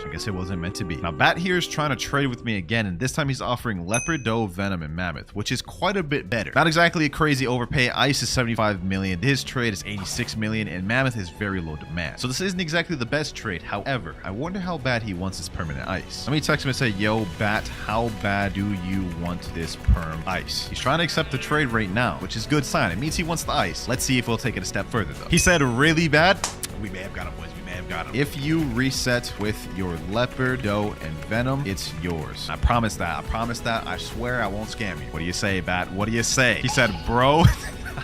I guess it wasn't meant to be. Now, Bat here is trying to trade with me again, and this time he's offering Leopard, Doe, Venom, and Mammoth, which is quite a bit better. Not exactly a crazy overpay. Ice is 75 million. His trade is 86 million, and Mammoth is very low demand. So this isn't exactly the best trade. However, I wonder how bad he wants his permanent ice. Let me text him and say, yo, Bat, how bad do you want this perm ice? He's trying to accept the trade right now, which is a good sign. It means he wants the ice. Let's see if we'll take it a step further, though. He said really bad. We may have got him, boys. Got him. If you reset with your leopard, doe, and venom, it's yours. I promise that. I swear I won't scam you. What do you say, Bat? What do you say? He said, bro.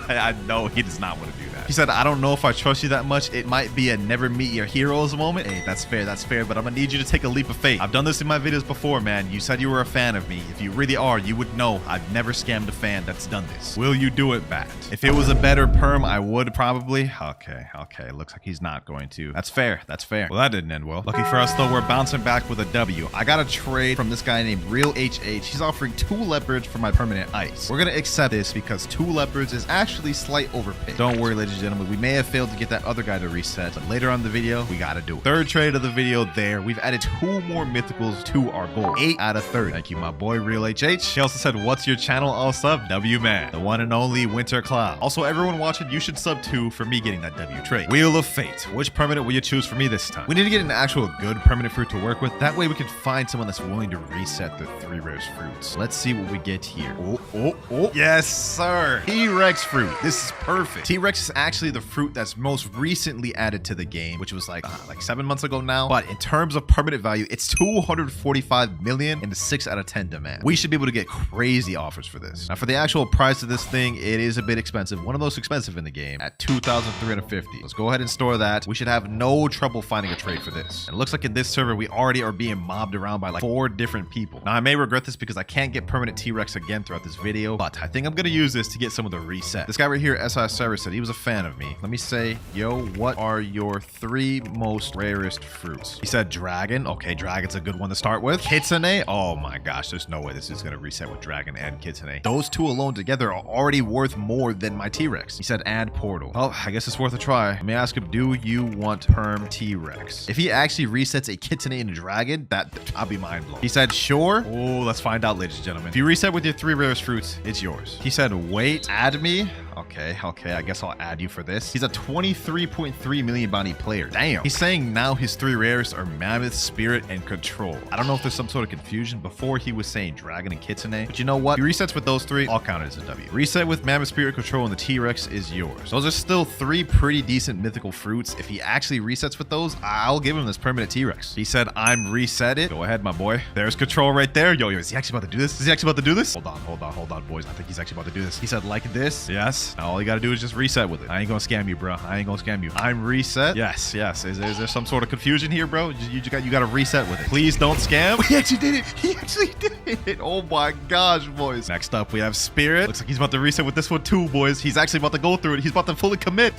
I know he does not want to do that. He said, I don't know if I trust you that much. It might be a never meet your heroes moment. Hey, that's fair, but I'm gonna need you to take a leap of faith. I've done this in my videos before, man. You said you were a fan of me. If you really are, you would know I've never scammed a fan that's done this. Will you do it, Bat? If it was a better perm, I would probably. Okay. Looks like he's not going to. That's fair. Well, that didn't end well. Lucky for us, though, we're bouncing back with a W. I got a trade from this guy named Real HH. He's offering 2 leopards for my permanent ice. We're gonna accept this because 2 leopards is actually slight overpay. Don't worry, ladies and gentlemen. We may have failed to get that other guy to reset, but later on in the video, we gotta do it. Third trade of the video there. We've added 2 more mythicals to our goal. 8 out of 30. Thank you, my boy, Real HH. He also said, what's your channel? All sub? W Man. The one and only WinterKloudz. Also, everyone watching, you should sub too for me getting that W trade. Wheel of Fate. Which permanent will you choose for me this time? We need to get an actual good permanent fruit to work with. That way we can find someone that's willing to reset the 3 rarest fruits. Let's see what we get here. Oh. Yes, sir. T-Rex fruit. This is perfect. T-Rex is actually the fruit that's most recently added to the game, which was like 7 months ago now. But in terms of permanent value, it's 245 million and a 6 out of 10 demand. We should be able to get crazy offers for this. Now, for the actual price of this thing, it is a bit expensive. One of the most expensive in the game at 2,350. Let's go ahead and store that. We should have no trouble finding a trade for this. And it looks like in this server, we already are being mobbed around by like 4 different people. Now, I may regret this because I can't get permanent T-Rex again throughout this video, but I think I'm going to use this to get some of the reset. This guy right here, SI Service, said he was a fan of me. Let me say, yo, what are your 3 most rarest fruits? He said dragon. Okay, dragon's a good one to start with. Kitsune. Oh my gosh, there's no way this is going to reset with dragon and Kitsune. Those 2 alone together are already worth more than my T-Rex. He said add portal. Well, I guess it's worth a try. Let me ask him, do you want perm T-Rex? If he actually resets a Kitsune and a dragon, I'll be mind blown. He said sure. Oh, let's find out, ladies and gentlemen. If you reset with your 3 rarest fruits, it's yours. He said wait, add me. Okay, I guess I'll add you for this. He's a 23.3 million bounty player. Damn. He's saying now his 3 rarest are Mammoth, Spirit, and Control. I don't know if there's some sort of confusion. Before he was saying Dragon and Kitsune. But you know what? He resets with those 3, I'll count it as a W. Reset with Mammoth, Spirit, Control, and the T-Rex is yours. Those are still 3 pretty decent mythical fruits. If he actually resets with those, I'll give him this permanent T-Rex. He said, I'm reset it. Go ahead, my boy. There's Control right there. Yo, is he actually about to do this? Hold on, boys. I think he's actually about to do this. He said, like this. Yes, this. Now all you gotta do is just reset with it. I ain't gonna scam you, bro. I ain't gonna scam you. I'm reset. Yes. Is there some sort of confusion here, bro? You gotta reset with it. Please don't scam. He actually did it. He actually did it. Oh my gosh, boys. Next up, we have Spirit. Looks like he's about to reset with this one too, boys. He's actually about to go through it. He's about to fully commit.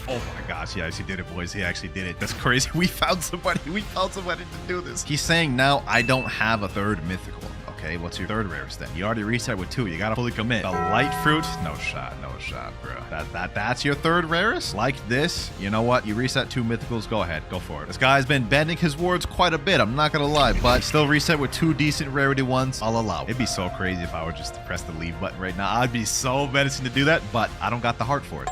Oh my gosh, he actually did it, boys. He actually did it. That's crazy. We found somebody. To do this. He's saying now I don't have a third mythical. Okay, what's your third rarest then? You already reset with 2. You gotta fully commit. The light fruit, no shot, bro. That's your third rarest? Like this? You know what? You reset 2 mythicals. Go ahead, go for it. This guy's been bending his words quite a bit. I'm not gonna lie, but still reset with 2 decent rarity ones. I'll allow it. It'd be so crazy if I were just to press the leave button right now. I'd be so menacing to do that, but I don't got the heart for it.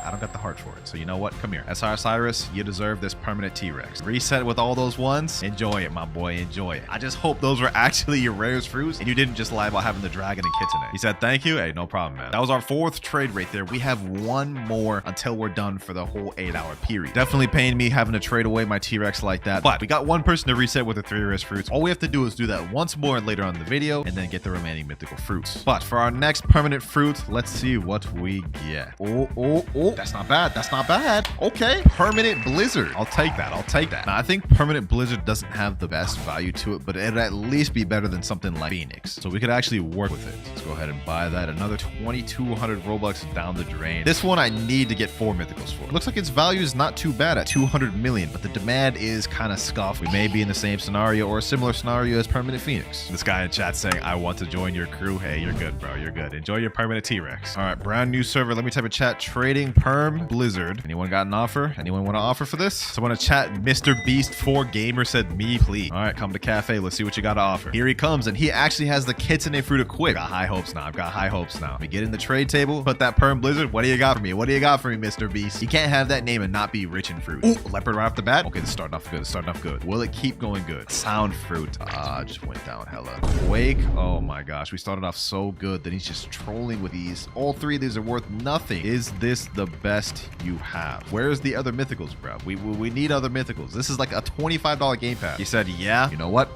So you know what? Come here. SR Cyrus, you deserve this permanent T-Rex. Reset with all those ones. Enjoy it, my boy. Enjoy it. I just hope those were actually your rarest fruits and you didn't just lie about having the dragon and kitten. He said thank you. Hey, no problem, man. That was our 4th trade right there. We have 1 more until we're done for the whole 8-hour period. Definitely paying me having to trade away my T-Rex like that, but we got 1 person to reset with the 3 rarest fruits. All we have to do is do that once more later on in the video and then get the remaining mythical fruits. But for our next permanent fruit, let's see what we get. Oh, that's not bad. Okay, permanent blizzard. I'll take that. Now I think permanent blizzard doesn't have the best value to it, but it'd at least be better than something like Phoenix. So we could actually work with it. Let's go ahead and buy that. Another 2,200 Robux down the drain. This one I need to get 4 mythicals for. Looks like its value is not too bad at 200 million, but the demand is kind of scuffed. We may be in the same scenario or a similar scenario as permanent Phoenix. This guy in chat saying, I want to join your crew. Hey, you're good, bro. You're good. Enjoy your permanent T-Rex. All right, brand new server. Let me type in chat. Trading perm blizzard. Anyone got an offer? Anyone want to offer for this? Someone in chat, Mr. Beast 4 Gamer said, me, please. All right, come to cafe. Let's see what you got to offer. Here he comes, and he actually has the kitsune fruit equipped. I've got high hopes now. We get in the trade table, put that perm blizzard. What do you got for me, Mr. Beast? You can't have that name and not be rich in fruit. Ooh, leopard right off the bat. Okay, this is starting off good. Will it keep going good? Sound fruit. Just went down hella. Quake. Oh my gosh, we started off so good. Then he's just trolling with these. All 3 of these are worth nothing. Is this the best you have? Where's the other mythicals, bro? We need other mythicals. This is like a $25 game pass. He said, yeah. You know what?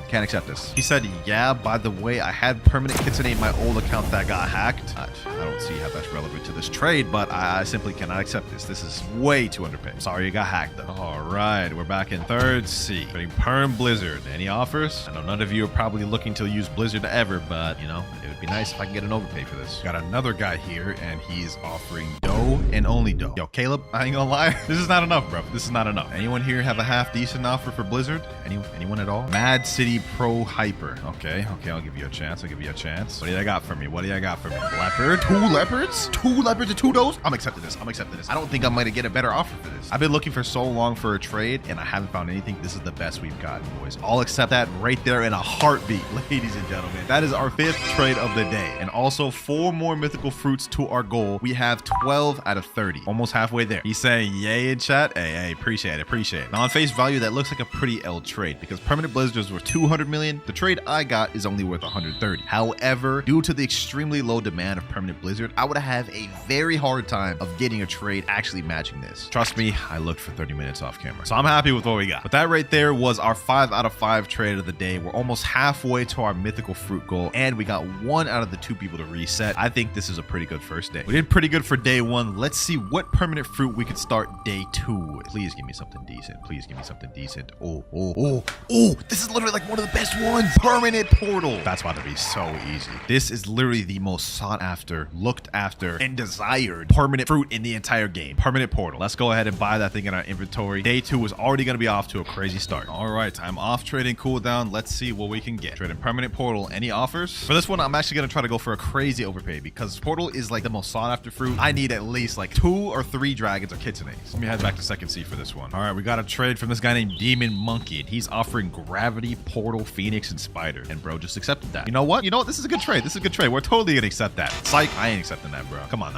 Can't accept this. He said, yeah, by the way, I had permanent kitsune in my old account that got hacked. I don't see how that's relevant to this trade, but I simply cannot accept this. This is way too underpaid. Sorry you got hacked though. All right, we're back in 3rd C. Getting perm blizzard. Any offers? I know none of you are probably looking to use blizzard ever, but you know, it would be nice if I can get an overpay for this. Got another guy here and he's offering dough and only dough. Yo, Caleb, I ain't gonna lie. This is not enough, bro. This is not enough. Anyone here have a half decent offer for blizzard? Anyone at all? Mad City Pro Hyper. Okay, I'll give you a chance. What do you got for me? Leopard? 2 leopards? 2 leopards and 2 does? I'm accepting this. I don't think I'm going to get a better offer for this. I've been looking for so long for a trade and I haven't found anything. This is the best we've gotten, boys. I'll accept that right there in a heartbeat, ladies and gentlemen. That is our 5th trade of the day. And also 4 more mythical fruits to our goal. We have 12 out of 30. Almost halfway there. He's saying yay in chat. Hey, appreciate it. Now on face value, that looks like a pretty L trade because permanent blizzards were 200 million. The trade I got is only worth 130. However, due to the extremely low demand of permanent blizzard, I would have a very hard time of getting a trade actually matching this. Trust me, I looked for 30 minutes off camera. So I'm happy with what we got. But that right there was our 5 out of 5 trade of the day. We're almost halfway to our mythical fruit goal and we got 1 out of the 2 people to reset. I think this is a pretty good first day. We did pretty good for day 1. Let's see what permanent fruit we could start day 2 with. Please give me something decent. Oh, this is literally like one of the best ones. Permanent portal. That's about to be so easy. This is literally the most sought after, looked after, and desired permanent fruit in the entire game. Permanent portal. Let's go ahead and buy that thing in our inventory. Day 2 is already going to be off to a crazy start. All right, I'm off trading cooldown. Let's see what we can get. Trading permanent portal. Any offers? For this one, I'm actually going to try to go for a crazy overpay because portal is like the most sought after fruit. I need at least like 2 or 3 dragons or kitsunes. Let me head back to 2nd C for this one. All right, we got a trade from this guy named Demon Monkey and he's offering gravity, portal, phoenix, and spider. And bro just accepted that. You know what? This is a good trade. We're totally gonna accept that. Psych, I ain't accepting that, bro. Come on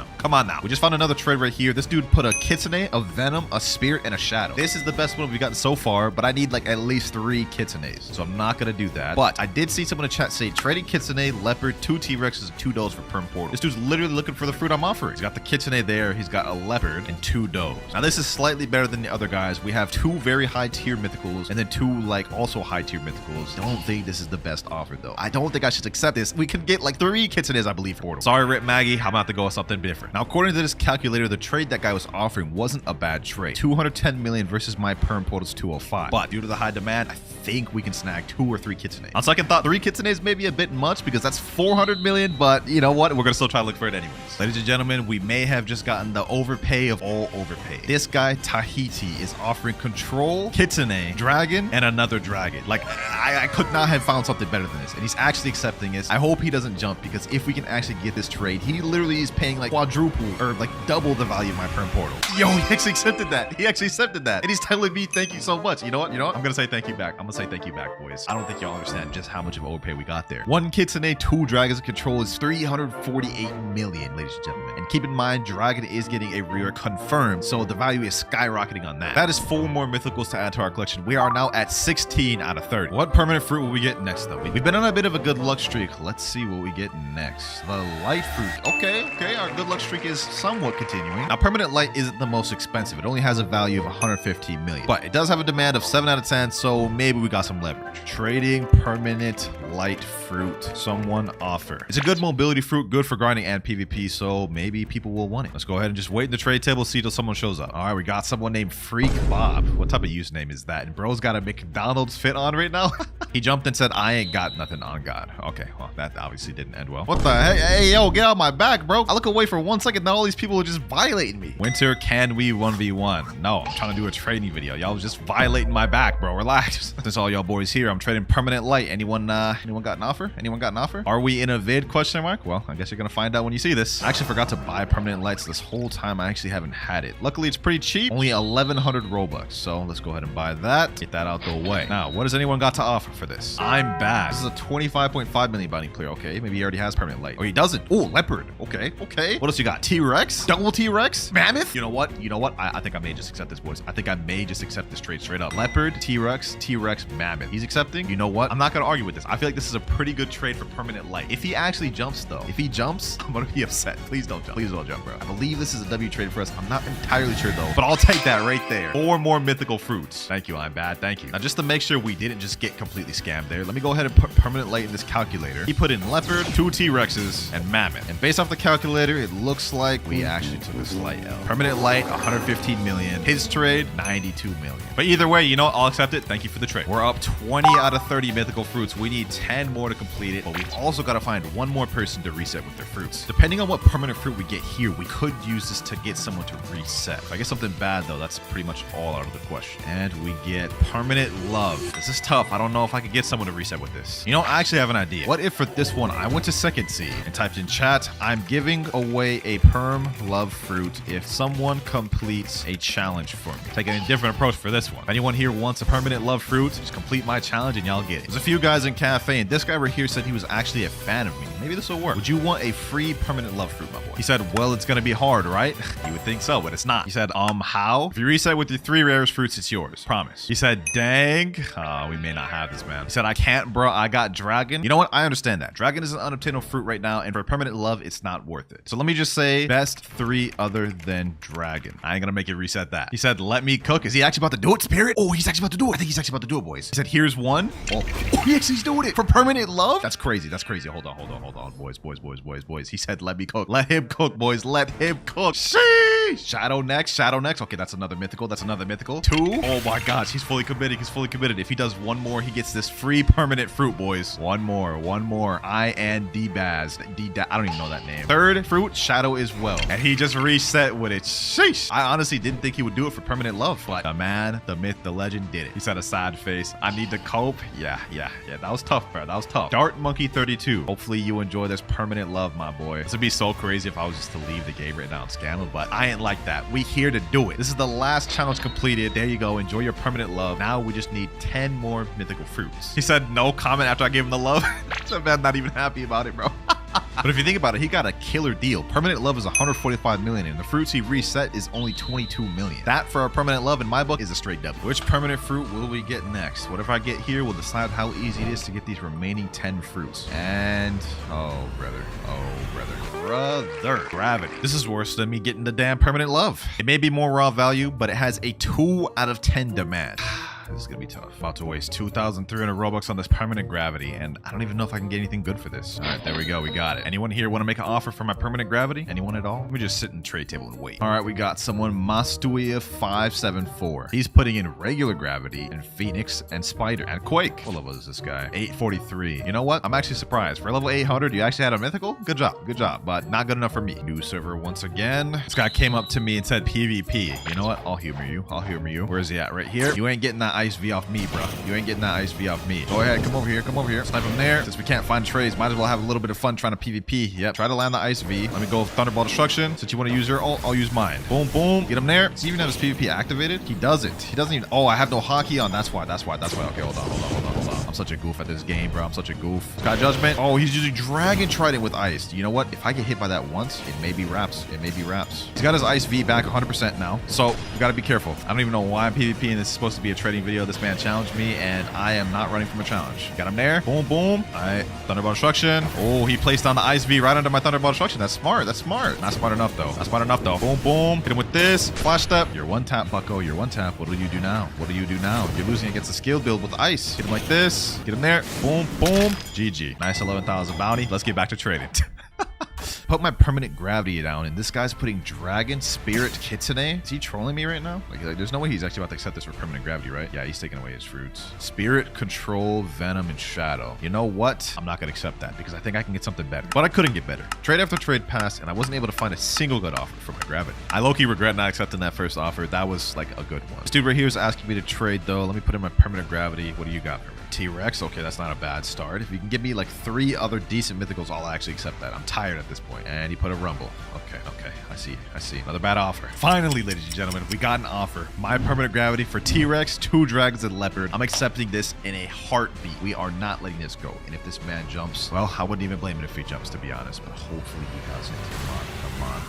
now. We just found another trade right here. This dude put a kitsune, a venom, a spirit, and a shadow. This is the best one we've gotten so far, but I need like at least 3 kitsunes. So I'm not gonna do that. But I did see someone in chat say trading kitsune, leopard, 2 T-Rexes, and 2 does for perm portal. This dude's literally looking for the fruit I'm offering. He's got the kitsune there. He's got a leopard and 2 does. Now this is slightly better than the other guys. We have 2 very high tier mythicals and then 2 like also high tier mythicals. mythicals. Don't think this is the best offer though. I don't think I should accept this. We could get like 3 kitsunes, I believe, for Portal. Sorry, Rip Maggie. I'm about to go with something different. Now, according to this calculator, the trade that guy was offering wasn't a bad trade. 210 million versus my perm portal's 205. But due to the high demand, I think we can snag 2 or 3 kitsune. On second thought, 3 kitsunes may be a bit much because that's 400 million, but you know what? We're gonna still try to look for it anyways. Ladies and gentlemen, we may have just gotten the overpay of all overpay. This guy, Tahiti, is offering control, kitsune, dragon, and another dragon. Like, I could not have found something better than this, and he's actually accepting it. I hope he doesn't jump, because if we can actually get this trade, he literally is paying like quadruple or like double the value of my perm portal. Yo, he actually accepted that. He actually accepted that, and he's telling me thank you so much. You know what? I'm gonna say thank you back. I'm gonna say thank you back, boys. I don't think y'all understand just how much of overpay we got there. 1 kitsune, 2 dragons of control is 348 million, ladies and gentlemen. And keep in mind, dragon is getting a rear confirmed, so the value is skyrocketing on that. That is 4 more mythicals to add to our collection. We are now at 16 out of 30. What permanent fruit will we get next though? We've been on a bit of a good luck streak. Let's see what we get next. The light fruit. Okay, our good luck streak is somewhat continuing. Now, permanent light isn't the most expensive. It only has a value of 115 million, but it does have a demand of 7 out of 10, so maybe we got some leverage. Trading permanent light fruit. Someone offer. It's a good mobility fruit, good for grinding and PvP, so maybe people will want it. Let's go ahead and just wait in the trade table, see till someone shows up. All right, we got someone named Freak Bob. What type of username is that? And bro's got a McDonald's fit on right now. He jumped and said, I ain't got nothing on God. Okay, well, that obviously didn't end well. What the heck? Hey, yo, get out my back, bro. I look away for 1 second, now all these people are just violating me. Winter, can we 1v1? No, I'm trying to do a trading video. Y'all was just violating my back, bro. Relax. Since all y'all boys here, I'm trading permanent light. Anyone got an offer? Anyone got an offer? Are we in a vid, question mark? Well, I guess you're gonna find out when you see this. I actually forgot to buy permanent lights this whole time. I actually haven't had it. Luckily, it's pretty cheap. Only 1,100 Robux. So let's go ahead and buy that. Get that out the way. Now, what has anyone got to offer for this? I'm back. This is a 25.5 million bounty clear. Okay, maybe he already has permanent light. Oh, he doesn't. Oh, leopard. Okay. What else you got? T-Rex? Double T-Rex? Mammoth? You know what? I think I may just accept this, boys. I think I may just accept this trade straight up. Leopard, T-Rex, Mammoth. He's accepting. You know what? I'm not gonna argue with this. I feel like this is a pretty good trade for permanent light. If he actually jumps, though, I'm gonna be upset. Please don't jump. Please don't jump, bro. I believe this is a W trade for us. I'm not entirely sure, though, but I'll take that right there. 4 more mythical fruits. Thank you, I'm bad. Thank you. Now, just to make sure we didn't just get completely scammed there, let me go ahead and put permanent light in this calculator. He put in leopard, 2 T-Rexes, and mammoth. And based off the calculator, it looks like we actually took a slight L. Permanent light, 115 million. His trade, 92 million. But either way, you know what? I'll accept it. Thank you for the trade. We're up 20 out of 30 mythical fruits. We need 10 more to complete it, but we've also got to find 1 more person to reset with their fruits. Depending on what permanent fruit we get here, we could use this to get someone to reset. If I get something bad, though, that's pretty much all out of the question. And we get permanent love. This is tough. I don't know if I could get someone to reset with this. You know, I actually have an idea. What if for this one, I went to second C and typed in chat, I'm giving away a perm love fruit if someone completes a challenge for me. Taking a different approach for this one. If anyone here wants a permanent love fruit, just complete my challenge and y'all get it. There's a few guys in cafe, and this guy right here said he was actually a fan of me. Maybe this will work. Would you want a free permanent love fruit, my boy? He said, well, it's gonna be hard, right? You would think so, but it's not. He said, how? If you reset with your 3 rarest fruits, it's yours. Promise. He said, dang. We may not have this, man. He said, I can't, bro. I got dragon. You know what? I understand that. Dragon is an unobtainable fruit right now, and for permanent love, it's not worth it. So let me just say, best 3 other than dragon. I ain't gonna make it reset that. He said, let me cook. Is he actually about to do it, Spirit? Oh, he's actually about to do it. I think he's actually about to do it, boys. He said, here's 1. Oh, he actually is doing it for permanent love? That's crazy. That's crazy. Hold on. Boys. He said, let me cook. Let him cook, boys. Let him cook. Sheesh. Shadow next. Okay, that's another mythical. 2. Oh my gosh, he's fully committed. If he does 1 more, he gets this free permanent fruit, boys. 1 more. I and D-Baz. I don't even know that name. 3rd fruit, shadow as well. And he just reset with it. Sheesh. I honestly didn't think he would do it for permanent love, but the man, the myth, the legend did it. He said a sad face. I need to cope. Yeah. That was tough, bro. That was tough. Dart Monkey 32. Hopefully you enjoy this permanent love, my boy. This would be so crazy if I was just to leave the game right now and scam him, but I ain't like that. We here to do it. This is the last challenge completed. There you go. Enjoy your permanent love. Now we just need 10 more mythical fruits. He said no comment after I gave him the love. So man, not even happy about it, bro. But if you think about it, he got a killer deal. Permanent love is 145 million, and the fruits he reset is only 22 million. That for a permanent love in my book is a straight double. Which permanent fruit will we get next? Whatever I get here will decide how easy it is to get these remaining 10 fruits. And oh brother, gravity. This is worse than me getting the damn permanent love. It may be more raw value, but it has a 2 out of 10 demand. This is gonna be tough. About to waste 2,300 Robux on this permanent gravity, and I don't even know if I can get anything good for this. All right, there we go. We got it. Anyone here want to make an offer for my permanent gravity? Anyone at all? Let me just sit in the trade table and wait. All right, we got someone, Mastuia574. He's putting in regular gravity and Phoenix and Spider and Quake. What level is this guy? 843. You know what? I'm actually surprised. For level 800, you actually had a mythical? Good job. Good job. But not good enough for me. New server once again. This guy came up to me and said PvP. You know what? I'll humor you. I'll humor you. Where is he at? Right here. You ain't getting that ice V off me, bro. You ain't getting that ice V off me. Go ahead. Come over here. Come over here. Snipe him there. Since we can't find trades, might as well have a little bit of fun trying to PvP. Yep. Try to land the ice V. Let me go Thunderbolt Destruction. Since you want to use your ult, I'll use mine. Boom, boom. Get him there. Does he even have his PvP activated? He doesn't. He doesn't even. Oh, I have no hockey on. That's why. That's why. That's why. Okay, hold on. I'm such a goof at this game, bro. I'm such a goof. Sky Judgment. Oh, he's using Dragon Trident with ice. You know what? If I get hit by that once, it may be wraps. It may be wraps. He's got his ice V back 100% now. So we got to be careful. I don't even know why I'm PvPing. This is supposed to be a trading video. This man challenged me, and I am not running from a challenge. Got him there. Boom, boom. All right. Thunderbolt Destruction. Oh, he placed down the ice V right under my Thunderbolt Destruction. That's smart. That's smart. Not smart enough, though. Not smart enough, though. Boom, boom. Hit him with this. Flash step. You're one tap, bucko. You're one tap. What do you do now? What do you do now? You're losing against the skill build with ice. Hit him like this. Get him there. Boom, boom. GG. Nice 11,000 bounty. Let's get back to trading. Put my permanent gravity down, and this guy's putting Dragon Spirit Kitsune. Is he trolling me right now? Like, there's no way he's actually about to accept this for permanent gravity, right? Yeah, he's taking away his fruits. Spirit, Control, Venom, and Shadow. You know what? I'm not gonna accept that because I think I can get something better. But I couldn't get better. Trade after trade passed, and I wasn't able to find a single good offer for my gravity. I low-key regret not accepting that first offer. That was like a good one. This dude right here is asking me to trade, though. Let me put in my permanent gravity. What do you got for me? T-Rex. Okay, that's not a bad start. If you can give me like 3 other decent mythicals, I'll actually accept that. I'm tired at this point. And he put a Rumble. Okay. I see. Another bad offer. Finally, ladies and gentlemen, we got an offer. My permanent gravity for T-Rex, 2 dragons, and leopard. I'm accepting this in a heartbeat. We are not letting this go. And if this man jumps, well, I wouldn't even blame him if he jumps, to be honest. But hopefully he doesn't. Come on.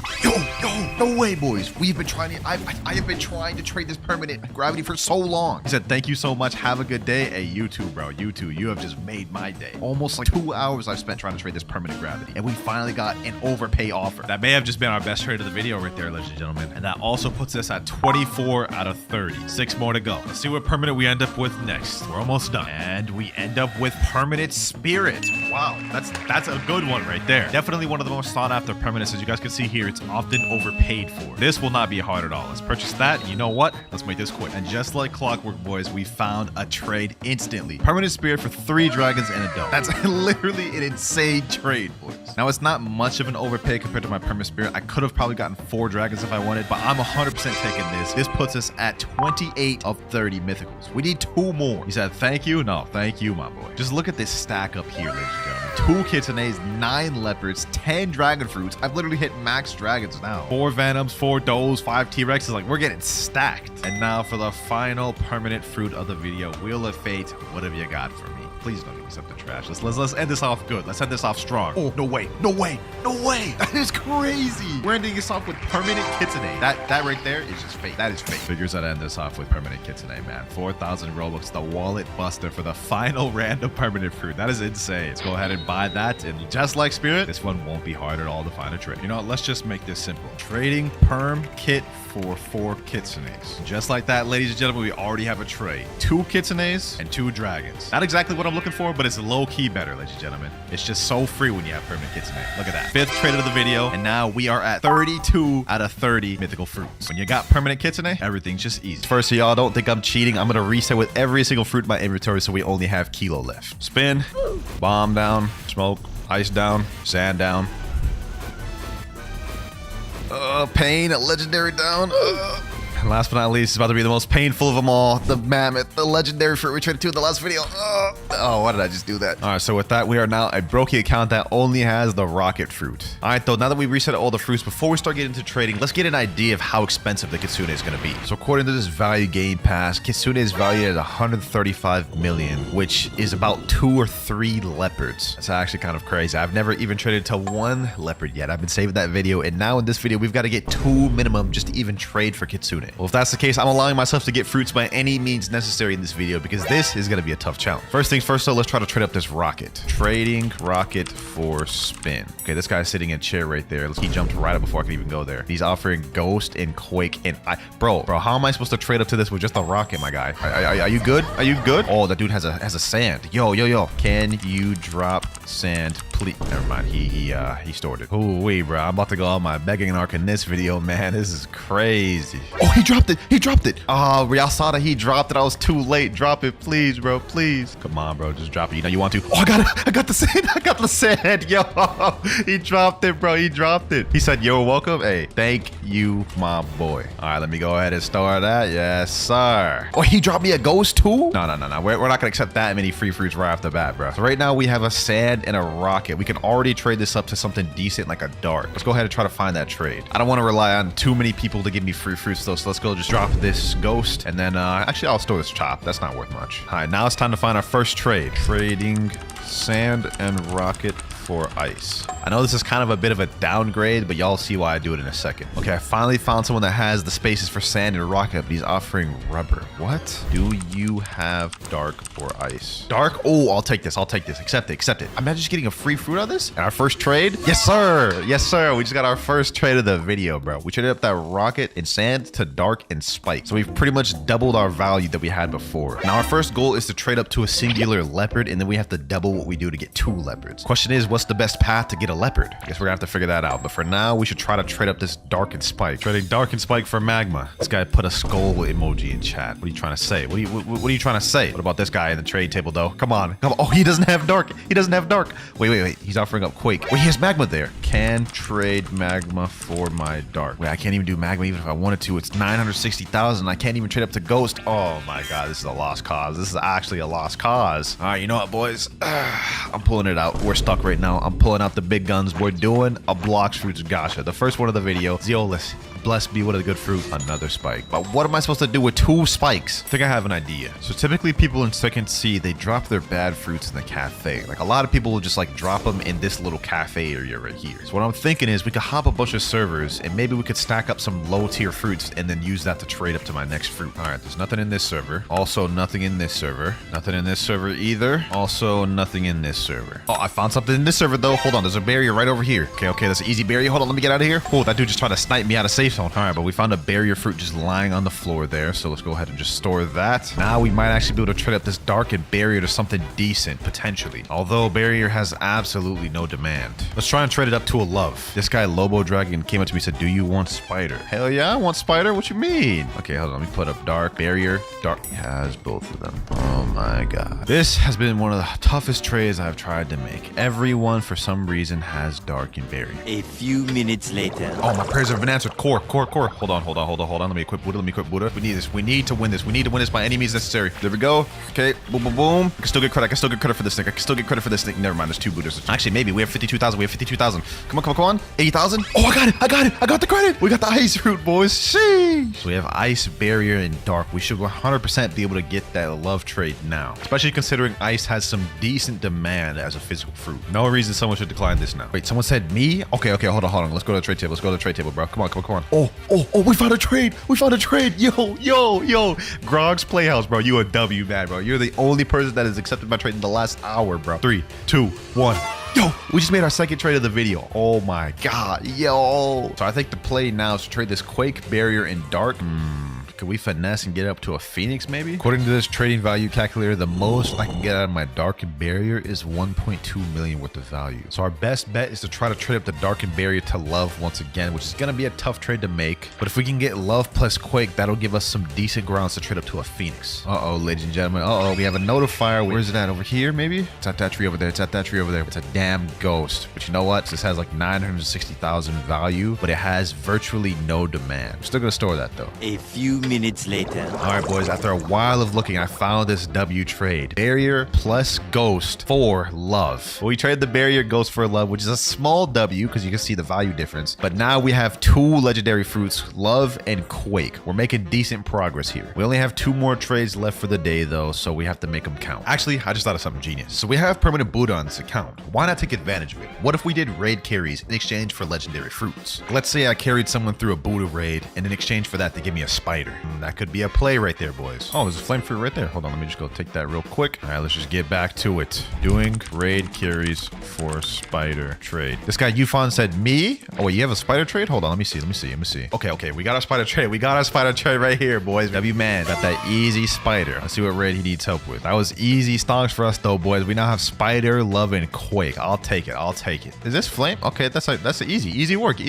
Yo, no way, boys. We've been trying to, I have been trying to trade this permanent gravity for so long. He said, thank you so much. Have a good day. Hey, you too, bro. You too. You have just made my day. Almost like 2 hours I've spent trying to trade this permanent gravity. And we finally got an overpay offer. That may have just been our best trade of the video right there, ladies and gentlemen. And that also puts us at 24 out of 30. 6 more to go. Let's see what permanent we end up with next. We're almost done. And we end up with permanent Spirit. Wow, that's a good one right there. Definitely one of the most sought after permanents. As you guys can see here, it's often overpaid for. This will not be hard at all. Let's purchase that. You know what? Let's make this quick. And just like clockwork, boys, we found a trade instantly. Permanent Spirit for 3 dragons and a dome. That's literally an insane trade, boys. Now, it's not much of an overpay compared to my permanent Spirit. I could have probably gotten 4 dragons if I wanted, but I'm 100% taking this. This puts us at 28 of 30 mythicals. We need 2 more. He said, thank you. No, thank you, my boy. Just look at this stack up here, ladies and gentlemen. 2 kitsunes, 9 leopards, 10 dragon fruits. I've literally hit max dragons now. 4 venoms, 4 does, 5 T-Rexes. Like, we're getting stacked. And now for the final permanent fruit of the video, Wheel of Fate. What have you got for me? Please don't accept the trash. Let's end this off good. Let's end this off strong. Oh, no way. That is crazy. We're ending this off with permanent kitsune. That right there is just fake. That is fake. Figures I'd end this off with permanent kitsune, man. 4,000 Robux, the wallet buster for the final random permanent fruit. That is insane. Let's go ahead and buy that. And just like Spirit, this one won't be hard at all to find a trade. You know what? Let's just make this simple. Trading perm kit for 4 kitsunes. Just like that, ladies and gentlemen, we already have a trade. 2 kitsunes and 2 dragons. Not exactly what I'm looking for, but it's low-key better, ladies and gentlemen. It's just so free when you have permanent kitsune. Look at that. 5th trade of the video, and now we are at 32 out of 30 mythical fruits. When you got permanent kitsune, everything's just easy. First of y'all, don't think I'm cheating. I'm gonna reset with every single fruit in my inventory so we only have kilo left. Spin, bomb down, smoke, ice down, sand down. Pain, a legendary down. And last but not least, it's about to be the most painful of them all. The mammoth, the legendary fruit we traded to in the last video. Oh, why did I just do that? All right, so with that, we are now a brokey account that only has the rocket fruit. All right, though, now that we reset all the fruits, before we start getting into trading, let's get an idea of how expensive the kitsune is going to be. So according to this value game pass, kitsune is valued at 135 million, which is about 2 or 3 leopards. That's actually kind of crazy. I've never even traded to 1 leopard yet. I've been saving that video, and now in this video, we've got to get 2 minimum just to even trade for kitsune. Well, if that's the case, I'm allowing myself to get fruits by any means necessary in this video because this is going to be a tough challenge. First things first, though, let's try to trade up this rocket. Trading rocket for spin. Okay, this guy's sitting in a chair right there. He jumped right up before I could even go there. He's offering ghost and quake and bro, how am I supposed to trade up to this with just a rocket, my guy? Are you good? Are you good? Oh, that dude has a sand. Yo. Can you drop sand, please? Never mind. He stored it. Ooh, wait, bro. I'm about to go on my begging arc in this video, man. This is crazy. Oh, he dropped it. He dropped it. Oh, y'all saw that he dropped it. I was too late. Drop it, please, bro. Please. Come on, bro. Just drop it. You know you want to. Oh, I got it. I got the sand. I got the sand. Yo, he dropped it, bro. He dropped it. He said, "You're welcome." Hey, thank you, my boy. All right, let me go ahead and store that. Yes, sir. Oh, he dropped me a ghost too? No. We're not gonna accept that many free fruits right off the bat, bro. So right now we have a sand and a rocket. We can already trade this up to something decent like a dart. Let's go ahead and try to find that trade. I don't want to rely on too many people to give me free fruits though, so let's go just drop this ghost and then actually I'll store this chop. That's not worth much. All right, now it's time to find our first trade. Trading sand and rocket for ice. I know this is kind of a bit of a downgrade, but y'all see why I do it in a second. Okay, I finally found someone that has the spaces for sand and rocket, but he's offering rubber. What? Do you have dark or ice? Dark? Oh, I'll take this. Accept it. Imagine just getting a free fruit on this. And our first trade? Yes, sir. We just got our first trade of the video, bro. We traded up that rocket and sand to dark and spike. So we've pretty much doubled our value that we had before. Now our first goal is to trade up to a singular leopard, and then we have to double what we do to get 2 leopards. Question is, what's the best path to get a leopard? I guess we're gonna have to figure that out. But for now, we should try to trade up this dark and spike. Trading dark and spike for magma. This guy put a skull emoji in chat. What are you trying to say? What are you trying to say? What about this guy in the trade table though? Come on. Oh, he doesn't have dark. Wait. He's offering up quake. Wait, he has magma there. Can trade magma for my dark. Wait, I can't even do magma even if I wanted to. It's 960,000. I can't even trade up to ghost. Oh my god, this is a lost cause. This is actually a lost cause. All right, you know what, boys? I'm pulling it out. We're stuck right now. I'm pulling out the big guns. We're doing a Blox fruits gacha. The first one of the video. Zeolus. Blessed be what a good fruit. Another spike. But what am I supposed to do with 2 spikes? I think I have an idea. So typically people in second C, they drop their bad fruits in the cafe. Like a lot of people will just like drop them in this little cafe area right here. So what I'm thinking is we could hop a bunch of servers and maybe we could stack up some low tier fruits and then use that to trade up to my next fruit. All right, there's nothing in this server. Also nothing in this server. Nothing in this server either. Also nothing in this server. Oh, I found something in this server though. Hold on, there's a barrier right over here. Okay, that's an easy barrier. Hold on, let me get out of here. Oh, that dude just tried to snipe me out of safe zone. All right, but we found a barrier fruit just lying on the floor there. So let's go ahead and just store that. Now we might actually be able to trade up this dark and barrier to something decent, potentially. Although barrier has absolutely no demand. Let's try and trade it up to a love. This guy, Lobo Dragon, came up to me and said, do you want spider? Hell yeah, I want spider. What you mean? Okay, hold on. Let me put up dark, barrier, dark. He has both of them. Oh my god. This has been one of the toughest trades I've tried to make. Everyone, for some reason, has dark and barrier. A few minutes later. Oh, my prayers have been answered. Core. Hold on. Let me equip Buddha. We need this. We need to win this by any means necessary. There we go. Okay, boom. I can still get credit for this thing. Never mind, there's 2 Buddhas. Actually, maybe we have 52,000. Come on. 80,000. Oh, I got it. I got the credit. We got the ice root, boys. Sheesh. So we have ice, barrier, and dark. We should 100% be able to get that love trade now, especially considering ice has some decent demand as a physical fruit. No reason someone should decline this now. Wait, someone said me? Okay, hold on. Let's go to the trade table. Bro. Come on. Oh, we found a trade. Yo. Grog's Playhouse, bro. You a W, man, bro. You're the only person that has accepted my trade in the last hour, bro. 3, 2, 1. Yo, we just made our second trade of the video. Oh my god, yo. So I think the play now is to trade this quake, barrier, and dark. Could we finesse and get up to a phoenix maybe? According to this trading value calculator, the most I can get out of my darkened barrier is 1.2 million worth of value. So our best bet is to try to trade up the darkened barrier to love once again, which is going to be a tough trade to make. But if we can get love plus quake, that'll give us some decent grounds to trade up to a phoenix. Uh-oh, ladies and gentlemen. Uh-oh, we have a notifier. Where's it at? Over here maybe? It's at that tree over there. It's a damn ghost. But you know what? This has like 960,000 value, but it has virtually no demand. I'm still going to store that though. A few minutes later. All right, boys, after a while of looking, I found this W trade. Barrier plus Ghost for Love. Well, we traded the Barrier Ghost for Love, which is a small W because you can see the value difference. But now we have 2 legendary fruits, Love and Quake. We're making decent progress here. We only have 2 more trades left for the day, though, so we have to make them count. Actually, I just thought of something genius. So we have permanent Buddha on this account. Why not take advantage of it? What if we did raid carries in exchange for legendary fruits? Let's say I carried someone through a Buddha raid, and in exchange for that, they give me a spider. That could be a play right there, boys. Oh, there's a flame fruit right there. Hold on, let me just go take that real quick. All right, let's just get back to it. Doing raid carries for spider trade. This guy Yufan said me. Oh, wait, you have a spider trade? Hold on, let me see. Okay, we got our spider trade. We got our spider trade right here, boys. W man got that easy spider. Let's see what raid he needs help with. That was easy stonks for us though, boys. We now have spider, love, and quake. I'll take it. Is this flame? Okay, that's easy work.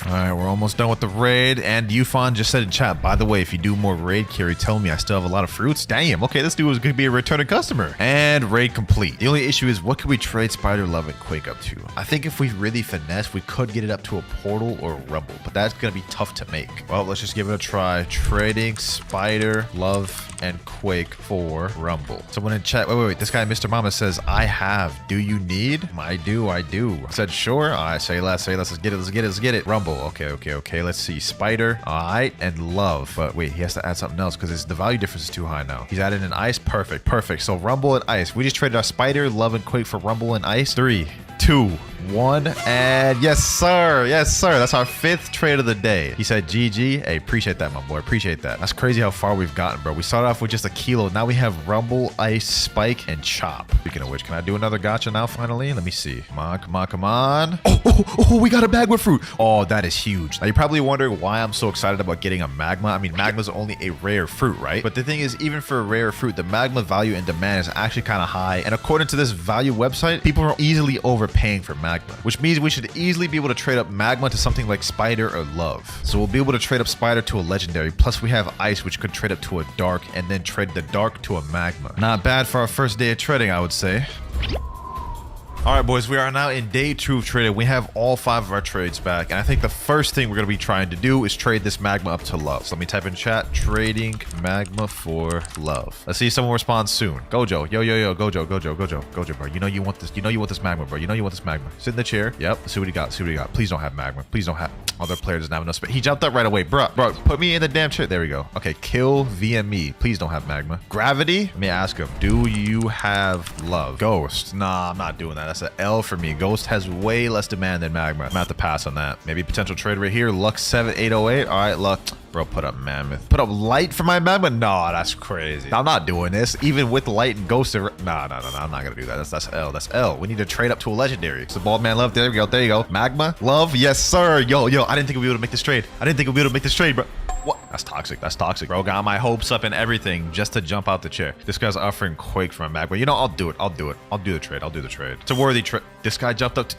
All right, we're almost done with the raid. And Yufan just said in chat, by the way, if you do more raid carry, tell me I still have a lot of fruits. Damn. Okay, this dude was gonna be a returning customer. And raid complete. The only issue is what could we trade spider, love, and quake up to? I think if we really finesse, we could get it up to a portal or a rumble, but that's gonna be tough to make. Well, let's just give it a try. Trading spider, love, and quake for rumble. Someone in chat, wait, this guy Mr. Mama says I have. Do you need? I do. I said sure. I say less. Let's get it. Rumble. Okay. Let's see. Spider. All right, and love. But wait, he has to add something else because the value difference is too high now. He's added an ice. Perfect. So rumble and ice. We just traded our spider, love, and quake for rumble and ice. 3, 2, 1, and yes sir, that's our 5th trade of the day. He said GG. Hey, appreciate that, my boy, appreciate that. That's crazy how far we've gotten, bro. We started off with just a kilo. Now we have rumble, ice, spike, and chop. Speaking of which, can I do another gacha now finally? Let me see. Come on. Oh, we got a magma fruit. Oh, that is huge. Now you're probably wondering why I'm so excited about getting a magma. I mean, magma's only a rare fruit, right? But the thing is, even for a rare fruit, the magma value and demand is actually kind of high, and according to this value website, people are easily overpaying for magma, which means we should easily be able to trade up magma to something like spider or love. So we'll be able to trade up spider to a legendary, plus we have ice, which could trade up to a dark, and then trade the dark to a magma. Not bad for our first day of trading, I would say. All right, boys, we are now in day 2 of trading. We have all 5 of our trades back, and I think the first thing we're going to be trying to do is trade this magma up to love. So let me type in chat, trading magma for love. Let's see if someone responds soon. Gojo, yo, Gojo, bro. You know you want this magma, bro. Sit in the chair. Yep, let's see what he got. Please don't have magma. Other player doesn't have enough space. He jumped up right away. Bro, put me in the damn chair. There we go. Okay, kill VME. Please don't have magma. Gravity, let me ask him. Do you have love? Ghost. Nah, I'm not doing that. That's an L for me. Ghost has way less demand than magma. I'm gonna have to pass on that. Maybe potential trade right here. Luck 7808. All right, Luck. Bro, put up mammoth. Put up light for my magma? No, that's crazy. I'm not doing this. Even with light and ghost. No, I'm not gonna do that. That's L. That's L. We need to trade up to a legendary. So bald man love. There we go. Magma. Love. Yes, sir. Yo. I didn't think we'd be able to make this trade. Bro. What? That's toxic. Bro, got my hopes up and everything just to jump out the chair. This guy's offering quake from magma. You know, I'll do it. I'll do the trade. It's a worthy trade. This guy jumped up.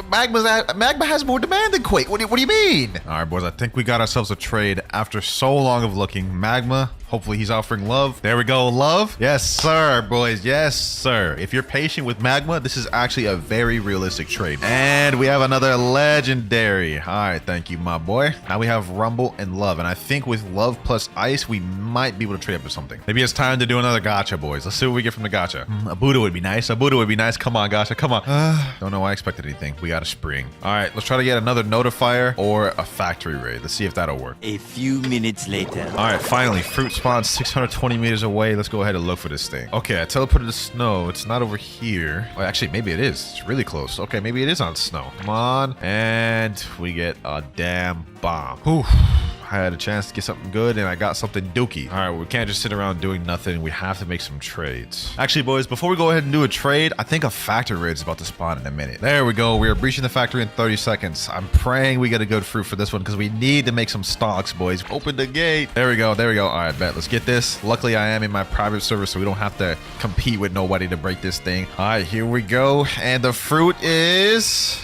Magma has more demand than quake. What do you mean? All right, boys. I think we got ourselves a trade after so long of looking. Magma. Hopefully he's offering love. There we go, love. Yes, sir, boys. Yes, sir. If you're patient with magma, this is actually a very realistic trade. And we have another legendary. All right, thank you, my boy. Now we have rumble and love. And I think with love plus ice, we might be able to trade up to something. Maybe it's time to do another gacha, boys. Let's see what we get from the gacha. A Buddha would be nice. Come on, gacha. Come on. Don't know why I expected anything. We got a spring. All right, let's try to get another notifier or a factory raid. Let's see if that'll work. A few minutes later. All right, finally, fruit spawn 620 meters away. Let's go ahead and look for this thing. Okay, I teleported to snow. It's not over here. Well, actually, maybe it is. It's really close. Okay, maybe it is on snow. Come on. And we get a damn bomb. Whew. I had a chance to get something good and I got something dookie. All right, we can't just sit around doing nothing. We have to make some trades. Actually, boys, before we go ahead and do a trade, I think a factory raid is about to spawn in a minute. There we go. We are breaching the factory in 30 seconds. I'm praying we get a good fruit for this one because we need to make some stocks, boys. Open the gate. There we go. All right, bet. Let's get this. Luckily, I am in my private server, so we don't have to compete with nobody to break this thing. All right, here we go. And the fruit is...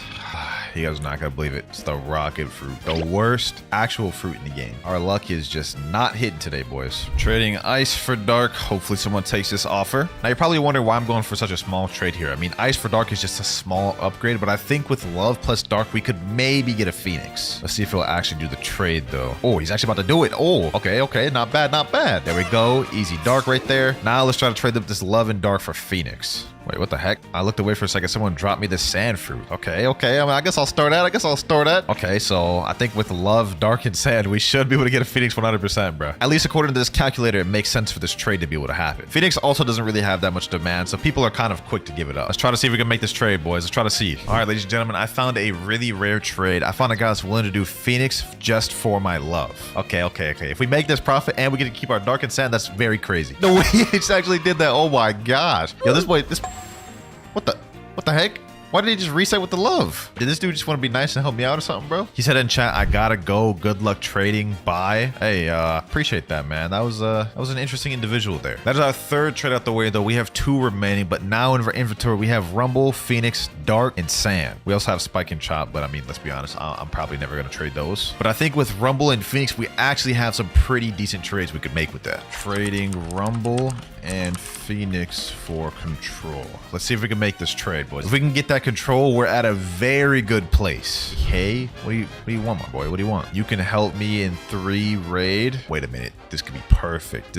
You guys are not gonna believe it. It's the rocket fruit, the worst actual fruit in the game. Our luck is just not hitting today, boys. Trading ice for dark. Hopefully someone takes this offer. Now you're probably wondering why I'm going for such a small trade here. I mean, ice for dark is just a small upgrade, but I think with love plus dark, we could maybe get a phoenix. Let's see if he'll actually do the trade though. Oh, he's actually about to do it. Oh, okay. Not bad, not bad. There we go. Easy dark right there. Now let's try to trade up this love and dark for phoenix. Wait, what the heck? I looked away for a second. Someone dropped me the sand fruit. Okay. I mean, I guess I'll store that. Okay, so I think with love, dark, and sand, we should be able to get a Phoenix 100%, bro. At least according to this calculator, it makes sense for this trade to be able to happen. Phoenix also doesn't really have that much demand, so people are kind of quick to give it up. Let's try to see if we can make this trade, boys. Let's try to see. All right, ladies and gentlemen, I found a really rare trade. I found a guy that's willing to do Phoenix just for my love. Okay. If we make this profit and we get to keep our dark and sand, that's very crazy. No way, he actually did that. Oh my gosh. Yo, this boy, what the heck? Why did he just reset with the love? Did this dude just want to be nice and help me out or something, bro? He said in chat, I gotta go. Good luck trading. Bye. Hey, appreciate that, man. That was an interesting individual there. That is our third trade out the way, though. We have 2 remaining, but now in our inventory, we have Rumble, Phoenix, Dark, and Sand. We also have Spike and Chop, but I mean, let's be honest, I'm probably never gonna trade those. But I think with Rumble and Phoenix, we actually have some pretty decent trades we could make with that. Trading Rumble and Phoenix for control. Let's see if we can make this trade, boys. If we can get that control, we're at a very good place. Hey, what do you want, my boy? What do you want? You can help me in 3 raid. Wait a minute. This could be perfect.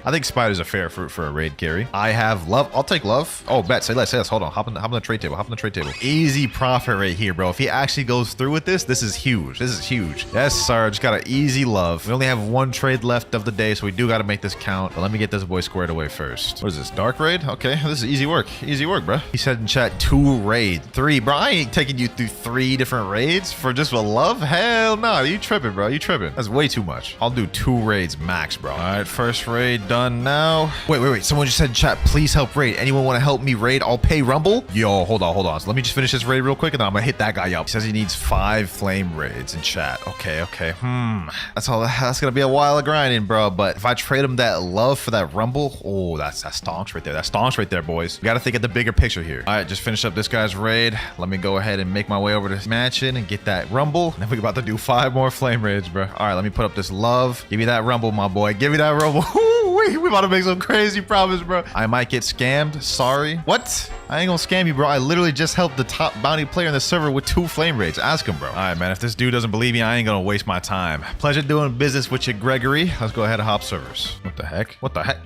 I think Spider's a fair fruit for a raid carry. I have love. I'll take love. Oh, bet. Say less. Hold on. Hop on the trade table. Easy profit right here, bro. If he actually goes through with this is huge. Yes, sir. Just got an easy love. We only have 1 trade left of the day, so we do got to make this count. But let me get this boy squared away first. What is this? Dark raid? Okay, this is easy work, bro. He said in chat 2 raid. 3, bro. I ain't taking you through 3 different raids for just a love. Hell no. You tripping, bro. That's way too much. I'll do 2 raids max, bro. All right, first raid done now. Wait. Someone just said in chat, please help raid. Anyone want to help me raid? I'll pay Rumble. Yo, hold on. So let me just finish this raid real quick, and then I'm gonna hit that guy up. He says he needs 5 flame raids in chat. Okay. That's gonna be a while of grinding, bro. But if I trade him that love for that Rumble, oh, that's stonks right there. That's stonks right there, boys. We gotta think of the bigger picture here. All right, just finish up this guy's raid. Let me go ahead and make my way over to this mansion and get that Rumble. And then we're about to do 5 more flame raids, bro. All right, let me put up this love. Give me that Rumble, my boy. Give me that Rumble. We about to make some crazy profits, bro. I might get scammed. Sorry. What? I ain't gonna scam you, bro. I literally just helped the top bounty player in the server with 2 flame raids. Ask him, bro. All right, man. If this dude doesn't believe me, I ain't gonna waste my time. Pleasure doing business with you, Gregory. Let's go ahead and hop servers. What the heck?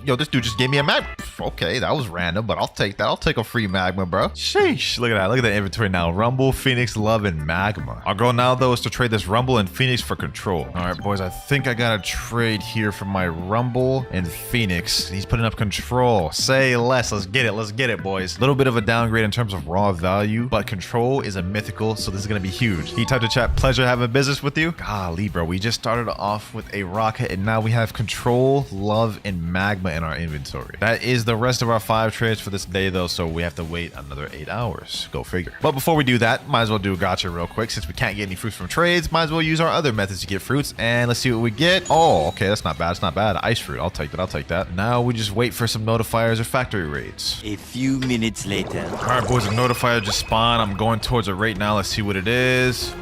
Yo, this dude just gave me a magma. Okay, that was random, but I'll take that. I'll take a free magma, bro. Sheesh. Look at that. Look at the inventory now. Rumble, Phoenix, Love, and Magma. Our goal now, though, is to trade this Rumble and Phoenix for control. All right, boys. I think I got a trade here for my Rumble and Phoenix. He's putting up control. Say less. Let's get it, boys. A little bit of a downgrade in terms of raw value, but control is a mythical, so this is gonna be huge. He typed to chat, pleasure having business with you. Golly, bro, we just started off with a rocket, and now we have control, love, and magma in our inventory. That is the rest of our 5 trades for this day, though, so we have to wait another 8 hours. Go figure. But before we do that, might as well do a gotcha real quick. Since we can't get any fruits from trades, might as well use our other methods to get fruits, and let's see what we get. Oh, okay, that's not bad. It's not bad. Ice fruit. I'll take that. Now we just wait for some notifiers or factory raids. A few minutes later. All right, boys, a notifier just spawned. I'm going towards it right now. Let's see what it is.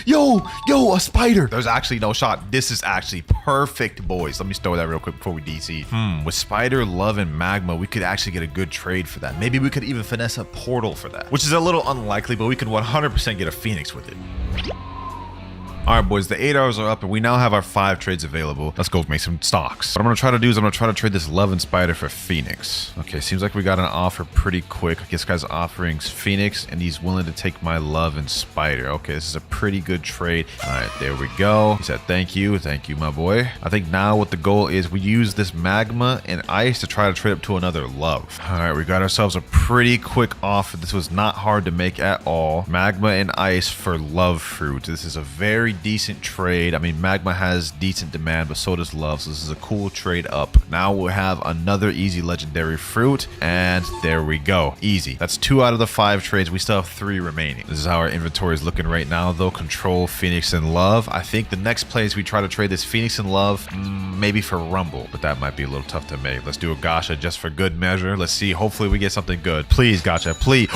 Yo, a spider. There's actually no shot. This is actually perfect, boys. Let me store that real quick before we DC. With spider, love, and magma, we could actually get a good trade for that. Maybe we could even finesse a portal for that, which is a little unlikely, but we could 100% get a Phoenix with it. All right, boys, the 8 hours are up, and we now have our 5 trades available. Let's go make some stocks. What I'm going to try to do is I'm going to try to trade this Love and Spider for Phoenix. Okay, seems like we got an offer pretty quick. I guess this guy's offering Phoenix, and he's willing to take my Love and Spider. Okay, this is a pretty good trade. All right, there we go. He said, thank you, my boy. I think now what the goal is, we use this Magma and Ice to try to trade up to another Love. All right, we got ourselves a pretty quick offer. This was not hard to make at all. Magma and Ice for Love Fruit. This is a very decent trade. I mean, Magma has decent demand, but so does Love. So this is a cool trade up. Now we'll have another easy legendary fruit, and there we go. Easy. That's 2 out of the 5 trades. We still have 3 remaining. This is how our inventory is looking right now, though. Control, Phoenix, and Love. I think the next place we try to trade this Phoenix and Love, maybe for Rumble, but that might be a little tough to make. Let's do a gacha just for good measure. Let's see. Hopefully we get something good. Please, gacha, please.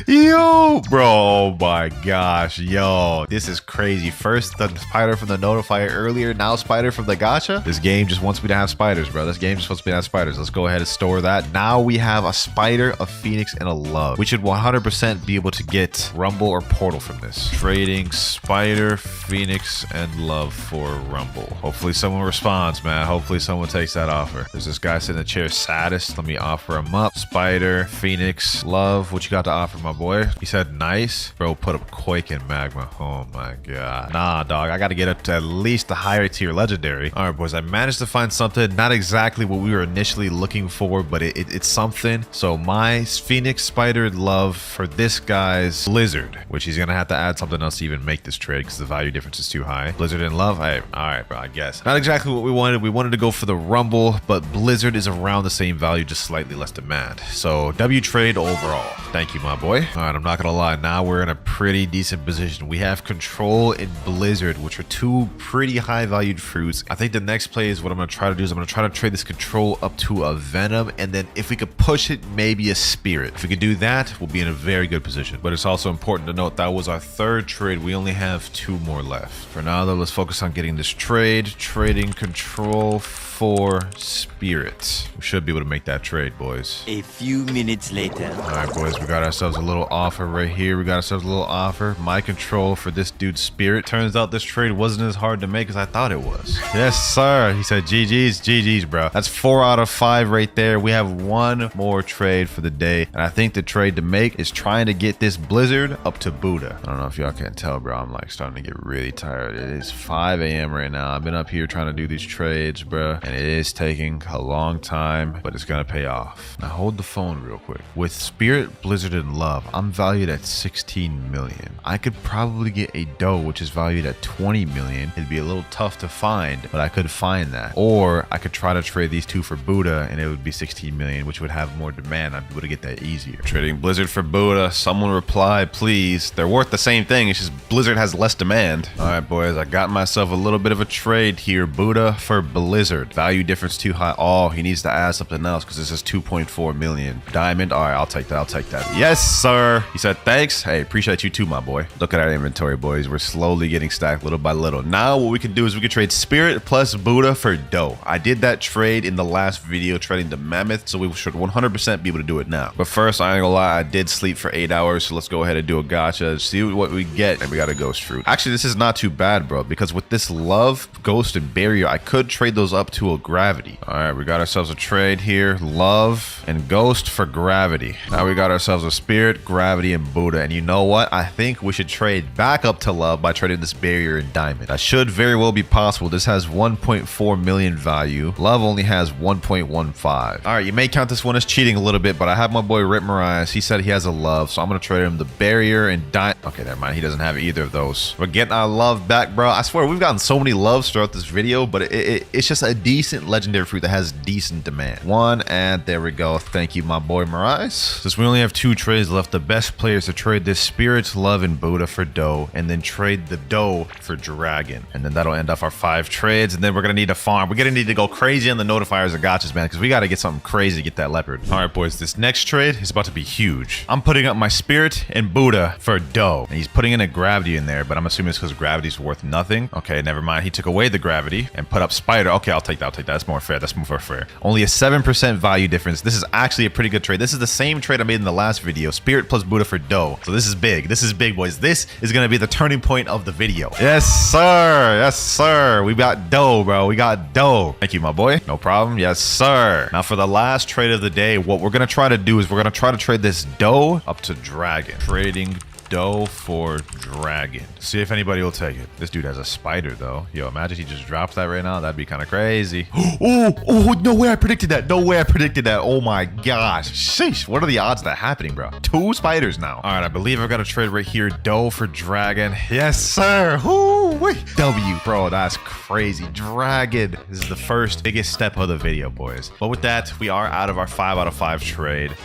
Yo, bro. Oh my gosh, yo, this is crazy. First the spider from the notifier earlier, now spider from the gacha. This game just wants me to have spiders, bro. This game just wants me to have spiders. Let's go ahead and store that. Now we have a spider, a Phoenix, and a Love. We should 100% be able to get Rumble or Portal from this. Trading spider, Phoenix, and Love for Rumble. Hopefully someone responds, man. Hopefully someone takes that offer. There's this guy sitting in the chair, saddest. Let me offer him up. Spider, Phoenix, Love. What you got to offer, my boy? He said nice. Bro, put up Quake in Magma. Oh my god. Nah, dog. I got to get up to at least the higher tier legendary. All right, boys. I managed to find something. Not exactly what we were initially looking for, but it's something. So my Phoenix, Spider, and Love for this guy's Blizzard, which he's going to have to add something else to even make this trade because the value difference is too high. Blizzard and Love. All right, bro. I guess. Not exactly what we wanted. We wanted to go for the Rumble, but Blizzard is around the same value, just slightly less demand. So W trade overall. Thank you, my boy. All right, I'm not going to lie. Now we're in a pretty decent position. We have Control and Blizzard, which are 2 pretty high valued fruits. I think the next play is what I'm going to try to do is I'm going to try to trade this Control up to a Venom, and then if we could push it, maybe a Spirit. If we could do that, we'll be in a very good position. But it's also important to note that was our 3rd trade. We only have 2 more left. For now, though, let's focus on getting this trade. Trading Control for Spirit. We should be able to make that trade, boys. A few minutes later. All right, boys, we got ourselves a little offer right here. We got ourselves a little offer. My Control for this dude's Spirit. Turns out this trade wasn't as hard to make as I thought it was. Yes, sir. He said GG's, bro. That's 4 out of 5 right there. We have 1 more trade for the day, and I think the trade to make is trying to get this Blizzard up to Buddha. I don't know if y'all can tell, bro. I'm like starting to get really tired. It is 5 a.m. right now. I've been up here trying to do these trades, bro, and it is taking a long time, but it's gonna pay off. Now hold the phone real quick. With Spirit, Blizzard, and Love, I'm valued at 16 million. I could probably get a doe, which is valued at 20 million. It'd be a little tough to find, but I could find that. Or I could try to trade these 2 for Buddha, and it would be 16 million, which would have more demand. I'd be able to get that easier. Trading Blizzard for Buddha. Someone reply, please. They're worth the same thing. It's just Blizzard has less demand. All right, boys. I got myself a little bit of a trade here. Buddha for Blizzard. Value difference too high. Oh, he needs to add something else because this is 2.4 million. Diamond. All right, I'll take that. I'll take that. Yes, sir. He said, thanks. Hey, appreciate you too, my boy. Look at our inventory, boys. We're slowly getting stacked little by little. Now what we can do is we can trade Spirit plus Buddha for doe. I did that trade in the last video trading the Mammoth, so we should 100% be able to do it now. But first, I ain't gonna lie, I did sleep for 8 hours, so let's go ahead and do a gacha, see what we get, and we got a ghost fruit. Actually, this is not too bad, bro, because with this Love, Ghost, and Barrier, I could trade those up to a Gravity. All right, we got ourselves a trade here. Love and Ghost for Gravity. Now we got ourselves a Spirit, Gravity, and Buddha. And you know what? I think we should trade back up to Love by trading this Barrier and Diamond. That should very well be possible. This has 1.4 million value. Love only has 1.15. All right, you may count this one as cheating a little bit, but I have my boy Rip Marias. He said he has a Love, so I'm going to trade him the Barrier and Diamond. Okay, never mind. He doesn't have either of those. We're getting our Love back, bro. I swear, we've gotten so many Loves throughout this video, but it's just a decent legendary fruit that has decent demand. 1, and there we go. Thank you, my boy Marias. Since we only have 2 trades left, the best players to trade this Spirit, Love, and Buddha for doe, and then trade the doe for Dragon. And then that'll end off our 5 trades, and then we're going to need to farm. We're going to need to go crazy on the notifiers and gotchas, man, because we got to get something crazy to get that leopard. All right, boys, this next trade is about to be huge. I'm putting up my Spirit and Buddha for doe, and he's putting in a Gravity in there, but I'm assuming it's because Gravity's worth nothing. Okay, never mind. He took away the Gravity and put up Spider. Okay, I'll take that. I'll take that. That's more fair. That's more fair. Only a 7% value difference. This is actually a pretty good trade. This is the same trade I made in the last video. Spirit plus Buddha for doe. So this is big. This is big, boys. This is going to be the turning point of the video. Yes, sir. Yes, sir. We got doe, bro. We got doe. Thank you, my boy. No problem. Yes, sir. Now for the last trade of the day, what we're going to try to do is we're going to try to trade this doe up to Dragon. Trading dough for dragon. See if anybody will take it. This dude has a spider though. Yo, imagine he just drops that right now. That'd be kind of crazy. Oh, no way I predicted that. No way I predicted that. Oh my gosh. Sheesh. What are the odds of that happening, bro? 2 spiders now. All right, I believe I've got a trade right here. Dough for dragon. Yes, sir. Woo-wee. W, bro. That's crazy. Dragon. This is the first biggest step of the video, boys. But with that, we are out of our 5 out of 5 trade.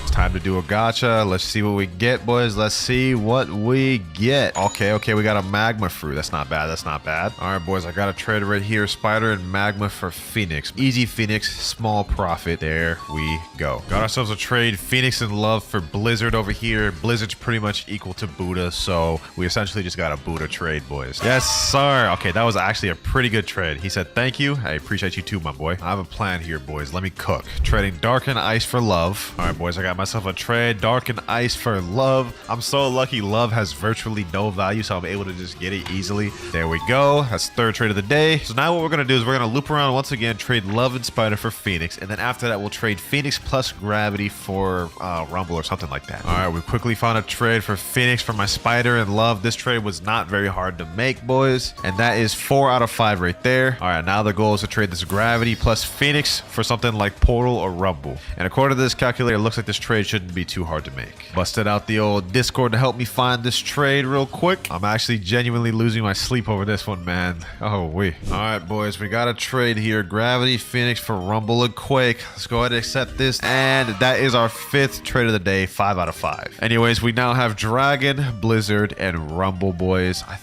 Time to do a gacha. Let's see what we get, boys. Let's see what we get. Okay, we got a magma fruit. That's not bad. That's not bad. All right, boys, I got a trade right here. Spider and magma for Phoenix. Easy Phoenix, small profit. There we go. Got ourselves a trade. Phoenix in love for Blizzard over here. Blizzard's pretty much equal to Buddha, so we essentially just got a Buddha trade, boys. Yes, sir. Okay, that was actually a pretty good trade. He said, thank you. I appreciate you too, my boy. I have a plan here, boys. Let me cook. Trading dark and ice for love. All right, boys, I got myself a trade. Dark and ice for love. I'm so lucky love has virtually no value, so I'm able to just get it easily. There we go. That's third trade of the day. So now what we're going to do is we're going to loop around once again, trade love and spider for Phoenix, and then after that we'll trade Phoenix plus gravity for Rumble or something like that. All right, we quickly found a trade for Phoenix for my spider and love. This trade was not very hard to make, boys, and that is 4 out of 5 right there. All right, now the goal is to trade this gravity plus Phoenix for something like Portal or Rumble, and according to this calculator, it looks like this trade shouldn't be too hard to make. Busted out the old Discord to help me find this trade real quick. I'm actually genuinely losing my sleep over this one, man. Oh, all right, boys, we got a trade here. Gravity Phoenix for Rumble and Quake. Let's go ahead and accept this, and that is our 5th trade of the day. 5 out of 5. Anyways, we now have Dragon, Blizzard, and Rumble, boys. I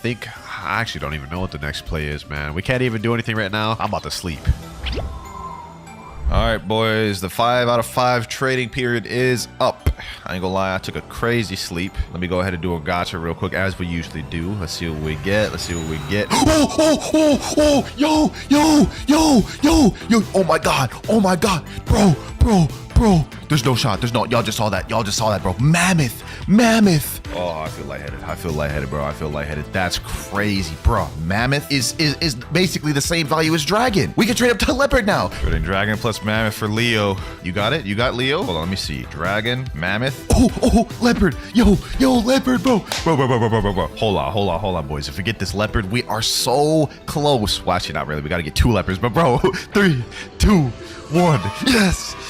actually don't even know what the next play is, man. We can't even do anything right now. I'm about to sleep. All right, boys, the 5 out of 5 trading period is up. I ain't gonna lie, I took a crazy sleep. Let me go ahead and do a gacha real quick, as we usually do. Let's see what we get. Let's see what we get. Yo, oh my god, bro. There's no shot. There's no, y'all just saw that, bro. Mammoth. Oh, I feel lightheaded, bro. I feel lightheaded. That's crazy, bro. Mammoth is basically the same value as dragon. We can trade up to leopard now. Trading dragon plus mammoth for Leo. You got it? You got Leo? Hold on, let me see. Dragon, mammoth. Oh, leopard. Yo, leopard, bro. Bro. Hold on, boys. If we get this leopard, we are so close. Well, actually, not really. We got to get 2 leopards, but bro, 3, 2, 1.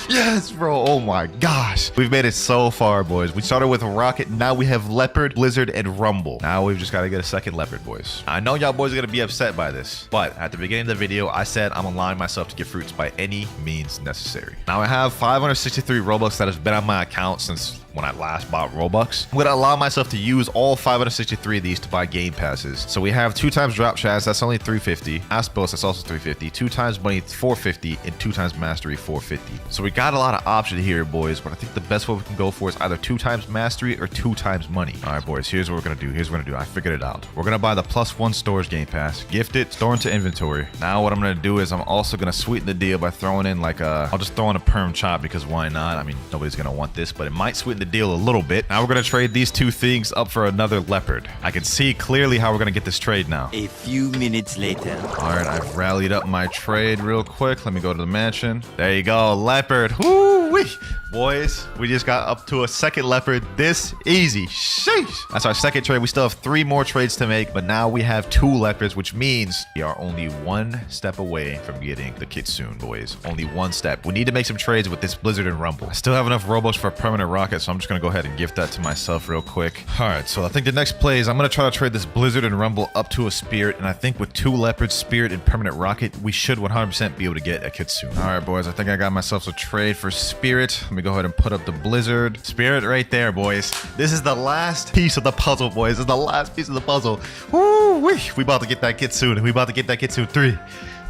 Yes, bro. Oh my gosh. We've made it so far, boys. We started with Rocket. Now we have Leopard, Blizzard, and Rumble. Now we've just got to get a second Leopard, boys. I know y'all boys are going to be upset by this, but at the beginning of the video, I said I'm allowing myself to get fruits by any means necessary. Now I have 563 Robux that has been on my account since when I last bought Robux. I'm going to allow myself to use all 563 of these to buy game passes. So we have 2 times drop chats, that's only 350. Aspos, that's also 350. 2 times money, 450, and 2 times mastery, 450. So we got a lot of options here, boys, but I think the best way we can go for is either 2 times mastery or 2 times money. All right, boys, here's what we're going to do. I figured it out. We're going to buy the +1 storage game pass, gift it, store into inventory. Now what I'm going to do is I'm also going to sweeten the deal by throwing in I'll just throw in a perm chop because why not? I mean, nobody's going to want this, but it might sweeten the deal a little bit. Now we're going to trade these 2 things up for another leopard. I can see clearly how we're going to get this trade now. A few minutes later. All right, I've rallied up my trade real quick. Let me go to the mansion. There you go, leopard. Woo-wee. Boys, we just got up to a second leopard this easy. Sheesh. That's our second trade. We still have 3 more trades to make, but now we have 2 leopards, which means we are only 1 step away from getting the kitsune, boys. Only 1 step. We need to make some trades with this Blizzard and Rumble. I still have enough Robux for a permanent rocket, so I'm just going to go ahead and gift that to myself real quick. All right, so I think the next play is I'm going to try to trade this Blizzard and Rumble up to a spirit, and I think with 2 leopards, spirit, and permanent rocket, we should 100% be able to get a kitsune. All right, boys, I think I got myself a trade for spirit. Let me go ahead and put up the Blizzard. Spirit right there, boys. This is the last piece of the puzzle, boys. This is the last piece of the puzzle. Woo-wee. We about to get that kitsune. 3,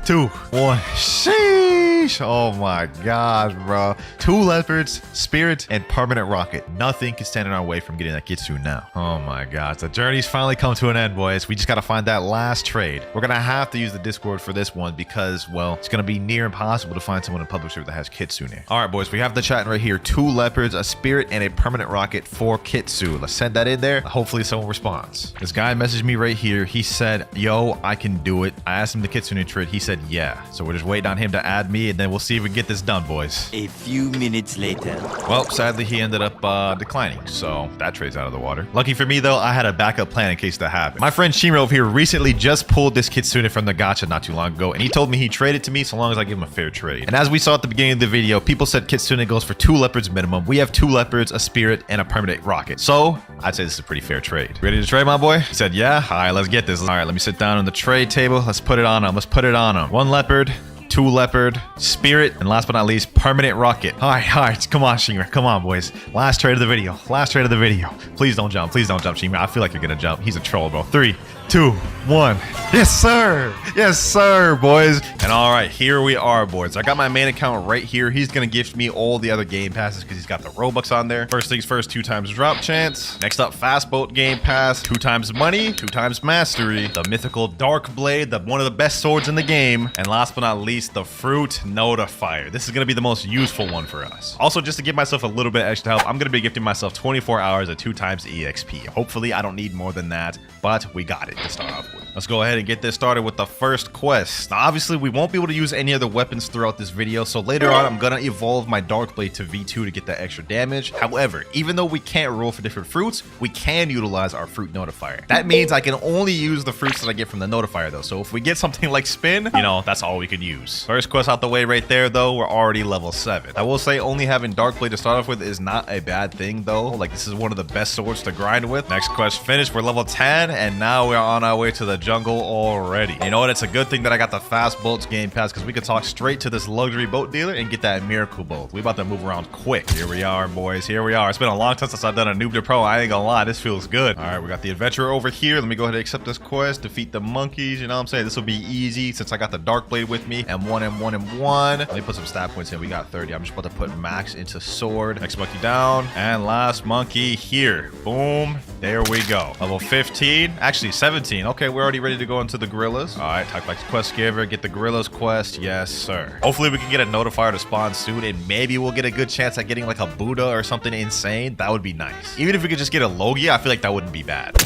2, 1. Sheesh. Oh my gosh, bro. 2 leopards, spirit, and permanent rocket. Nothing can stand in our way from getting that kitsune now. Oh my gosh. The journey's finally come to an end, boys. We just got to find that last trade. We're going to have to use the Discord for this one because, well, it's going to be near impossible to find someone in public server that has kitsune. All right, boys. We have the chat right here. 2 leopards, a spirit, and a permanent rocket for kitsune. Let's send that in there. Hopefully someone responds. This guy messaged me right here. He said, yo, I can do it. I asked him the kitsune trade. He said, yeah. So we're just waiting on him to add me, and then we'll see if we can get this done, boys. A few minutes later. Well, sadly, he ended up declining, so that trade's out of the water. Lucky for me, though, I had a backup plan in case that happened. My friend Shimmer over here recently just pulled this Kitsune from the gacha not too long ago, and he told me he'd trade it to me so long as I give him a fair trade. And as we saw at the beginning of the video, people said Kitsune goes for 2 leopards minimum. We have 2 leopards, a spirit, and a permanent rocket. So I'd say this is a pretty fair trade. Ready to trade, my boy? He said, yeah. All right, let's get this. All right, let me sit down on the trade table. Let's put it on him. Let's put it on him. 1 leopard. 2 leopard, spirit, and last but not least, permanent rocket. All right, come on, Shimmer. Come on, boys. Last trade of the video. Last trade of the video. Please don't jump. Please don't jump, Shimmer. I feel like you're gonna jump. He's a troll, bro. 3, 2, 1. Yes, sir. Yes, sir, boys. And all right, here we are, boys. I got my main account right here. He's gonna gift me all the other game passes because he's got the Robux on there. First things first, 2 times drop chance. Next up, fast boat game pass. 2 times money, 2 times mastery. The mythical dark blade, one of the best swords in the game. And last but not least, the fruit notifier. This is going to be the most useful one for us. Also, just to give myself a little bit extra help, I'm going to be gifting myself 24 hours at 2 times EXP. Hopefully, I don't need more than that, but we got it to start off with. Let's go ahead and get this started with the first quest. Now, obviously, we won't be able to use any other weapons throughout this video, so later on, I'm going to evolve my dark blade to V2 to get that extra damage. However, even though we can't roll for different fruits, we can utilize our fruit notifier. That means I can only use the fruits that I get from the notifier, though. So if we get something like spin, you know, that's all we can use. First quest out the way right there, though, we're already level 7. I will say only having dark blade to start off with is not a bad thing, though. Like, this is one of the best swords to grind with. Next quest finished, we're level 10, and now we're on our way to the jungle already. You know what? It's a good thing that I got the fast boats game pass because we could talk straight to this luxury boat dealer and get that miracle boat. We about to move around quick. Here we are, boys. Here we are. It's been a long time since I've done a noob to pro. I ain't gonna lie, this feels good. All right, we got the adventurer over here. Let me go ahead and accept this quest. Defeat the monkeys. You know what I'm saying? This will be easy since I got the dark blade with me. M1, M1, M1. Let me put some stat points in. We got 30. I'm just about to put max into sword. Next monkey down. And last monkey here. Boom. There we go. Level 15. Actually, 17. Okay, we're already ready to go into the gorillas. All right, talk like quest giver. Get the gorillas quest. Yes, sir. Hopefully, we can get a notifier to spawn soon, and maybe we'll get a good chance at getting like a Buddha or something insane. That would be nice. Even if we could just get a Logia, I feel like that wouldn't be bad.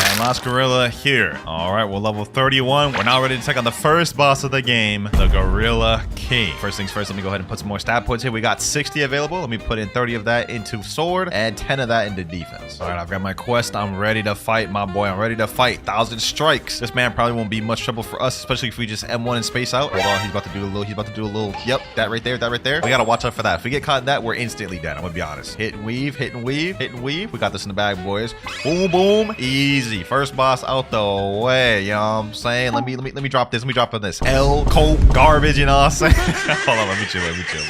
And last gorilla here. All right, we're level 31. We're now ready to take on the first boss of the game, the Gorilla King. First things first, let me go ahead and put some more stat points here. We got 60 available. Let me put in 30 of that into sword and 10 of that into defense. All right, I've got my quest. I'm ready to fight, my boy. I'm ready to fight. 1,000 strikes. This man probably won't be much trouble for us, especially if we just M1 and space out. Hold on, he's about to do a little, yep, that right there, that right there. We gotta watch out for that. If we get caught in that, we're instantly dead. I'm gonna be honest. Hit and weave, hit and weave, hit and weave. We got this in the bag, boys. Boom, boom. Easy. First boss out the way, you know what I'm saying? Let me drop this. Let me drop on this. Coat garbage, you know what I'm saying? Hold on, let me chill.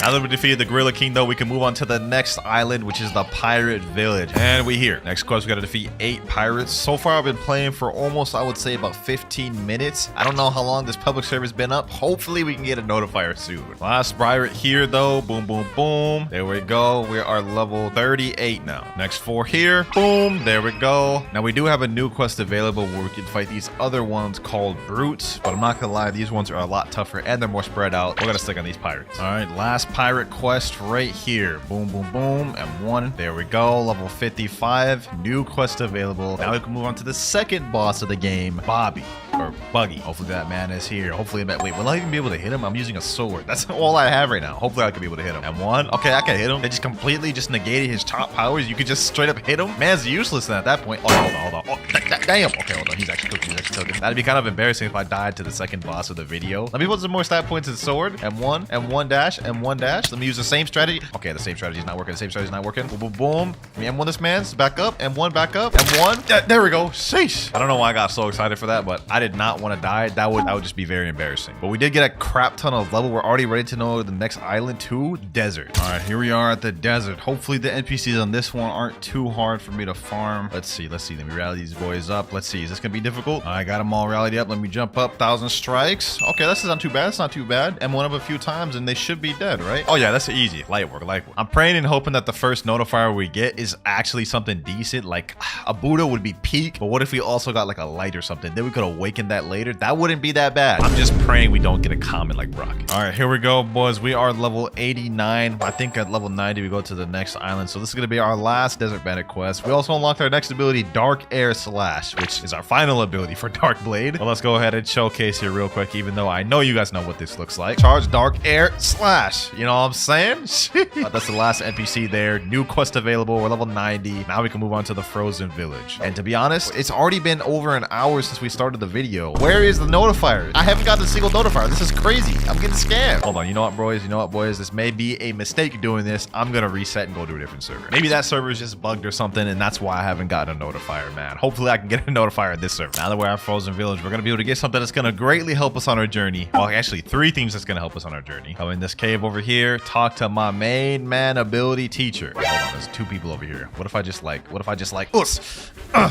Now that we defeated the Gorilla King, though, we can move on to the next island, which is the Pirate Village. And we here. Next quest, we gotta defeat 8 pirates. So far, I've been playing for almost, I would say, about 15 minutes. I don't know how long this public server's been up. Hopefully, we can get a notifier soon. Last pirate here, though. Boom, boom, boom. There we go. We are level 38 now. Next 4 here. Boom. There we go. Now, we do have a new quest available where we can fight these other ones called brutes, but I'm not gonna lie, these ones are a lot tougher and they're more spread out. We're gonna stick on these pirates. All right, last pirate quest right here. Boom, boom, boom. M1. There we go. Level 55. New quest available. Now we can move on to the second boss of the game, Bobby. Or Buggy. Hopefully that man is here. Hopefully, wait, will I even be able to hit him? I'm using a sword. That's all I have right now. Hopefully I can be able to hit him. M1. Okay, I can hit him. They just completely just negated his top powers. You could just straight up hit him. Man's useless then at that point. Oh, hold on. Oh, damn. Okay, hold on. He's actually cooking. That'd be kind of embarrassing if I died to the second boss of the video. Let me put some more stat points in sword. M1, M1 dash, M1 dash. Let me use the same strategy. Okay, the same strategy is not working. Boom, boom, boom. Let me M1 this man's. Back up. M1, back up. M1. There we go. Sheesh. I don't know why I got so excited for that, but I did not want to die. That would just be very embarrassing. But we did get a crap ton of level. We're already ready to know the next island to desert. All right, here we are at the desert. Hopefully the NPCs on this one aren't too hard for me to farm. Let's see. Let me rally these boys up. Let's see. Is this gonna be difficult? I got them all rallied up. Let me jump up. 1,000 strikes. Okay, this is not too bad. It's not too bad. M1 up a few times and they should be dead, right? Oh yeah, that's easy. Light work. I'm praying and hoping that the first notifier we get is actually something decent. Like a Buddha would be peak, but what if we also got like a light or something? Then we could awaken that later. That wouldn't be that bad. I'm just praying we don't get a common like Brock. All right, here we go, boys. We are level 89. I think at level 90 we go to the next island. So this is gonna be our last Desert Bandit quest. We also unlocked our next ability, Dark Air Slash, which is our final ability for for Dark Blade. Well, let's go ahead and showcase here real quick, even though I know you guys know what this looks like. Charge Dark Air Slash. You know what I'm saying? That's the last NPC there. New quest available. We're level 90. Now we can move on to the Frozen Village. And to be honest, it's already been over an hour since we started the video. Where is the notifier? I haven't gotten a single notifier. This is crazy. I'm getting scammed. Hold on. You know what, boys? You know what, boys? This may be a mistake doing this. I'm going to reset and go to a different server. Maybe that server is just bugged or something, and that's why I haven't gotten a notifier, man. Hopefully, I can get a notifier at this server. Now that we're at Frozen Village, we're going to be able to get something that's going to greatly help us on our journey. Well, actually, 3 things that's going to help us on our journey. Come in this cave over here. Talk to my main man ability teacher. Hold on. There's 2 people over here. What if I just like,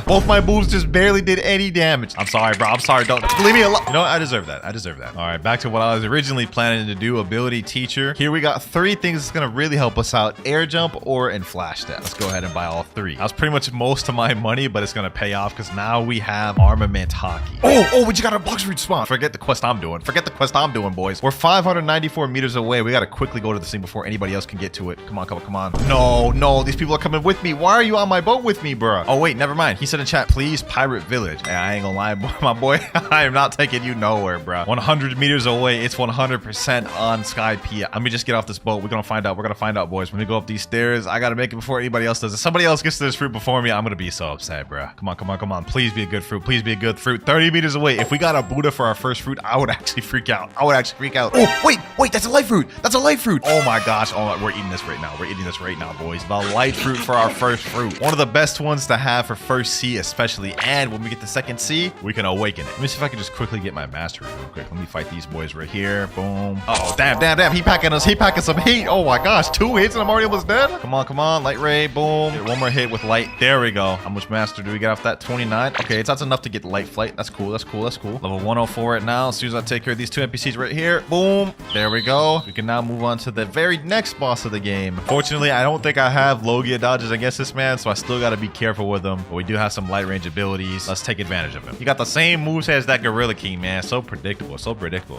both my moves just barely did any damage. I'm sorry, bro. I'm sorry. Don't leave me alone. You know what? I deserve that. I deserve that. All right, back to what I was originally planning to do, ability teacher. Here we got 3 things that's going to really help us out. Air jump or in flash step. Let's go ahead and buy all 3. That was pretty much most of my money, but it's going to pay off because now we have armament hockey. Oh, we just got a Blox root spawn. Forget the quest I'm doing. Forget the quest I'm doing, boys. We're 594 meters away. We got to quickly go to the scene before anybody else can get to it. Come on, come on, come on. No, these people are coming with me. Why are you on my boat with me, bro? Oh, wait, never mind. He said in chat, please pirate village. Hey, I ain't gonna lie, my boy. I am not taking you nowhere, bro. 100 meters away. It's 100% on Sky P. Let me just get off this boat. We're gonna find out. We're gonna find out, boys. When we go up these stairs, I gotta make it before anybody else does. If somebody else gets to this fruit before me, I'm gonna be so upset, bro. Come on, come on, come on. Please be a good fruit. Please be a good fruit. 30 meters away. If we got a Buddha for our first fruit, I would actually freak out. I would actually freak out. Oh, wait, that's a light fruit. That's a light fruit. Oh my gosh. Oh, we're eating this right now. We're eating this right now, boys. The light fruit for our first fruit. One of the best ones to have for first C, especially. And when we get the second C, we can awaken it. Let me see if I can just quickly get my mastery real quick. Let me fight these boys right here. Boom. Oh, damn. He packing us. He packing some heat. Oh my gosh. 2 hits and I'm already almost dead. Come on. Light ray. Boom. Get 1 more hit with light. There we go. How much master do we get off that? 29. Okay, that's enough to get light flight. That's cool. Level 104 right now. As soon as I take care of these 2 NPCs right here. Boom. There we go. We can now move on to the very next boss of the game. Fortunately, I don't think I have Logia dodges against this man, so I still got to be careful with him. But we do have some light range abilities. Let's take advantage of him. He got the same moves as that Gorilla King, man. So predictable.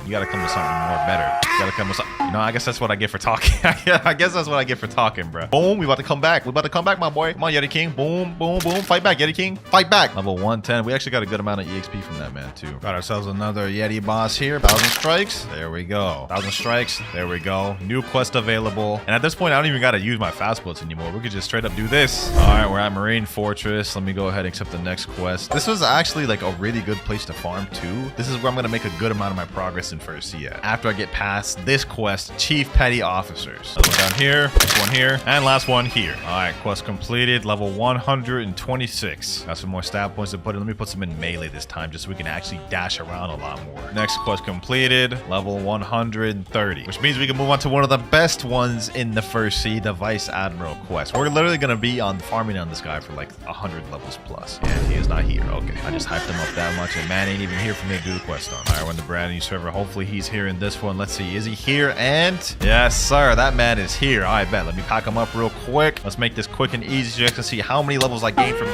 You got to come with something more better. You got to come with something. You know, I guess that's what I get for talking. I guess that's what I get for talking, bro. Boom. We about to come back. My boy. Come on, Yeti King. Boom. Fight back, Yeti King. Fight back. Level 110. We actually got a good amount of EXP from that man, too. Got ourselves another Yeti boss here. 1,000 strikes. There we go. 1,000 strikes. There we go. New quest available. And at this point, I don't even got to use my fast bullets anymore. We could just straight up do this. All right, we're at Marine Fortress. Let me go ahead and accept the next quest. This was actually like a really good place to farm too. This is where I'm going to make a good amount of my progress in first C at. After I get past this quest, Chief Petty Officers. Another one down here, next one here, and last one here. All right, quest completed. Level 126. Got some more stat points to put in. Let me put some in melee this time just so we can actually dash around a lot more. Next quest completed. Level 130, which means we can move on to one of the best ones in the first C, the Vice Admiral quest. We're literally going to be on farming on this guy for like 100 levels plus. And he is not here. Okay, I just hyped him up that much, and man ain't even here for me to do the quest on. All right, we're in the brand new server. Hopefully he's here in this one. Let's see, is he here? And yes, sir, that man is here. All right, bet. Let me pack him up real quick. Let's make this quick and easy so you guys can see how many levels I gained from.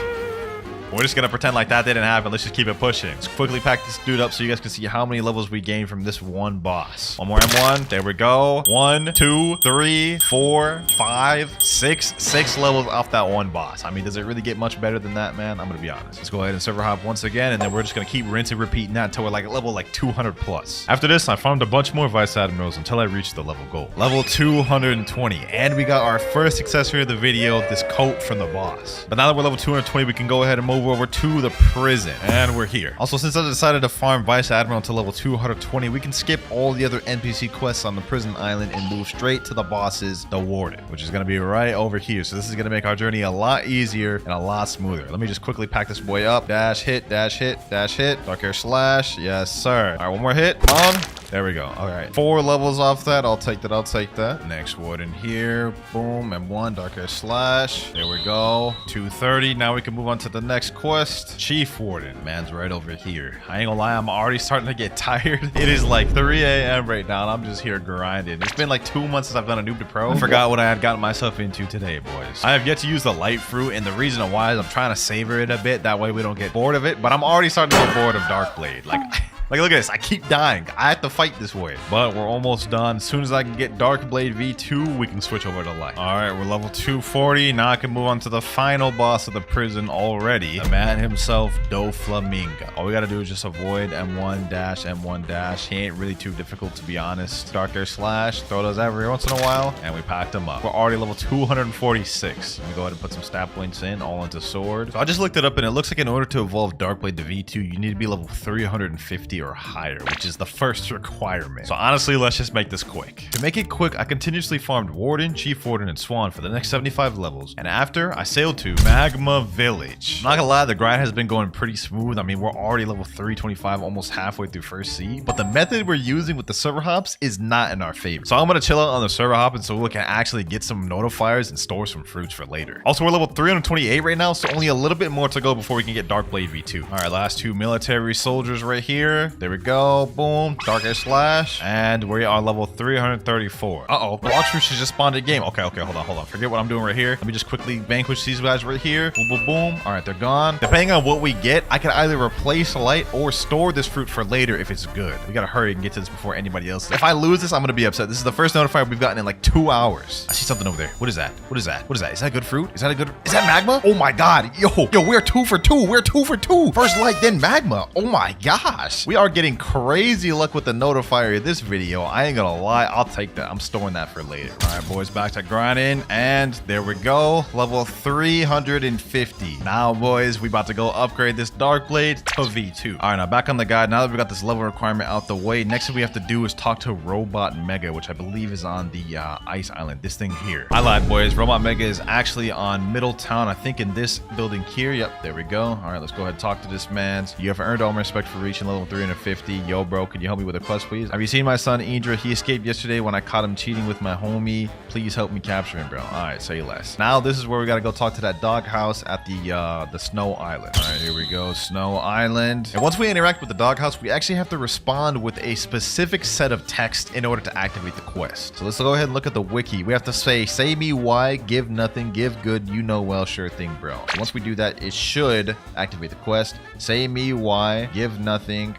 We're just going to pretend like that didn't happen. Let's just keep it pushing. Let's quickly pack this dude up so you guys can see how many levels we gained from this one boss. One more M1. There we go. 1, 2, 3, 4, 5, 6. 6 levels off that one boss. I mean, does it really get much better than that, man? I'm going to be honest. Let's go ahead and server hop once again, and then we're just going to keep rinsing, repeating that until we're like level 200 plus. After this, I farmed a bunch more Vice Admirals until I reached the level goal. Level 220. And we got our first success here of the video, this coat from the boss. But now that we're level 220, we can go ahead and move over to the prison, and we're here. Also, since I decided to farm Vice Admiral to level 220, we can skip all the other NPC quests on the prison island and move straight to the bosses, the Warden, which is going to be right over here. So this is going to make our journey a lot easier and a lot smoother. Let me just quickly pack this boy up. Dash hit, dash hit, dash hit. Dark Air Slash. Yes, sir. All right, one more hit. Come on. There we go. All right, 4 levels off that. I'll take that. Next Warden here. Boom, and 1 Dark Air Slash. There we go. 230. Now we can move on to the next quest. Chief Warden. Man's right over here. I ain't gonna lie, I'm already starting to get tired. It is like 3 a.m. right now, and I'm just here grinding. It's been like 2 months since I've done a noob to pro. I forgot what I had gotten myself into today, boys. I have yet to use the light fruit, and the reason why is I'm trying to savor it a bit. That way we don't get bored of it, but I'm already starting to get bored of Dark Blade. Like, Like, look at this. I keep dying. I have to fight this way. But we're almost done. As soon as I can get Dark Blade V2, we can switch over to light. All right, we're level 240. Now I can move on to the final boss of the prison already. The man himself, Doflamingo. All we got to do is just avoid M1 dash, M1 dash. He ain't really too difficult, to be honest. Dark Air Slash. Throw those every once in a while. And we packed him up. We're already level 246. Let me go ahead and put some stat points in, all into sword. So I just looked it up, and it looks like in order to evolve Dark Blade to V2, you need to be level 350 or higher, which is the first requirement. So honestly, let's just make this quick. To make it quick, I continuously farmed Warden, Chief Warden, and Swan for the next 75 levels. And after, I sailed to Magma Village. I'm not gonna lie, the grind has been going pretty smooth. I mean, we're already level 325, almost halfway through first sea. But the method we're using with the server hops is not in our favor. So I'm gonna chill out on the server hop and so we can actually get some notifiers and store some fruits for later. Also, we're level 328 right now, so only a little bit more to go before we can get Dark Blade V2. All right, last two military soldiers right here. There we go. Boom. Dark Air Slash. And we are level 334. Uh-oh. Blox fruit should just spawn in game. Okay, hold on. Forget what I'm doing right here. Let me just quickly vanquish these guys right here. Boom, boom, boom. All right, they're gone. Depending on what we get, I can either replace light or store this fruit for later if it's good. We gotta hurry and get to this before anybody else. If I lose this, I'm gonna be upset. This is the first notifier we've gotten in like 2 hours. I see something over there. What is that? Is that good fruit? Is that magma? Oh my god. Yo, we're 2 for 2. We're 2 for 2. First light, then magma. Oh my gosh. We are getting crazy luck with the notifier in this video. I ain't gonna lie. I'll take that. I'm storing that for later. All right, boys, back to grinding. And there we go. Level 350. Now, boys, we about to go upgrade this Dark Blade to V2. All right, now back on the guide. Now that we got this level requirement out the way, next thing we have to do is talk to Robot Mega, which I believe is on the ice island. This thing here. I lied, boys. Robot Mega is actually on Middletown. I think in this building here. Yep, there we go. All right, let's go ahead and talk to this man. You have earned all my respect for reaching level 350. Yo, bro, can you help me with a quest, please? Have you seen my son, Indra? He escaped yesterday when I caught him cheating with my homie. Please help me capture him, bro. All right, say less. Now, this is where we got to go talk to that doghouse at the Snow Island. All right, here we go. Snow Island. And once we interact with the doghouse, we actually have to respond with a specific set of text in order to activate the quest. So let's go ahead and look at the wiki. We have to say me why, give nothing, give good, you know well, sure thing, bro. So once we do that, it should activate the quest. Say me why, give nothing,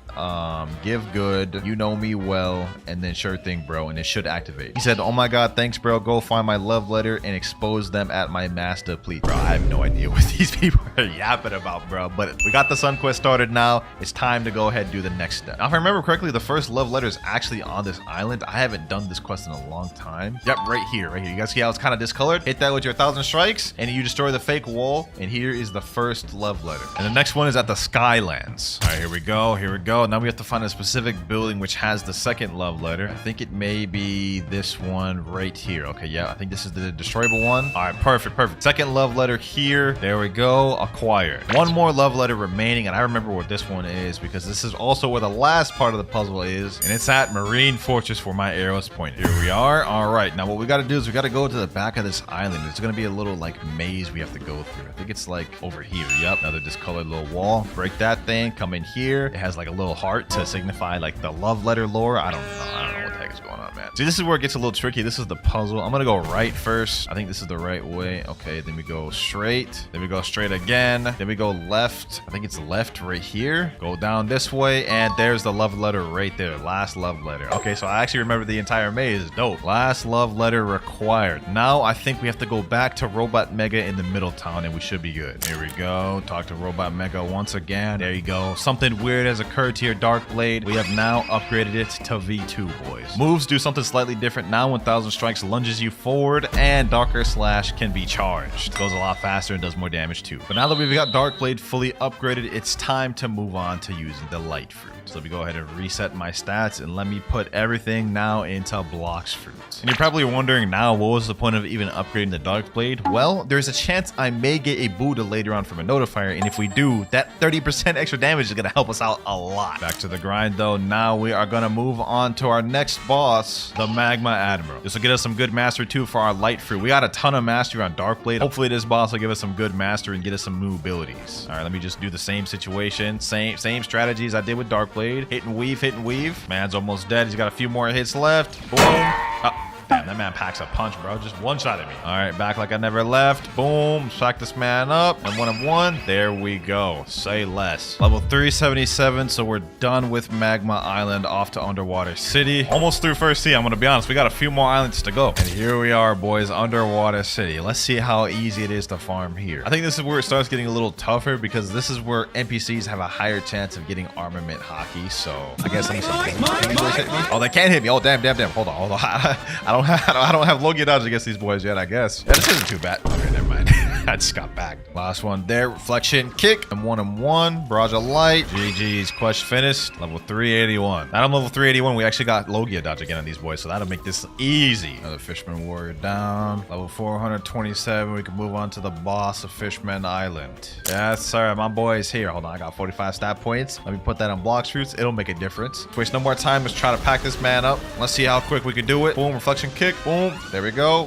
give good, you know me well, and then sure thing, bro, and it should activate. He said, oh my god, thanks, bro. Go find my love letter and expose them at my master, please. Bro, I have no idea what these people are yapping about, bro, but we got the Sun Quest started now. It's time to go ahead and do the next step. Now, if I remember correctly, the first love letter is actually on this island. I haven't done this quest in a long time. Yep, right here. You guys see how it's kind of discolored? Hit that with your 1,000 strikes and you destroy the fake wall, and here is the first love letter. And the next one is at the Skylands. All right, here we go. Now we have to find a specific building which has the second love letter. I think it may be this one right here. Okay, yeah, I think this is the destroyable one. All right, perfect. Second love letter here. There we go. Acquired. One more love letter remaining, and I remember what this one is because this is also where the last part of the puzzle is, and it's at Marine Fortress where my arrows point. Here we are. All right, now what we got to do is we got to go to the back of this island. There's going to be a little like maze we have to go through. I think it's like over here. Yep, another discolored little wall. Break that thing. Come in here. It has like a little heart to signify like the love letter lore. I don't know what the heck is going on, man. See, this is where it gets a little tricky. This is the puzzle. I'm gonna go right first. I think this is the right way. Okay, then we go straight. Then we go straight again. Then we go left. I think it's left right here. Go down this way, and there's the love letter right there. Last love letter. Okay, so I actually remember the entire maze. Dope. Last love letter required. Now I think we have to go back to Robot Mega in the Middletown, and we should be good. Here we go. Talk to Robot Mega once again. There you go. Something weird has occurred to your Dark Blade. We have now upgraded it to V2, boys. Moves do something slightly different. Now 1,000 strikes lunges you forward, and Dark Air Slash can be charged. It goes a lot faster and does more damage too. But now that we've got Dark Blade fully upgraded, it's time to move on to using the Light Fruit. So let me go ahead and reset my stats, and let me put everything now into Blox fruit. And you're probably wondering now, what was the point of even upgrading the Dark Blade? Well, there's a chance I may get a Buddha later on from a notifier, and if we do, that 30% extra damage is going to help us out a lot. Back to the grind though. Now we are going to move on to our next boss, the Magma Admiral. This will get us some good mastery too for our Light Fruit. We got a ton of mastery on Dark Blade. Hopefully this boss will give us some good mastery and get us some new abilities. All right, let me just do the same situation. Same strategies I did with Dark Blade. Hit and weave. Man's almost dead. He's got a few more hits left. Boom. Oh, damn. Damn, that man packs a punch, bro. Just one-shotted me. All right, back like I never left. Boom. Sack this man up. And 1-1. There we go. Say less. Level 377. So we're done with Magma Island, off to Underwater City. Almost through first sea. I'm going to be honest. We got a few more islands to go. And here we are, boys. Underwater City. Let's see how easy it is to farm here. I think this is where it starts getting a little tougher because this is where NPCs have a higher chance of getting armament hockey. So I guess let me see. Can these boys hit me? Oh, they can't hit me. Oh, damn. Hold on. I don't have Logia dodge against these boys yet, I guess. Yeah, this isn't too bad. Okay, never mind. I just got back. Last one there. Reflection kick. I'm 1-1. Barrage of light. GG's. Quest finished. Level 381. Now I'm level 381. We actually got Logia dodge again on these boys, so that'll make this easy. Another Fisherman Warrior down. Level 427. We can move on to the boss of Fishman Island. Yes, sir. My boy's here. Hold on. I got 45 stat points. Let me put that on Blox fruits. It'll make a difference. Waste no more time. Let's try to pack this man up. Let's see how quick we can do it. Boom. Reflection kick. Boom. There we go.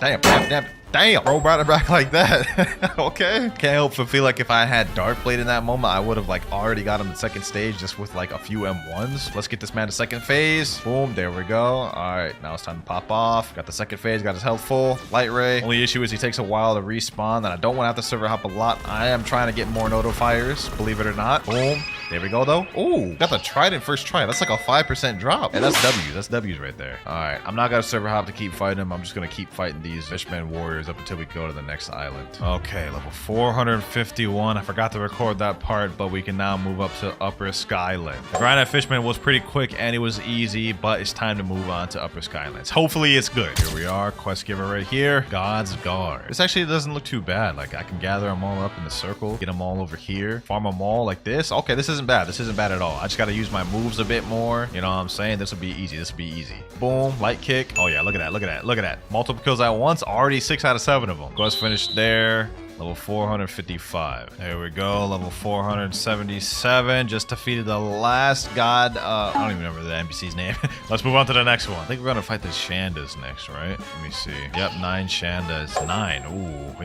Damn, bro, brought it back like that. Okay. Can't help but feel like if I had Dark Blade in that moment, I would have like already got him to second stage just with like a few M1s. Let's get this man to second phase. Boom, there we go. All right, now it's time to pop off. Got the second phase, got his health full. Light ray. Only issue is he takes a while to respawn, and I don't want to have to server hop a lot. I am trying to get more notifiers, believe it or not. Boom. There we go, though. Oh, got the trident first try. That's like a 5% drop. And that's W's. That's W's right there. All right. I'm not going to server hop to keep fighting him. I'm just going to keep fighting these Fishman Warriors up until we go to the next island. Okay, level 451. I forgot to record that part, but we can now move up to Upper Skyland. The grind at Fishman was pretty quick and it was easy, but it's time to move on to Upper Skylands. Hopefully it's good. Here we are. Quest giver right here. God's Guard. This actually doesn't look too bad. Like I can gather them all up in the circle, get them all over here, farm them all like this. Okay, this isn't bad. This isn't bad at all. I just got to use my moves a bit more. You know what I'm saying? This will be easy. This will be easy. Boom. Light kick. Oh yeah, look at that. Look at that. Look at that. Multiple kills at once. Already 6 out of 7 of them. Quest finished there. Level 455. There we go. Level 477. Just defeated the last god. I don't even remember the NPC's name. Let's move on to the next one. I think we're gonna fight the Shandas next, right? Let me see. Yep, 9 Shandas. 9. Ooh,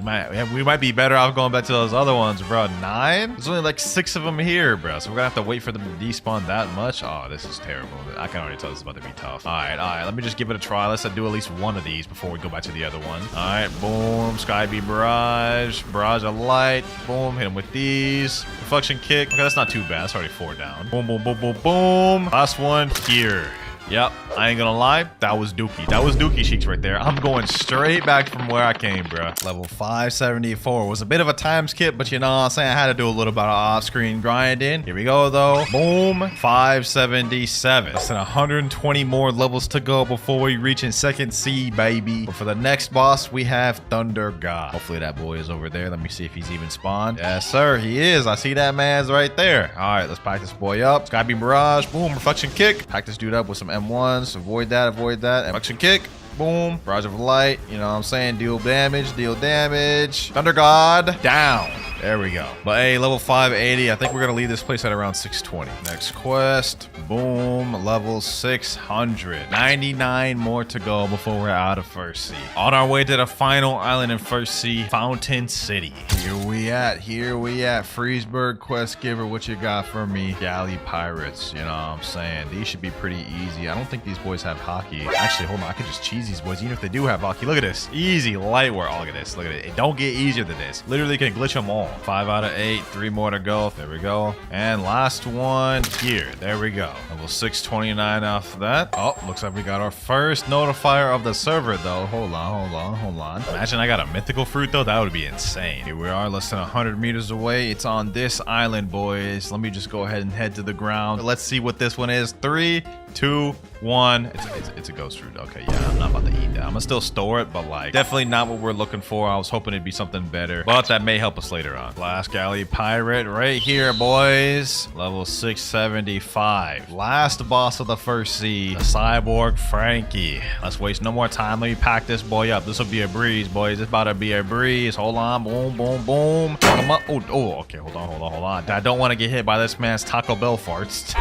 we might be better off going back to those other ones, bro. 9? There's only like 6 of them here, bro. So we're gonna have to wait for them to despawn that much. Oh, this is terrible. I can already tell this is about to be tough. All right. Let me just give it a try. Let's do at least one of these before we go back to the other one. All right, boom. Sky Bee Barrage. Barrage of light. Boom. Hit him with these. Reflection kick. Okay, that's not too bad. That's already 4 down. Boom, boom, boom, boom, boom. Last one here. Yep, I ain't gonna lie, that was dookie. That was dookie cheeks right there. I'm going straight back from where I came, bro. Level 574 was a bit of a time skip, but you know what I'm saying? I had to do a little bit of off-screen grinding. Here we go, though. Boom, 577. Less than 120 more levels to go before we reach in second sea, baby. But for the next boss, we have Thunder God. Hopefully that boy is over there. Let me see if he's even spawned. Yes, sir, he is. I see that man's right there. All right, let's pack this boy up. Sky Beam Barrage. Boom, Reflection Kick. Pack this dude up with some M1s. Avoid that. Reflection kick. Boom. Barrage of light. You know what I'm saying? Deal damage. Thunder God. Down. There we go. But hey, level 580. I think we're going to leave this place at around 620. Next quest. Boom. Level 600. 99 more to go before we're out of First Sea. On our way to the final island in First Sea, Fountain City. Here we at. Freesburg quest giver. What you got for me? Galley Pirates. You know what I'm saying? These should be pretty easy. I don't think these boys have hockey. Actually, hold on. I could just cheese these boys even if they do have hockey. Look at this. Easy light work. Oh, look at this. Look at it. It don't get easier than this. Literally can glitch them all. 5 out of 8. 3 more to go. There we go. And last one here. There we go. Level 629 off that. Oh, looks like we got our first notifier of the server, though. Hold on. Imagine I got a mythical fruit, though. That would be insane. Here we are, less than 100 meters away. It's on this island, boys. Let me just go ahead and head to the ground. Let's see what this one is. 3, 2, 1. It's a ghost fruit. Okay, yeah, I'm not about to eat that. I'm gonna still store it, but like definitely not what we're looking for. I was hoping it'd be something better, but that may help us later on. Last Galley Pirate right here, boys. Level 675. Last boss of the First Sea, the Cyborg Frankie. Let's waste no more time. Let me pack this boy up. This will be a breeze, boys. It's about to be a breeze. Hold on. Boom, boom, boom. Come up. Oh, okay. Hold on. I don't want to get hit by this man's Taco Bell farts.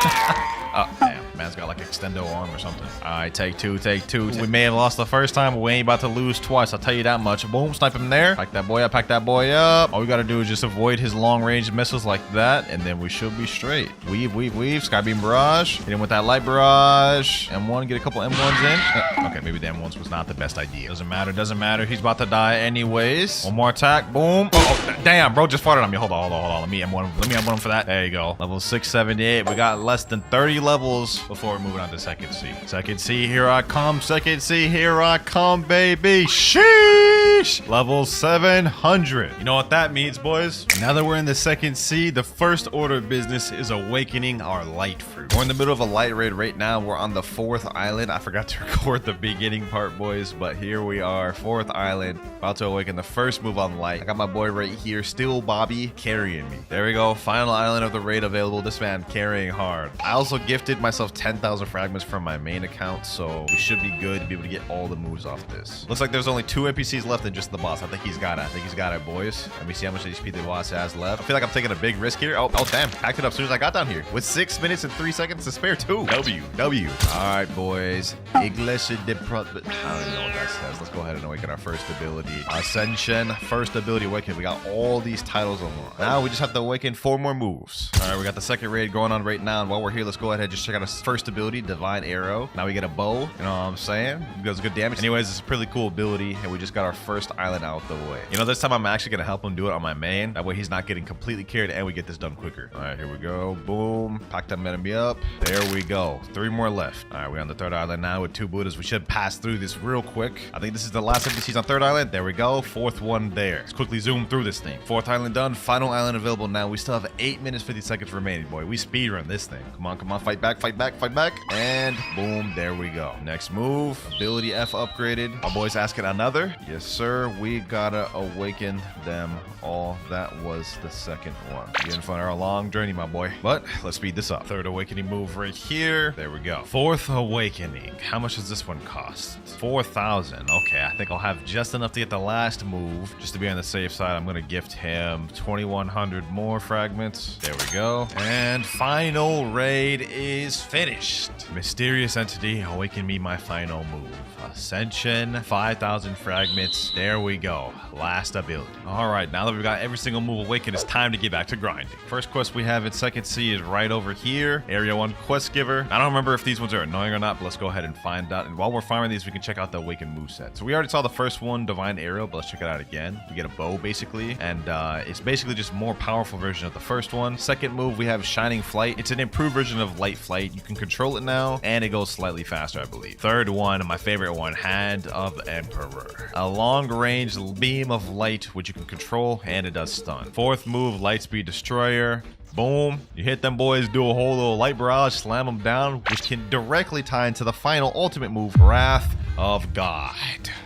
Oh, damn. man's got like extendo arm or something. All right, take two, take two. We may have lost the first time, but we ain't about to lose twice. I'll tell you that much. Boom, snipe him there. Pack that boy up, pack that boy up. All we gotta do is just avoid his long range missiles like that, and then we should be straight. Weave, weave, weave. Skybeam barrage. Hit him with that light barrage. M1, get a couple M1s in. Okay, maybe the M1s was not the best idea. Doesn't matter, doesn't matter. He's about to die anyways. One more attack. Boom. Oh, damn, bro, just farted on me. Hold on, hold on, hold on. Let me M1 him for that. There you go. Level 678. We got less than 30 levels before we're moving on to second C. Second C, here I come. Second C, here I come, baby. Sheesh. Level 700. You know what that means, boys? Now that we're in the second C, the first order of business is awakening our light fruit. We're in the middle of a light raid right now. We're on the 4th island. I forgot to record the beginning part, boys, but here we are, 4th island, about to awaken the first move on light. I got my boy right here, still Bobby, carrying me. There we go. Final island of the raid available. This man carrying hard. I also gifted myself 10,000 fragments from my main account, so we should be good to be able to get all the moves off this. Looks like there's only 2 NPCs left and just the boss. I think he's got it. I think he's got it, boys. Let me see how much HP the boss has left. I feel like I'm taking a big risk here. Oh, damn. Packed it up as soon as I got down here. With 6 minutes and 3 seconds to spare, too. W. All right, boys. Iglesia de Pro... I don't even know what that says. Let's go ahead and awaken our first ability. Ascension. First ability awaken. We got all these titles unlocked. Now we just have to awaken 4 more moves. All right, we got the second raid going on right now. And while we're here, let's go ahead and just check out our first ability, Divine Arrow. Now we get a bow. You know what I'm saying? It does good damage. Anyways, it's a pretty cool ability. And we just got our first island out the way. You know, this time I'm actually going to help him do it on my main. That way he's not getting completely carried and we get this done quicker. All right, here we go. Boom. Pack that enemy up. There we go. 3 more left. All right, we're on the 3rd island now with 2 Buddhas. We should pass through this real quick. I think this is the last NPCs on 3rd island. There we go. 4th one there. Let's quickly zoom through this thing. 4th island done. Final island available now. We still have 8 minutes 50 seconds remaining, boy. We speedrun this thing. Come on, come on. Fight back, fight back, fight back. And boom, there we go. Next move. Ability F upgraded. Our boys asking another. Yes, sir. We gotta awaken them all. That was the second one. You're in for a long journey, my boy. But let's speed this up. 3rd awakening move right here. There we go. 4th awakening. How much does this one cost? 4,000. Okay, I think I'll have just enough to get the last move. Just to be on the safe side, I'm gonna gift him 2,100 more fragments. There we go. And final raid is finished. Mysterious entity, awaken me my final move. Ascension, 5,000 fragments. There we go. Last ability. All right, now that we've got every single move awakened, it's time to get back to grinding. First quest we have in second C is right over here. Area 1 quest giver. I don't remember if these ones are annoying or not, but let's go ahead and find out. And while we're farming these, we can check out the awakened moveset. So we already saw the first one, Divine Arrow, but let's check it out again. We get a bow basically, and it's basically just more powerful version of the first one. Second move, we have Shining Flight. It's an improved version of Light Flight. You can control it now, and it goes slightly faster, I believe. Third one, my favorite one, Hand of Emperor. A long-range beam of light, which you can control, and it does stun. Fourth move, Lightspeed Destroyer. Boom. You hit them boys, do a whole little light barrage, slam them down, which can directly tie into the final ultimate move, Wrath of God.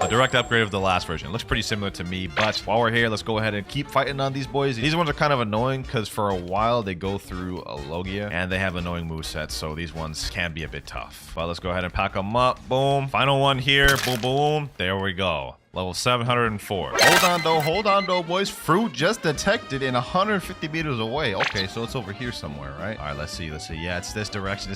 A direct upgrade of the last version. It looks pretty similar to me, but while we're here, let's go ahead and keep fighting on these boys. These ones are kind of annoying because for a while they go through a Logia and they have annoying movesets, so these ones can be a bit tough. But let's go ahead and pack them up. Boom. Final one here. Boom, boom. There we go. Level 704. Hold on though, boys. Fruit just detected in 150 meters away. Okay, so it's over here somewhere, right? All right, let's see. Yeah, it's this direction.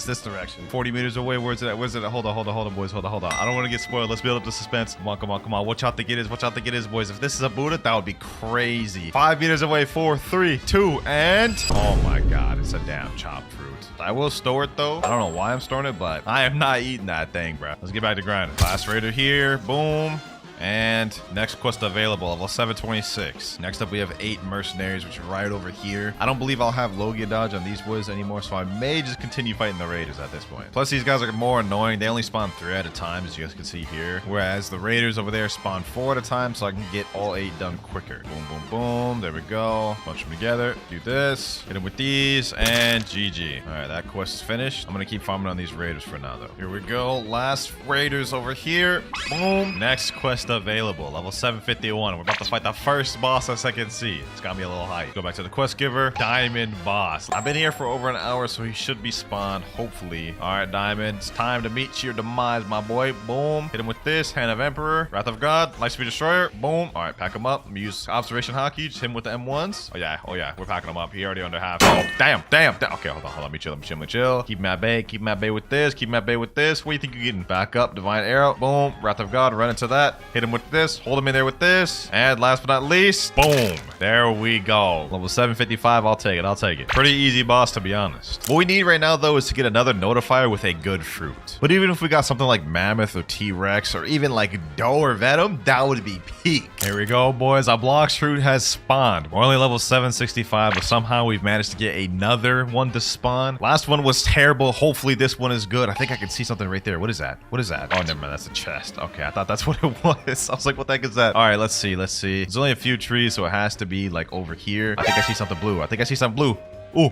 40 meters away. Where's it at? Hold on, boys. Hold on. I don't want to get spoiled. Let's build up the suspense. Come on. Watch out, think it is, boys. If this is a Buddha, that would be crazy. 5 meters away. 4, 3, 2, and oh my God, it's a damn chopped fruit. I will store it though. I don't know why I'm storing it, but I am not eating that thing, bro. Let's get back to grinding. Last raider here. Boom. And next quest available, level 726. Next up, we have 8 mercenaries, which are right over here. I don't believe I'll have Logia dodge on these boys anymore, so I may just continue fighting the raiders at this point. Plus, these guys are more annoying. They only spawn 3 at a time, as you guys can see here. Whereas the raiders over there spawn 4 at a time, so I can get all 8 done quicker. Boom, boom, boom. There we go. Bunch them together. Do this. Hit them with these, and GG. All right, that quest is finished. I'm going to keep farming on these raiders for now, though. Here we go. Last raiders over here. Boom. Next quest Next available, level 751. We're about to fight the first boss of Second Sea. It's gonna be a little height. Go back to the quest giver. Diamond boss. I've been here for over an hour, so he should be spawned, hopefully. All right, Diamond. It's time to meet your demise, my boy. Boom. Hit him with this. Hand of Emperor. Wrath of God. Lightspeed Destroyer. Boom. All right, pack him up. Let me use Observation Hockey. Just hit him with the M1s. Oh, yeah. We're packing him up. He already under half. Oh, damn. Okay, hold on. Let me chill. Keep him at bay. Keep him at bay with this. Keep him at bay with this. What do you think you're getting? Back up. Divine Arrow. Boom. Wrath of God. Run into that. Hit him with this. Hold him in there with this. And last but not least, boom. There we go. Level 755. I'll take it. Pretty easy boss, to be honest. What we need right now, though, is to get another notifier with a good fruit. But even if we got something like Mammoth or T-Rex or even like Doe or Venom, that would be peak. Here we go, boys. Our Blox fruit has spawned. We're only level 765, but somehow we've managed to get another one to spawn. Last one was terrible. Hopefully this one is good. I think I can see something right there. What is that? Oh, never mind. That's a chest. Okay, I thought that's what it was. I was like, what the heck is that? All right, let's see. There's only a few trees, so it has to be like over here. I think I see something blue. Oh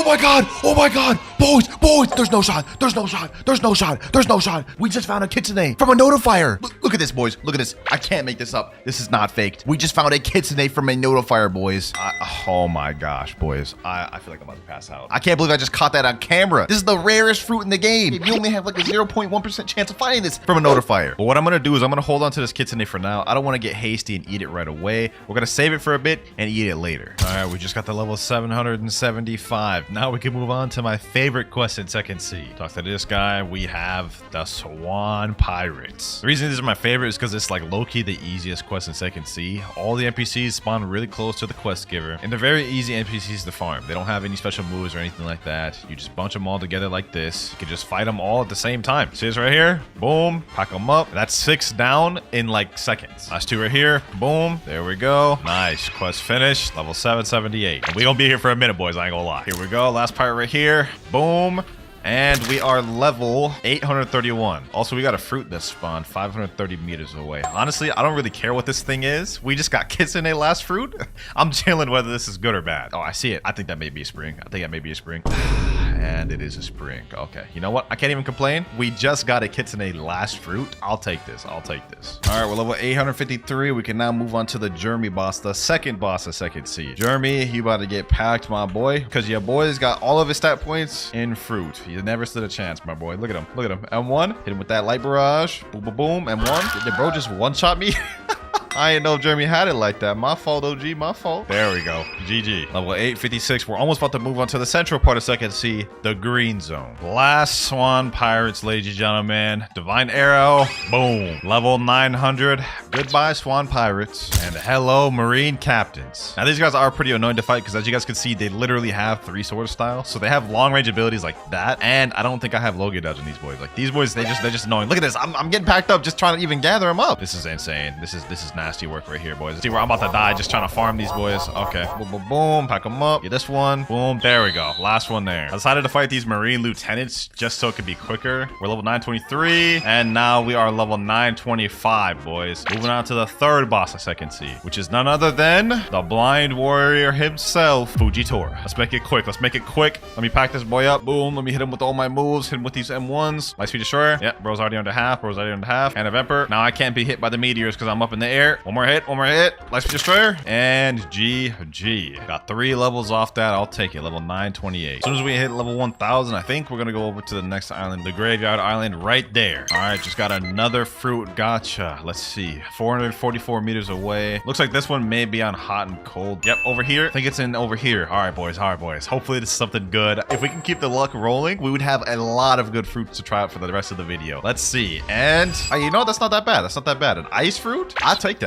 my god, boys, there's no shot. We just found a kitsune from a notifier. Look at this, boys. Look at this. I can't make this up. This is not faked. We just found a kitsune from a notifier, boys. Oh my gosh, boys. I feel like I'm about to pass out. I can't believe I just caught that on camera. This is the rarest fruit in the game. You only have like a 0.1% chance of finding this from a notifier. But what I'm gonna do is I'm gonna hold on to this kitsune for now. I don't want to get hasty and eat it right away. We're gonna save it for a bit and eat it later. All right, we just got the level 775. Now we can move on to my favorite quest in Second Sea. Talk to this guy. We have the Swan Pirates. The reason these are my favorite is because it's like low-key the easiest quest in Second Sea. All the NPCs spawn really close to the quest giver, and they're very easy NPCs to farm. They don't have any special moves or anything like that. You just bunch them all together like this. You can just fight them all at the same time. See this right here? Boom. Pack them up. That's 6 down in like seconds. Last 2 right here. Boom. There we go. Nice. Quest finished. Level 778. And we gonna be here for a minute, boys. I ain't gonna lie. Here we go. Last pirate right here. Boom. And we are level 831. Also, we got a fruit that spawned 530 meters away. Honestly, I don't really care what this thing is. We just got kitsune last fruit. I'm chilling whether this is good or bad. Oh, I see it. I think that may be a spring. And it is a spring. Okay. You know what? I can't even complain. We just got a kitsune last fruit. I'll take this. All right, we're level 853. We can now move on to the Jeremy boss, the second boss of Second Sea. Jeremy, you about to get packed, my boy, because your boy's got all of his stat points in fruit. He never stood a chance, my boy. Look at him. M1. Hit him with that light barrage. Boom, boom, boom. M1. Did bro just one-shot me? I didn't know if Jeremy had it like that. My fault, OG. My fault. There we go. GG. Level 856. We're almost about to move on to the central part of Second Sea, the green zone. Last Swan Pirates, ladies and gentlemen. Divine Arrow. Boom. Level 900. Goodbye, Swan Pirates. And hello, Marine Captains. Now, these guys are pretty annoying to fight because, as you guys can see, they literally have 3 sword styles. So they have long-range abilities like that. And I don't think I have Logia dodge in these boys. Like, these boys, they're just annoying. Look at this. I'm getting packed up just trying to even gather them up. This is insane. This is nasty work right here, boys. See where I'm about to die just trying to farm these boys. Okay. Boom, boom, boom. Pack them up. Get this one. Boom. There we go. Last one there. I decided to fight these Marine Lieutenants just so it could be quicker. We're level 923. And now we are level 925, boys. Moving on to the third boss of Second Sea, which is none other than the Blind Warrior himself, Fujitora. Let's make it quick. Let me pack this boy up. Boom. Let me hit him with all my moves. Hit him with these M1s. Lightspeed Destroyer. Yep. Bro's already under half. Hand of Emperor. Now I can't be hit by the meteors because I'm up in the air. One more hit. Lightspeed Destroyer. And GG. Got 3 levels off that. I'll take it. Level 928. As soon as we hit level 1000, I think we're going to go over to the next island, the Graveyard Island right there. All right. Just got another fruit. Gotcha. Let's see. 444 meters away. Looks like this one may be on hot and cold. Yep. Over here. I think it's in over here. All right, boys. Hopefully this is something good. If we can keep the luck rolling, we would have a lot of good fruits to try out for the rest of the video. Let's see. And you know, that's not that bad. An ice fruit? I'll take that.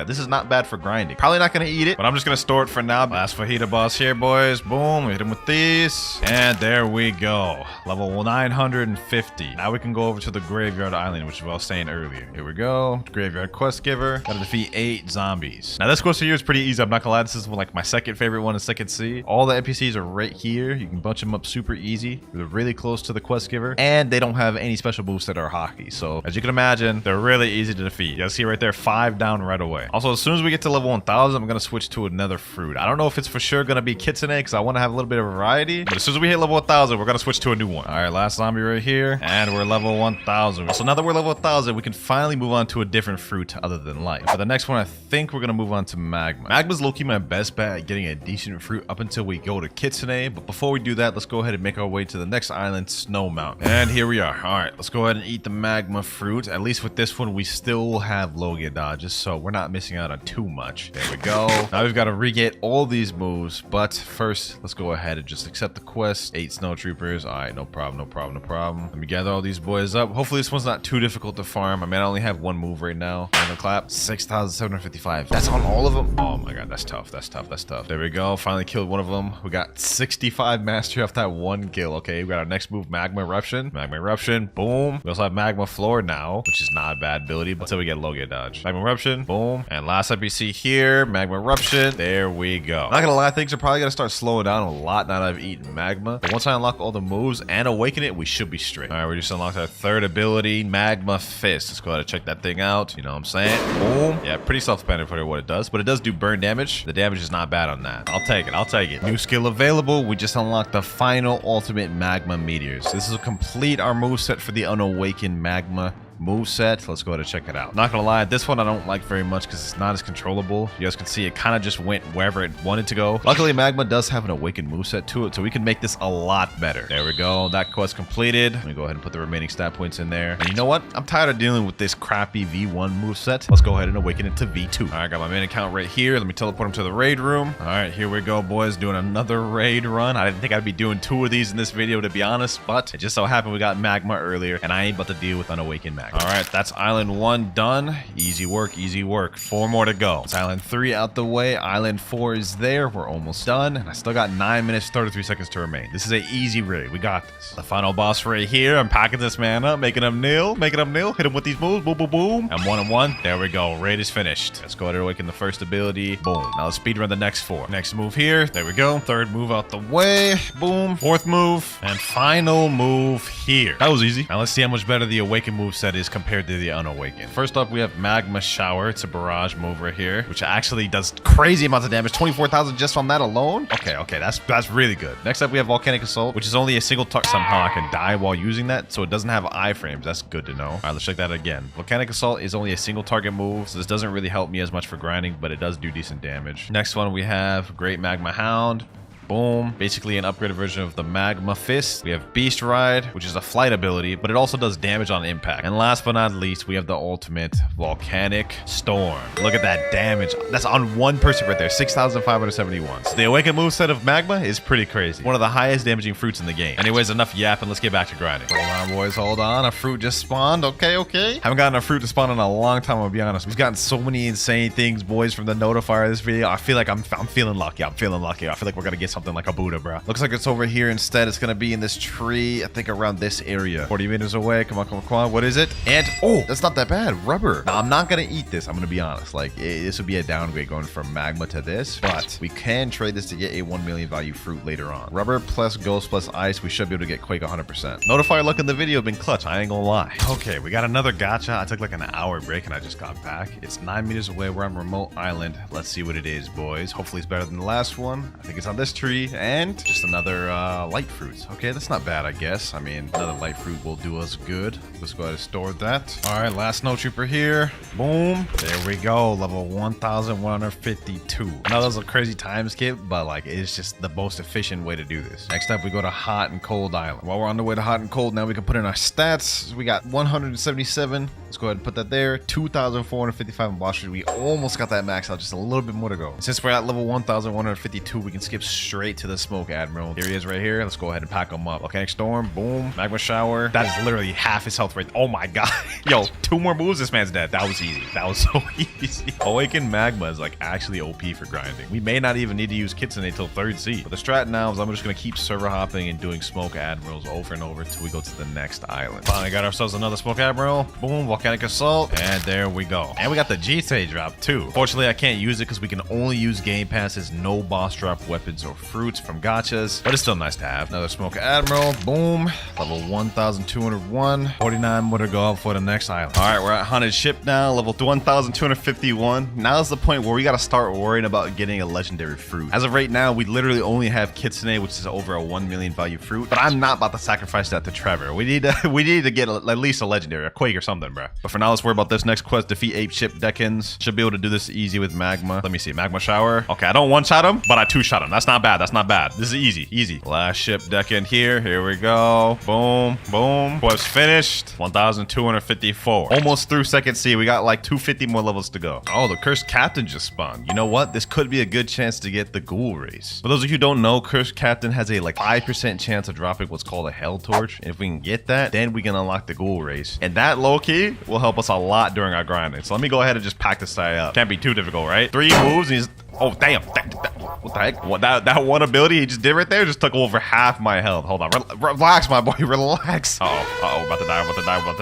This is not bad for grinding. Probably not going to eat it, but I'm just going to store it for now. Last fajita boss here, boys. Boom. We hit him with these. And there we go. Level 950. Now we can go over to the Graveyard Island, which is what I was saying earlier. Here we go. Graveyard Quest Giver. Gotta defeat 8 zombies. Now this quest here is pretty easy. I'm not gonna lie. This is like my second favorite one in Second Sea. All the NPCs are right here. You can bunch them up super easy. They're really close to the Quest Giver. And they don't have any special moves that are hockey. So as you can imagine, they're really easy to defeat. You guys see right there, 5 down right away. Also, as soon as we get to level 1000, I'm going to switch to another fruit. I don't know if it's for sure going to be kitsune because I want to have a little bit of variety. But as soon as we hit level 1000, we're going to switch to a new one. All right, last zombie right here. And we're level 1000. So now that we're level 1000, we can finally move on to a different fruit other than life. For the next one, I think we're going to move on to magma. Magma's low-key my best bet at getting a decent fruit up until we go to kitsune. But before we do that, let's go ahead and make our way to the next island, Snow Mountain. And here we are. All right, let's go ahead and eat the magma fruit. At least with this one, we still have Logia dodges, so we're not missing out on too much. There we go. Now we've got to re-get all these moves, but first, let's go ahead and just accept the quest. 8 snow troopers. All right, no problem, no problem, no problem. Let me gather all these boys up. Hopefully this one's not too difficult to farm. I mean, I only have one move right now. And clap. 6,755. That's on all of them? Oh my god, that's tough. That's tough. That's tough. There we go. Finally killed one of them. We got 65 mastery off that one kill. Okay, we got our next move, Magma Eruption. Magma Eruption. Boom. We also have Magma Floor now, which is not a bad ability, but until we get Logia dodge. Magma Eruption. Boom. And last up you see here, Magma Eruption. There we go. Not gonna lie, things are probably gonna start slowing down a lot now that I've eaten Magma. But once I unlock all the moves and awaken it, we should be straight. All right, we just unlocked our third ability, Magma Fist. Let's go ahead and check that thing out. You know what I'm saying? Boom. Yeah, pretty self-explanatory what it does, but it does do burn damage. The damage is not bad on that. I'll take it. I'll take it. New skill available. We just unlocked the final ultimate Magma Meteors. This will complete our moveset for the unawakened Magma moveset. Let's go ahead and check it out. Not gonna lie, this one I don't like very much because it's not as controllable. You guys can see it kind of just went wherever it wanted to go. Luckily, Magma does have an awakened moveset to it, so we can make this a lot better. There we go. That quest completed. Let me go ahead and put the remaining stat points in there. And you know what? I'm tired of dealing with this crappy V1 moveset. Let's go ahead and awaken it to V2. All right, got my main account right here. Let me teleport him to the raid room. All right, here we go, boys. Doing another raid run. I didn't think I'd be doing 2 of these in this video, to be honest, but it just so happened we got Magma earlier, and I ain't about to deal with unawakened Magma. All right, that's Island 1 done. Easy work, easy work. 4 more to go. It's Island 3 out the way. Island 4 is there. We're almost done. And I still got 9 minutes, 33 seconds to remain. This is an easy raid. We got this. The final boss right here. I'm packing this man up, making him kneel, making him kneel. Hit him with these moves. Boom, boom, boom. I'm 1-on-1. There we go. Raid is finished. Let's go ahead and awaken the first ability. Boom. Now let's speedrun the next 4. Next move here. There we go. Third move out the way. Boom. Fourth move. And final move here. That was easy. Now let's see how much better the awakened move set is compared to the unawakened. First up, we have Magma Shower. It's a barrage move right here, which actually does crazy amounts of damage. 24,000 just on that alone. Okay, that's really good. Next up, we have Volcanic Assault, which is only a single target. Somehow I can die while using that, so it doesn't have iframes. That's good to know. All right, let's check that again. Volcanic Assault is only a single target move, so this doesn't really help me as much for grinding, but it does do decent damage. Next one, we have Great Magma Hound. Boom. Basically an upgraded version of the Magma Fist. We have Beast Ride, which is a flight ability, but it also does damage on impact. And last but not least, we have the ultimate Volcanic Storm. Look at that damage. That's on one person right there. 6,571. So the awakened moveset of Magma is pretty crazy. One of the highest damaging fruits in the game. Anyways, enough yapping. Let's get back to grinding. Hold on, boys. Hold on. A fruit just spawned. Okay. Haven't gotten a fruit to spawn in a long time, I'll be honest. We've gotten so many insane things, boys, from the notifier of this video. I feel like I'm feeling lucky. I feel like we're going to get something like a Buddha, bro. Looks like it's over here instead. It's gonna be in this tree, I think around this area. 40 meters away. Come on. What is it? And oh, that's not that bad. Rubber. Now, I'm not gonna eat this. I'm gonna be honest. Like, this would be a downgrade going from Magma to this, but we can trade this to get a 1 million value fruit later on. Rubber plus ghost plus ice. We should be able to get Quake 100%. Notifier luck in the video have been clutch. I ain't gonna lie. Okay, we got another gacha. I took like an hour break and I just got back. It's 9 meters away. We're on remote island. Let's see what it is, boys. Hopefully it's better than the last one. I think it's on this tree. And just another light fruit. Okay, that's not bad, I guess. I mean, another light fruit will do us good. Let's go ahead and store that. All right, last snow trooper here. Boom. There we go. Level 1,152. Now, that was a crazy time skip, but like, it's just the most efficient way to do this. Next up, we go to Hot and Cold Island. While we're on the way to Hot and Cold, now we can put in our stats. We got 177. Let's go ahead and put that there. 2,455 in boss. We almost got that max out. Just a little bit more to go. Since we're at level 1,152, we can skip straight to the Smoke Admiral. Here he is right here. Let's go ahead and pack him up. Volcanic Storm. Boom. Magma Shower. That is literally half his health right. Oh my god. Yo, 2 more moves. This man's dead. That was easy. That was so easy. Awakened Magma is like actually OP for grinding. We may not even need to use Kitsune until 3rd seed. But the strat now is I'm just going to keep server hopping and doing Smoke Admirals over and over until we go to the next island. Finally got ourselves another Smoke Admiral. Boom. Volcanic Assault. And there we go. And we got the G-Tay drop too. Fortunately, I can't use it because we can only use Game Passes, no boss drop weapons or fruits from gachas, but it's still nice to have. Another Smoke Admiral, boom. Level 1,201. 49 more to go up for the next island. All right, we're at Haunted Ship now, level 1,251. Now's the point where we gotta start worrying about getting a legendary fruit. As of right now, we literally only have Kitsune, which is over a 1 million value fruit, but I'm not about to sacrifice that to Trevor. We need to get at least a legendary, a Quake or something, bro. But for now, let's worry about this next quest. Defeat Ape Ship Deckins. Should be able to do this easy with Magma. Let me see, Magma Shower. Okay, I don't one-shot him, but I two-shot him. That's not bad, that's not bad. This is easy, easy. Last ship Deckin here we go. Boom, boom. Quest finished. 1,254. Almost through second C. We got like 250 more levels to go. Oh, the Cursed Captain just spawned. You know what? This could be a good chance to get the Ghoul Race. For those of you who don't know, Cursed Captain has a like 5% chance of dropping what's called a Hell Torch. And if we can get that, then we can unlock the Ghoul Race. And that low-key will help us a lot during our grinding. So let me go ahead and just pack this guy up. Can't be too difficult, right? 3 moves and he's... Oh, damn. What the heck? What, that one ability he just did right there just took over half my health. Hold on. Relax, my boy. Relax. Uh-oh. About to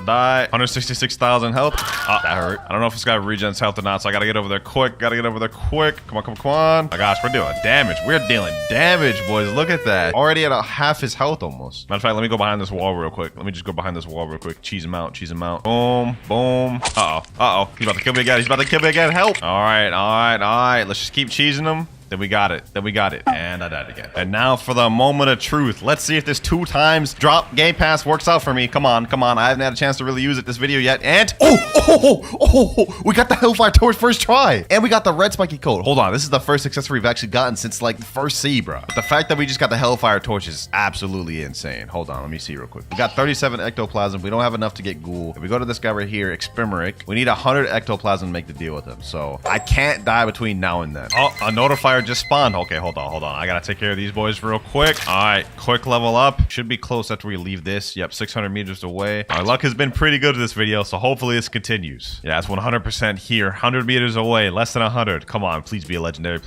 die. 166,000 health. That hurt. I don't know if this guy regens health or not, so I gotta get over there quick. Come on. My gosh, we're doing damage. We're dealing damage, boys. Look at that. Already at half his health almost. Matter of fact, let me go behind this wall real quick. Cheese him out. Boom. Uh-oh. He's about to kill me again. Help. All right. Let's just keep cheesing him. Then we got it. And I died again. And now for the moment of truth. Let's see if this 2 times drop Game Pass works out for me. Come on. I haven't had a chance to really use it this video yet. And we got the Hellfire Torch first try. And we got the red spiky coat. Hold on. This is the first accessory we've actually gotten since like first C, bro. But the fact that we just got the Hellfire Torch is absolutely insane. Hold on. Let me see real quick. We got 37 ectoplasm. We don't have enough to get Ghoul. If we go to this guy right here, Exprimeric, we need 100 ectoplasm to make the deal with him. So I can't die between now and then. Oh, a notifier just spawned. Okay, hold on. I gotta take care of these boys real quick. All right, quick level up. Should be close after we leave this. Yep, 600 meters away. Our luck has been pretty good this video, so hopefully this continues. Yeah, it's 100% here. 100 meters away, less than 100. Come on, please be a legendary.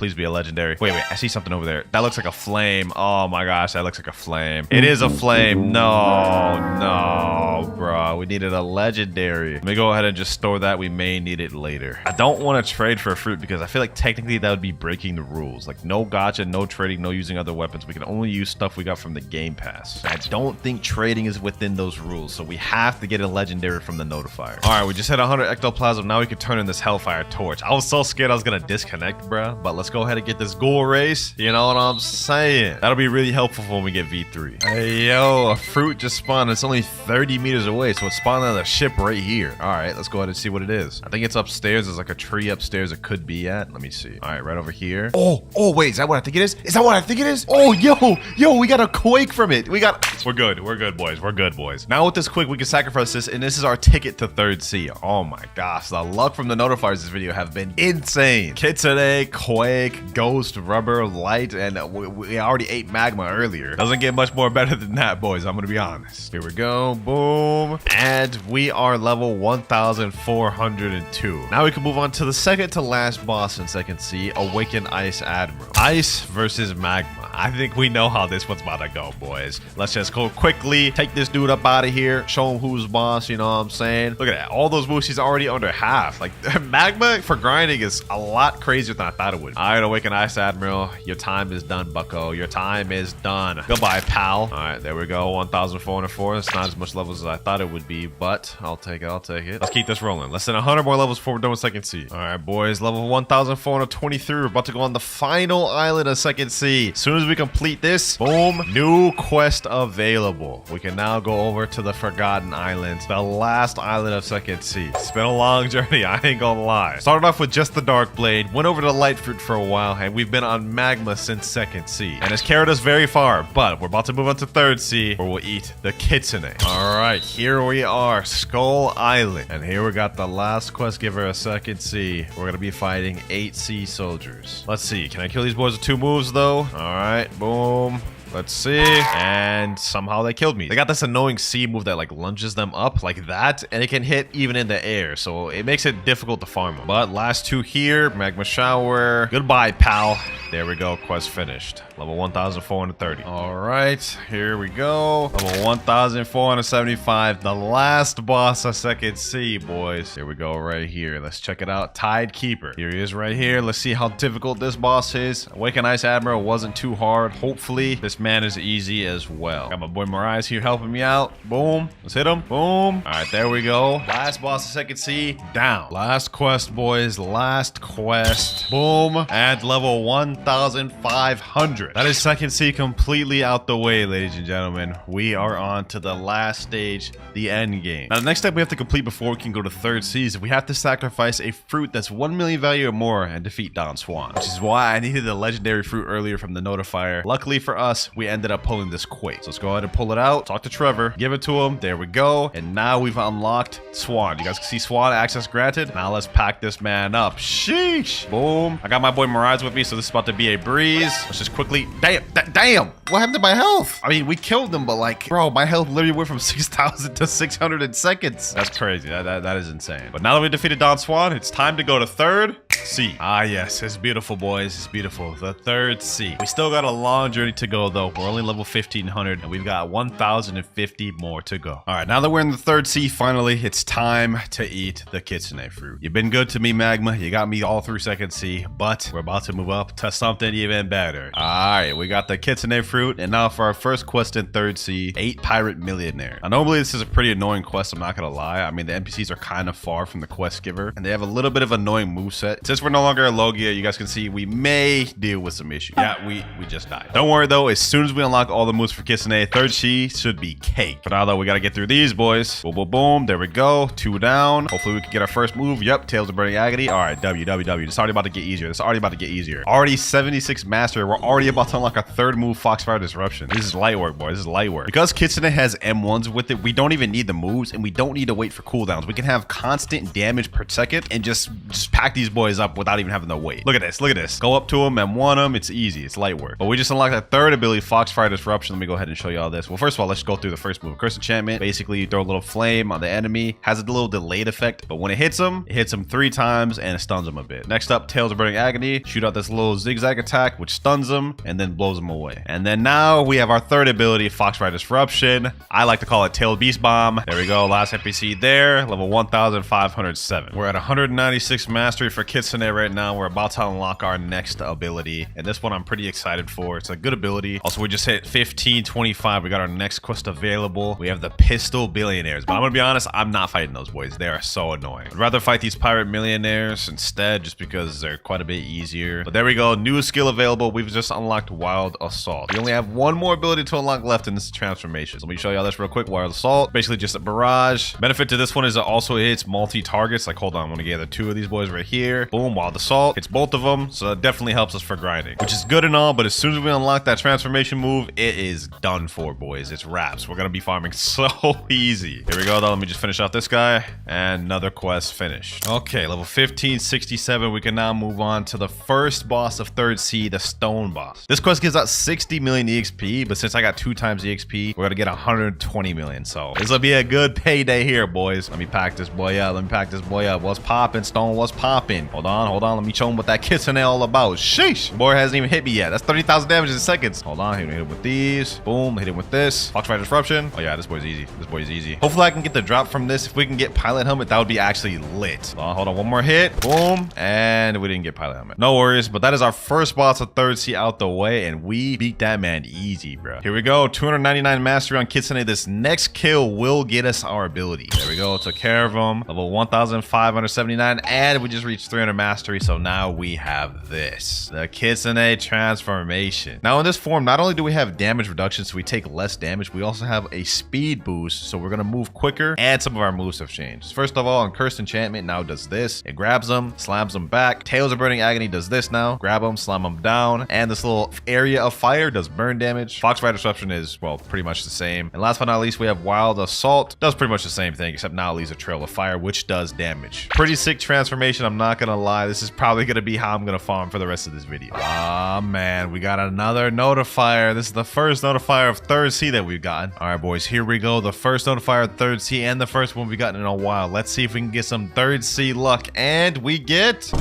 Wait, I see something over there. That looks like a flame. Oh my gosh, that looks like a flame. It is a flame. No, bro. We needed a legendary. Let me go ahead and just store that. We may need it later. I don't want to trade for a fruit because I feel like technically that would be breaking the rules. Like no gacha, no trading, no using other weapons. We can only use stuff we got from the Game Pass. I don't think trading is within those rules, so we have to get a legendary from the notifier. All right, we just hit 100 ectoplasm. Now we can turn in this Hellfire Torch. I was so scared I was gonna disconnect, bro. But let's go ahead and get this Ghoul Race. You know what I'm saying? That'll be really helpful when we get V3. Hey, yo, a fruit just spawned. It's only 30 meters away, so it's spawned on the ship right here. All right, let's go ahead and see what it is. I think it's upstairs. There's like a tree upstairs it could be at. Let me see. All right, right over here. Oh, wait, is that what I think it is? Oh, yo, we got a Quake from it. We're good, boys. Now with this Quake, we can sacrifice this, and this is our ticket to 3rd C. Oh my gosh, the luck from the notifiers this video have been insane. Kitsune, Quake, Ghost, Rubber, Light, and we already ate Magma earlier. Doesn't get much more better than that, boys. I'm gonna be honest. Here we go, boom. And we are level 1,402. Now we can move on to the second to last boss in 2nd C, Awakened Ice Admiral. Ice versus Magma. I think we know how this one's about to go, boys. Let's just go quickly, take this dude up out of here, show him who's boss, you know what I'm saying? Look at that. All those moves, he's already under half. Like, Magma for grinding is a lot crazier than I thought it would. All right, Awakened Ice Admiral. Your time is done, bucko. Your time is done. Goodbye, pal. All right, there we go. 1,404. It's not as much levels as I thought it would be, but I'll take it. Let's keep this rolling. Less than 100 more levels before we're done with 2nd C. All right, boys. Level 1,423. We're about to go on the final island of 2nd C. As soon as we complete this, boom, new quest available. We can now go over to the Forgotten Islands, the last island of 2nd C. It's been a long journey, I ain't gonna lie. Started off with just the Dark Blade, went over to Light Fruit for a while, and we've been on Magma since 2nd C. And it's carried us very far, but we're about to move on to 3rd C, where we'll eat the Kitsune. Alright, here we are, Skull Island. And here we got the last quest giver of 2nd C. We're gonna be fighting 8 C soldiers. Let's see, can I kill these boys with 2 moves though? Alright, boom. Let's see. And somehow they killed me. They got this annoying C move that like lunges them up like that, and it can hit even in the air, so it makes it difficult to farm them. But last 2 here, Magma Shower. Goodbye, pal. There we go. Quest finished. Level 1,430. All right, here we go. Level 1,475. The last boss of Second Sea, boys. Here we go right here. Let's check it out. Tide Keeper. Here he is right here. Let's see how difficult this boss is. Awaken Ice Admiral wasn't too hard. Hopefully, this man is easy as well. Got my boy Mariah here helping me out. Boom. Let's hit him. Boom. All right, there we go. Last boss of Second Sea, down. Last quest, boys. Last quest. Boom. At level 1,500. That is Second Sea completely out the way, ladies and gentlemen. We are on to the last stage, the end game. Now, the next step we have to complete before we can go to third sea is we have to sacrifice a fruit that's 1 million value or more and defeat Don Swan, which is why I needed the legendary fruit earlier from the notifier. Luckily for us, we ended up pulling this quick. So let's go ahead and pull it out. Talk to Trevor. Give it to him. There we go. And now we've unlocked Swan. You guys can see Swan access granted. Now let's pack this man up. Sheesh. Boom. I got my boy Mirage with me, so this is about to be a breeze. Let's just quickly... Damn. What happened to my health? I mean, we killed him, but like, bro, my health literally went from 6,000 to 600 in seconds. That's crazy. That is insane. But now that we defeated Don Swan, it's time to go to third sea. Ah, yes. It's beautiful, boys. It's beautiful. The third sea. We still got a long journey to go, though. We're only level 1,500, and we've got 1,050 more to go. All right, now that we're in the third sea, finally, it's time to eat the kitsune fruit. You've been good to me, Magma. You got me all through second sea, but we're about to move up to something even better. All right, we got the kitsune fruit, and now for our first quest in third sea, 8 pirate millionaire. Now, normally this is a pretty annoying quest, I'm not gonna lie. I mean, the NPCs are kind of far from the quest giver, and they have a little bit of annoying moveset. Since we're no longer a Logia, you guys can see we may deal with some issues. Yeah, we just died. Don't worry though, as soon as we unlock all the moves for Kitsune, third sea should be cake. For now though, we gotta get through these, boys. Boom, boom, boom. There we go. 2 down. Hopefully we can get our first move. Yep, Tails of Burning Agony. All right, W. It's already about to get easier. Already 76 mastery. We're already about to unlock a third move, Foxfire Disruption. This is light work, boys. This is light work. Because Kitsune has M1s with it, we don't even need the moves, and we don't need to wait for cooldowns. We can have constant damage per second and just pack these boys up without even having to wait. Look at this. Look at this. Go up to them and M1 them. It's easy. It's light work. But we just unlocked that third ability, Foxfire Disruption. Let me go ahead and show you all this. Well, first of all, let's go through the first move. Curse Enchantment. Basically, you throw a little flame on the enemy. Has a little delayed effect, but when it hits them 3 times and it stuns them a bit. Next up, Tails of Burning Agony. Shoot out this little zigzag attack, which stuns them and then blows them away. And then now we have our third ability, Foxfire Disruption. I like to call it Tail Beast Bomb. There we go. Last NPC there. Level 1,507. We're at 196 mastery for Kitsune right now. We're about to unlock our next ability. And this one I'm pretty excited for. It's a good ability. Also, we just hit 1525. We got our next quest available. We have the Pistol Billionaires. But I'm going to be honest, I'm not fighting those boys. They are so annoying. I'd rather fight these Pirate Millionaires instead just because they're quite a bit easier. But there we go. New skill available. We've just unlocked Wild Assault. We only have one more ability to unlock left in this transformation. So let me show y'all this real quick. Wild Assault. Basically just a barrage. Benefit to this one is it also hits multi-targets. Like, hold on. I'm going to gather 2 of these boys right here. Boom. Wild Assault. Hits both of them. So that definitely helps us for grinding, which is good and all. But as soon as we unlock that transformation move, it is done for, boys. It's wraps. We're going to be farming so easy. Here we go, though. Let me just finish out this guy. And another quest finished. Okay, level 1567. We can now move on to the first boss of third sea, the Stone Boss. This quest gives out 60 million EXP, but since I got 2 times EXP, we're going to get 120 million. So this will be a good payday here, boys. Let me pack this boy up. What's popping, Stone? What's popping? Hold on. Let me show him what that Kitsune all about. Sheesh. Boy hasn't even hit me yet. That's 30,000 damage in seconds. Hold on. Hit him with these. Boom. Hit him with this. Foxfire Disruption. Oh, yeah. This boy's easy. Hopefully, I can get the drop from this. If we can get Pilot Helmet, that would be actually lit. Hold on. One more hit. Boom. And we didn't get Pilot Helmet. No worries. But that is our first boss of third sea out the way. And we beat that man easy, bro. Here we go. 299 mastery on Kitsune. This next kill will get us our ability. There we go. Took care of him. Level 1,579. And we just reached 300 mastery. So now we have this. The Kitsune transformation. Now in this form, not only do we have damage reduction, so we take less damage, we also have a speed boost. So we're going to move quicker. And some of our moves have changed. First of all, on Cursed Enchantment now does this. It grabs them, slams them back. Tails of Burning Agony does this now. Grab them, slam them down. And this little area of fire does burn damage. Foxfire Disruption is, well, pretty much the same. And last but not least, we have Wild Assault. Does pretty much the same thing, except now it leaves a trail of fire, which does damage. Pretty sick transformation, I'm not gonna lie. This is probably gonna be how I'm gonna farm for the rest of this video. Ah, man, we got another notifier. This is the first notifier of third sea that we've gotten. All right, boys, here we go. The first notifier of third sea and the first one we've gotten in a while. Let's see if we can get some third sea luck. And we get...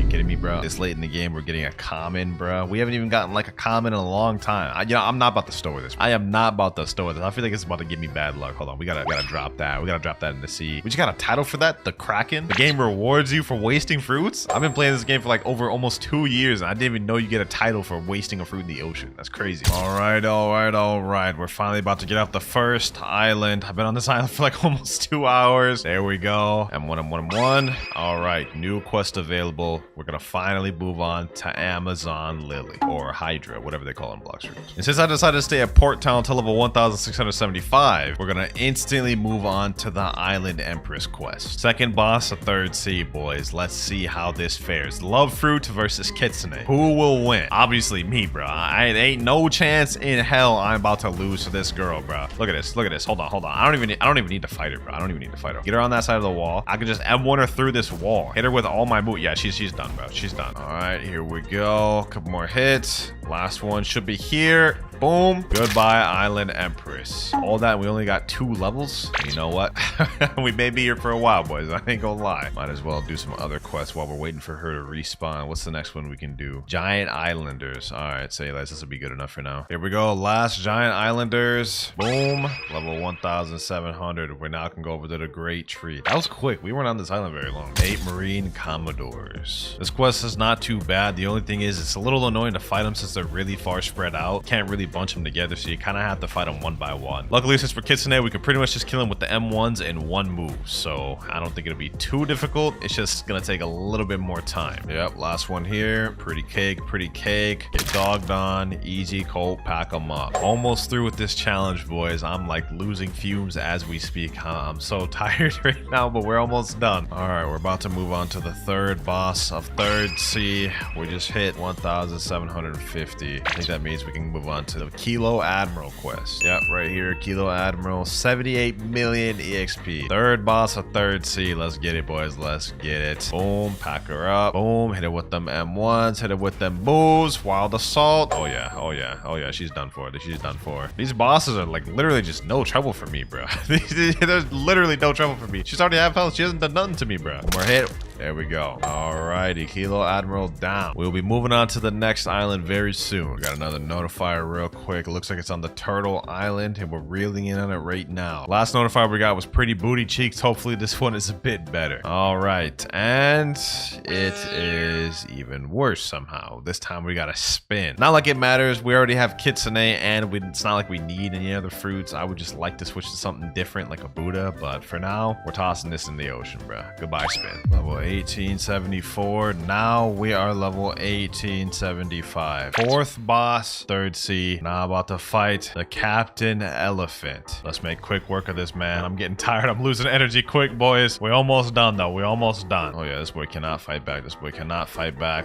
fucking kidding me, bro? This late in the game, we're getting a common, bro. We haven't even gotten like a common in a long time. I'm not about to store this. I am not about to store this. I feel like it's about to give me bad luck. Hold on, we gotta drop that. We gotta drop that in the sea. We just got a title for that, the Kraken. The game rewards you for wasting fruits. I've been playing this game for like over almost 2 years, and I didn't even know you get a title for wasting a fruit in the ocean. That's crazy. All right. We're finally about to get off the first island. I've been on this island for like almost 2 hours. There we go. M1. All right, new quest available. We're gonna finally move on to Amazon Lily or Hydra, whatever they call it in Blox. And since I decided to stay at Port Town until level 1675, we're gonna instantly move on to the Island Empress quest. Second boss, a third sea, boys. Let's see how this fares. Love Fruit versus Kitsune. Who will win? Obviously me, bro. I ain't no chance in hell I'm about to lose to this girl, bro. Look at this. Hold on. I don't even need to fight her, bro. I don't even need to fight her. Get her on that side of the wall. I can just M1 her through this wall. Hit her with all my moves. Yeah, she's done, bro. She's done. All right, here we go. Couple more hits. Last one should be here. Boom. Goodbye, Island Empress. All that, we only got 2 levels. You know what? We may be here for a while, boys. I ain't gonna lie. Might as well do some other quests while we're waiting for her to respawn. What's the next one we can do? Giant Islanders. All right, say less. This will be good enough for now. Here we go. Last Giant Islanders. Boom. Level 1700. We now can go over to the Great Tree. That was quick. We weren't on this island very long. 8 Marine Commodores. This quest is not too bad. The only thing is it's a little annoying to fight them since they're really far spread out. Can't really bunch them together, so you kind of have to fight them one by one. Luckily, since for Kitsune, we can pretty much just kill him with the M1s in one move, so I don't think it'll be too difficult. It's just gonna take a little bit more time. Yep, last one here. Pretty cake. Get dogged on. Easy, Colt, pack them up. Almost through with this challenge, boys. I'm like losing fumes as we speak. I'm so tired right now, but we're almost done. All right, we're about to move on to the third boss of third sea. We just hit 1750. I think that means we can move on to the Kilo Admiral quest. Yep, right here, Kilo Admiral, 78 million EXP. Third boss of third sea. Let's get it, boys. Let's get it. Boom, pack her up. Boom, hit it with them M1s, hit it with them moves. Wild Assault. Oh yeah, she's done for. These bosses are like literally just no trouble for me, bro. There's literally no trouble for me. She's already half health. She hasn't done nothing to me, bro. One more hit. There we go. Alrighty, Kilo Admiral down. We'll be moving on to the next island very soon. We got another notifier real quick. It looks like it's on the Turtle Island, and we're reeling in on it right now. Last notifier we got was pretty booty cheeks. Hopefully this one is a bit better. Alright, and it is even worse somehow. This time we got a spin. Not like it matters. We already have Kitsune, and it's not like we need any other fruits. I would just like to switch to something different like a Buddha, but for now, we're tossing this in the ocean, bro. Goodbye, spin. Level 1874. Now we are level 1875. Fourth boss, third sea. Now about to fight the Captain Elephant. Let's make quick work of this, man. I'm getting tired. I'm losing energy quick, boys. We're almost done, though. We're almost done. Oh, yeah, this boy cannot fight back.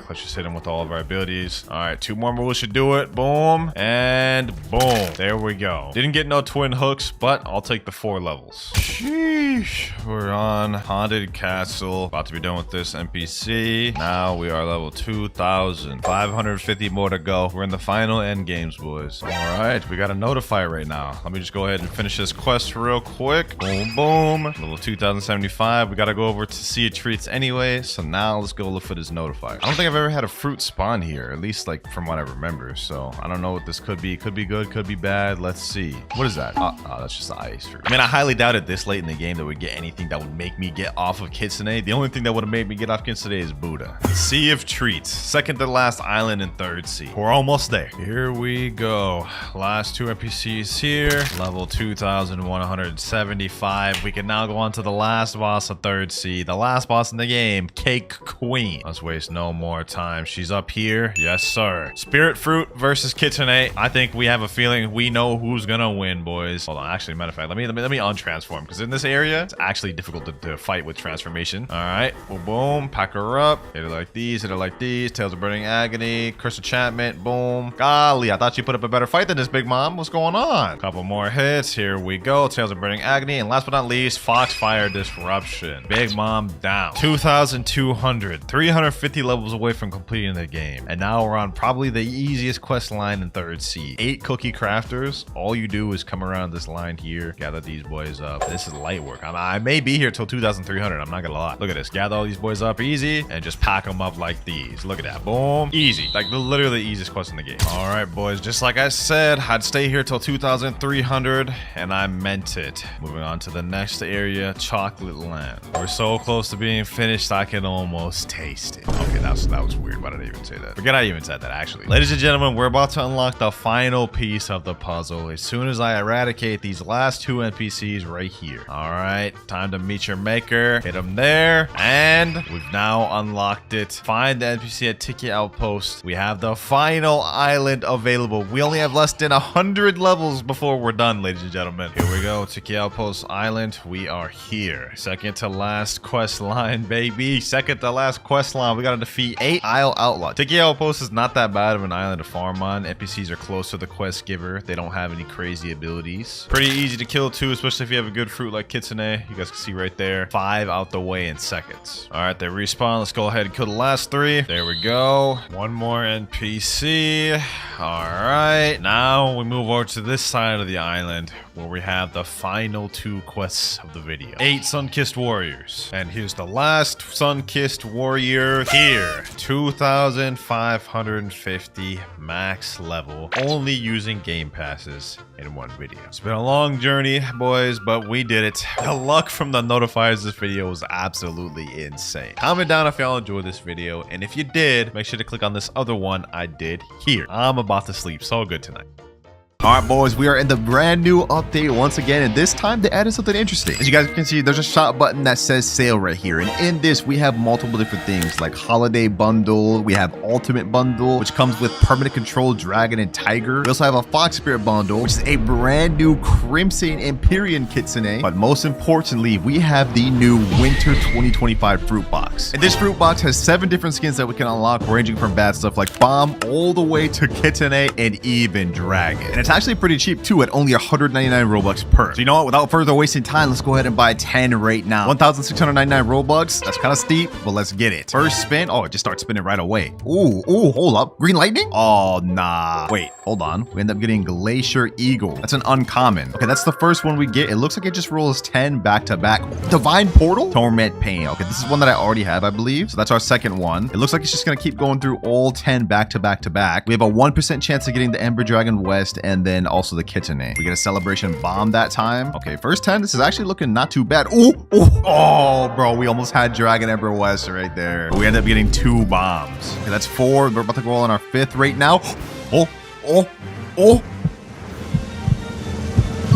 Let's just hit him with all of our abilities. All right, 2 more moves should do it. Boom. And boom. There we go. Didn't get no twin hooks, but I'll take the 4 levels. Sheesh. We're on Haunted Castle. About to be done with this NPC. Now we are level 2000. 550 more to go. We're in the final end games, boys. All right, we got a notifier right now. Let me just go ahead and finish this quest real quick. Boom, boom. Level 2075. We got to go over to Sea of Treats anyway. So now let's go look for this notifier. I don't think I've ever had a fruit spawn here, at least like from what I remember. So I don't know what this could be. Could be good, could be bad. Let's see. What is that? Oh, that's just the ice fruit. I mean, I highly doubted this late in the game that we'd get anything that would make me get off of Kitsune. The only thing that would have made me get off Kitsune is Buddha. Sea of Treats. Second to last island in third sea. We're almost there. Here we go. Last 2 NPCs here. Level 2175. We can now go on to the last boss of third sea. The last boss in the game, Cake Queen. Let's waste no more time. She's up here. Yes, sir. Spirit Fruit versus Kitsune. I think we have a feeling we know who's gonna win, boys. Hold on. Actually, matter of fact, let me untransform, because in this area, it's actually difficult to fight with transformation. All right. Boom, boom. Pack her up. Hit her like these. Hit her like these. Tales of Burning Agony. Curse Enchantment. Boom. Golly, I thought you put up a better fight than this, Big Mom. What's going on? Couple more hits. Here we go. Tales of Burning Agony. And last but not least, Foxfire Disruption. Big Mom down. 2,200. 350 levels away from completing the game. And now we're on probably the easiest quest line in third sea. 8 cookie crafters. All you do is come around this line here, gather these boys up. This is light work. I may be here till 2,300. I'm not gonna lie. Look at this. Gather all these boys up easy and just pack them up like these. Look at that. Boom. Easy. Like literally the easiest quest in the game. All right, boys. Just like I said, I'd stay here till 2,300 and I meant it. Moving on to the next area, Chocolate Land. We're so close to being finished, I can almost taste it. Okay, that was weird. Why did I even say that? Forget I even said that, actually. Ladies and gentlemen, we're about to unlock the final piece of the puzzle as soon as I eradicate these last 2 NPCs right here. All right, time to meet your maker. Hit them there. And we've now unlocked it. Find the NPC at Tiki Outpost. We have the final island available. We only have less than 100 levels before we're done, ladies and gentlemen. Here we go, Tiki Outpost Island. We are here. Second to last quest line, baby. Second to last quest line. We gotta defeat 8 Isle Outlaws. Tiki Outpost is not that bad of an island to farm on. NPCs are close to the quest giver. They don't have any crazy abilities. Pretty easy to kill too, especially if you have a good fruit like Kitsune. You guys can see right there. 5 out the way in seconds. All right, they respawn. Let's go ahead and kill the last 3. There we go. One more NPC. All right, now we move over to this side of the island where we have the final 2 quests of the video. 8 Sun-Kissed Warriors. And here's the last Sun-Kissed Warrior here. 2,550 max level, only using game passes in one video. It's been a long journey, boys, but we did it. The luck from the notifiers this video was absolutely insane. Comment down if y'all enjoyed this video, and if you did, make sure to click on this other one I did here. I'm about to sleep so good tonight. All right, boys, we are in the brand new update once again, and this time they added something interesting. As you guys can see, there's a shop button that says sale right here, and in this we have multiple different things like holiday bundle. We have ultimate bundle, which comes with permanent control dragon and tiger. We also have a fox spirit bundle, which is a brand new crimson Empyrean Kitsune. But most importantly, we have the new winter 2025 fruit box, and this fruit box has 7 different skins that we can unlock, ranging from bad stuff like bomb all the way to Kitsune and even dragon. And it's actually pretty cheap too, at only 199 Robux per. So you know what, without further wasting time, let's go ahead and buy 10 right now. 1,699 Robux. That's kind of steep, but let's get it. First spin. Oh, it just starts spinning right away. Ooh, hold up. Green lightning? Oh, nah. Wait, hold on. We end up getting Glacier Eagle. That's an uncommon. Okay, that's the first one we get. It looks like it just rolls 10 back to back. Divine Portal? Torment Pain. Okay, this is one that I already have, I believe. So that's our second one. It looks like it's just gonna keep going through all 10 back to back to back. We have a 1% chance of getting the Ember Dragon West and then also the Kitsune. We get a celebration bomb that time. Okay, first 10. This is actually looking not too bad. Oh, bro, we almost had Dragon Ember West right there. But we end up getting 2 bombs. Okay, that's 4. We're about to go on our 5th right now.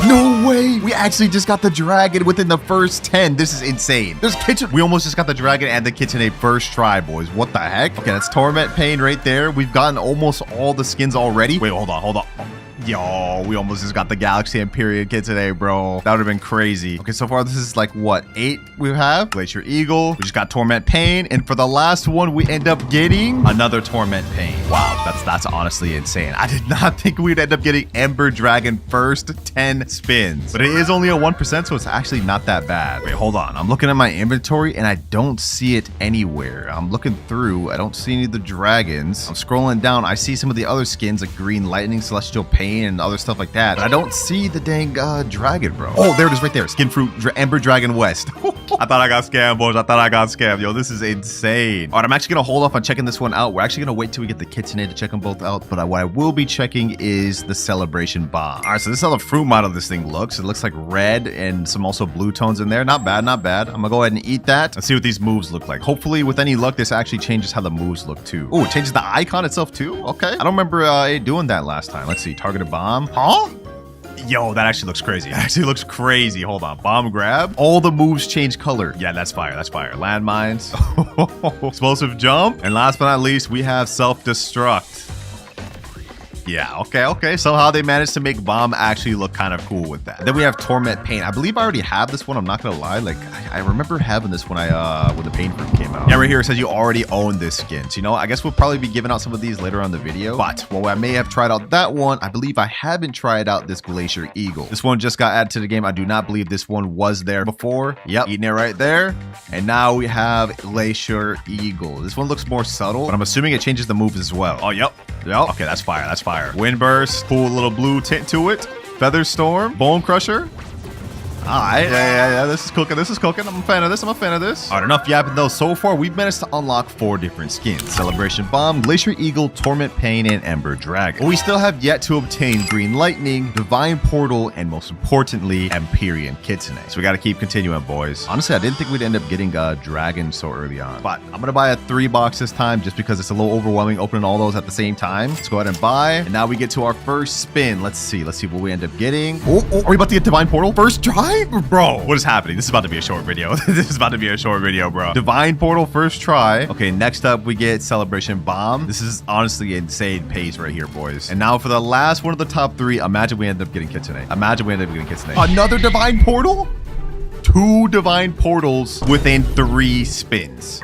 No way! We actually just got the dragon within the first 10. This is insane. There's Kitsune. We almost just got the dragon and the Kitsune first try, boys. What the heck? Okay, that's Torment Pain right there. We've gotten almost all the skins already. Wait, hold on. Yo, we almost just got the Galaxy Empyrean kit today, bro. That would have been crazy. Okay, so far this is like what, 8 we have? Glacier Eagle. We just got Torment Pain, and for the last one, we end up getting another Torment Pain. Wow, that's honestly insane. I did not think we'd end up getting Ember Dragon first 10 spins, but it is only a 1%, so it's actually not that bad. Wait, hold on. I'm looking at my inventory, and I don't see it anywhere. I'm looking through. I don't see any of the dragons. I'm scrolling down. I see some of the other skins like Green Lightning, Celestial Pain, and other stuff like that. But I don't see the dang dragon, bro. Oh, there it is right there. Skin Fruit Ember Dragon West. I thought I got scammed, boys. I thought I got scammed. Yo, this is insane. All right, I'm actually going to hold off on checking this one out. We're actually going to wait till we get the Kitsune to check them both out. But what I will be checking is the Celebration Bomb. All right, so this is how the fruit model of this thing looks. It looks like red and some also blue tones in there. Not bad, not bad. I'm going to go ahead and eat that and see what these moves look like. Hopefully, with any luck, this actually changes how the moves look too. Oh, it changes the icon itself too? Okay. I don't remember it doing that last time. Let's see. Targeted bomb. Huh? Yo, that actually looks crazy. That actually looks crazy. Hold on. Bomb grab. All the moves change color. Yeah, that's fire. That's fire. Landmines. Explosive jump. And last but not least, we have self-destruct. Yeah, okay. Somehow they managed to make Bomb actually look kind of cool with that. Then we have Torment Pain. I believe I already have this one. I'm not gonna lie. Like, I remember having this when when the Pain Fruit came out. Yeah, right here it says you already own this skin. So, you know, I guess we'll probably be giving out some of these later on in the video. But while I may have tried out that one, I believe I haven't tried out this Glacier Eagle. This one just got added to the game. I do not believe this one was there before. Yep, eating it right there. And now we have Glacier Eagle. This one looks more subtle, but I'm assuming it changes the moves as well. Oh, yep. Okay, that's fire. That's fire. Wind Burst, cool little blue tint to it. Feather Storm, Bone Crusher. All right. Yeah. This is cooking. I'm a fan of this. All right, enough yapping though. So far, we've managed to unlock 4 different skins: Celebration Bomb, Glacier Eagle, Torment Pain, and Ember Dragon. But we still have yet to obtain Green Lightning, Divine Portal, and most importantly, Empyrean Kitsune. So we got to keep continuing, boys. Honestly, I didn't think we'd end up getting a dragon so early on, but I'm gonna buy a 3 box this time just because it's a little overwhelming opening all those at the same time. Let's go ahead and buy, and now we get to our first spin. Let's see what we end up getting. Oh, are we about to get Divine Portal first try? Bro, what is happening? This is about to be a short video. Bro. Divine Portal first try. Okay, next up we get Celebration Bomb. This is honestly insane pace right here, boys. And now for the last one of the top 3, imagine we end up getting Kitsune. Another Divine Portal? 2 Divine Portals within 3 spins.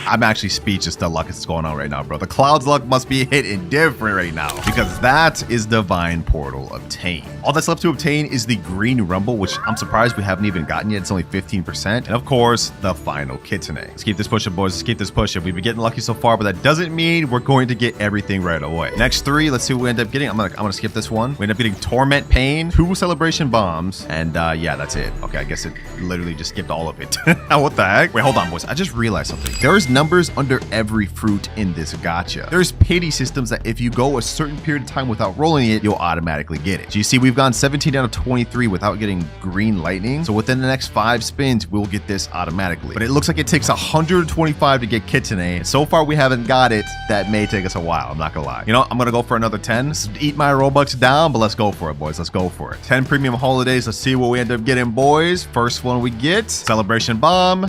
I'm actually speechless the luck is going on right now, bro. The Cloud's luck must be hitting different right now because that is Divine Portal obtained. All that's left to obtain is the Green Rumble, which I'm surprised we haven't even gotten yet. It's only 15%. And of course, the final Kitsune. Let's keep this pushing, boys. Let's keep this pushing. We've been getting lucky so far, but that doesn't mean we're going to get everything right away. Next 3, let's see what we end up getting. I'm gonna skip this one. We end up getting Torment Pain, 2 Celebration Bombs, and yeah, that's it. Okay, I guess it literally just skipped all of it. What the heck? Wait, hold on, boys. I just realized something. There's numbers under every fruit in this gacha. There's pity systems that if you go a certain period of time without rolling it, you'll automatically get it. So you see, we've gone 17 out of 23 without getting Green Lightning. So within the next 5 spins, we'll get this automatically. But it looks like it takes 125 to get Kitsune. And so far, we haven't got it. That may take us a while. I'm not gonna lie. You know, I'm gonna go for another 10. Eat my Robux down, but let's go for it, boys. Let's go for it. 10 premium holidays. Let's see what we end up getting, boys. First one we get, Celebration Bomb.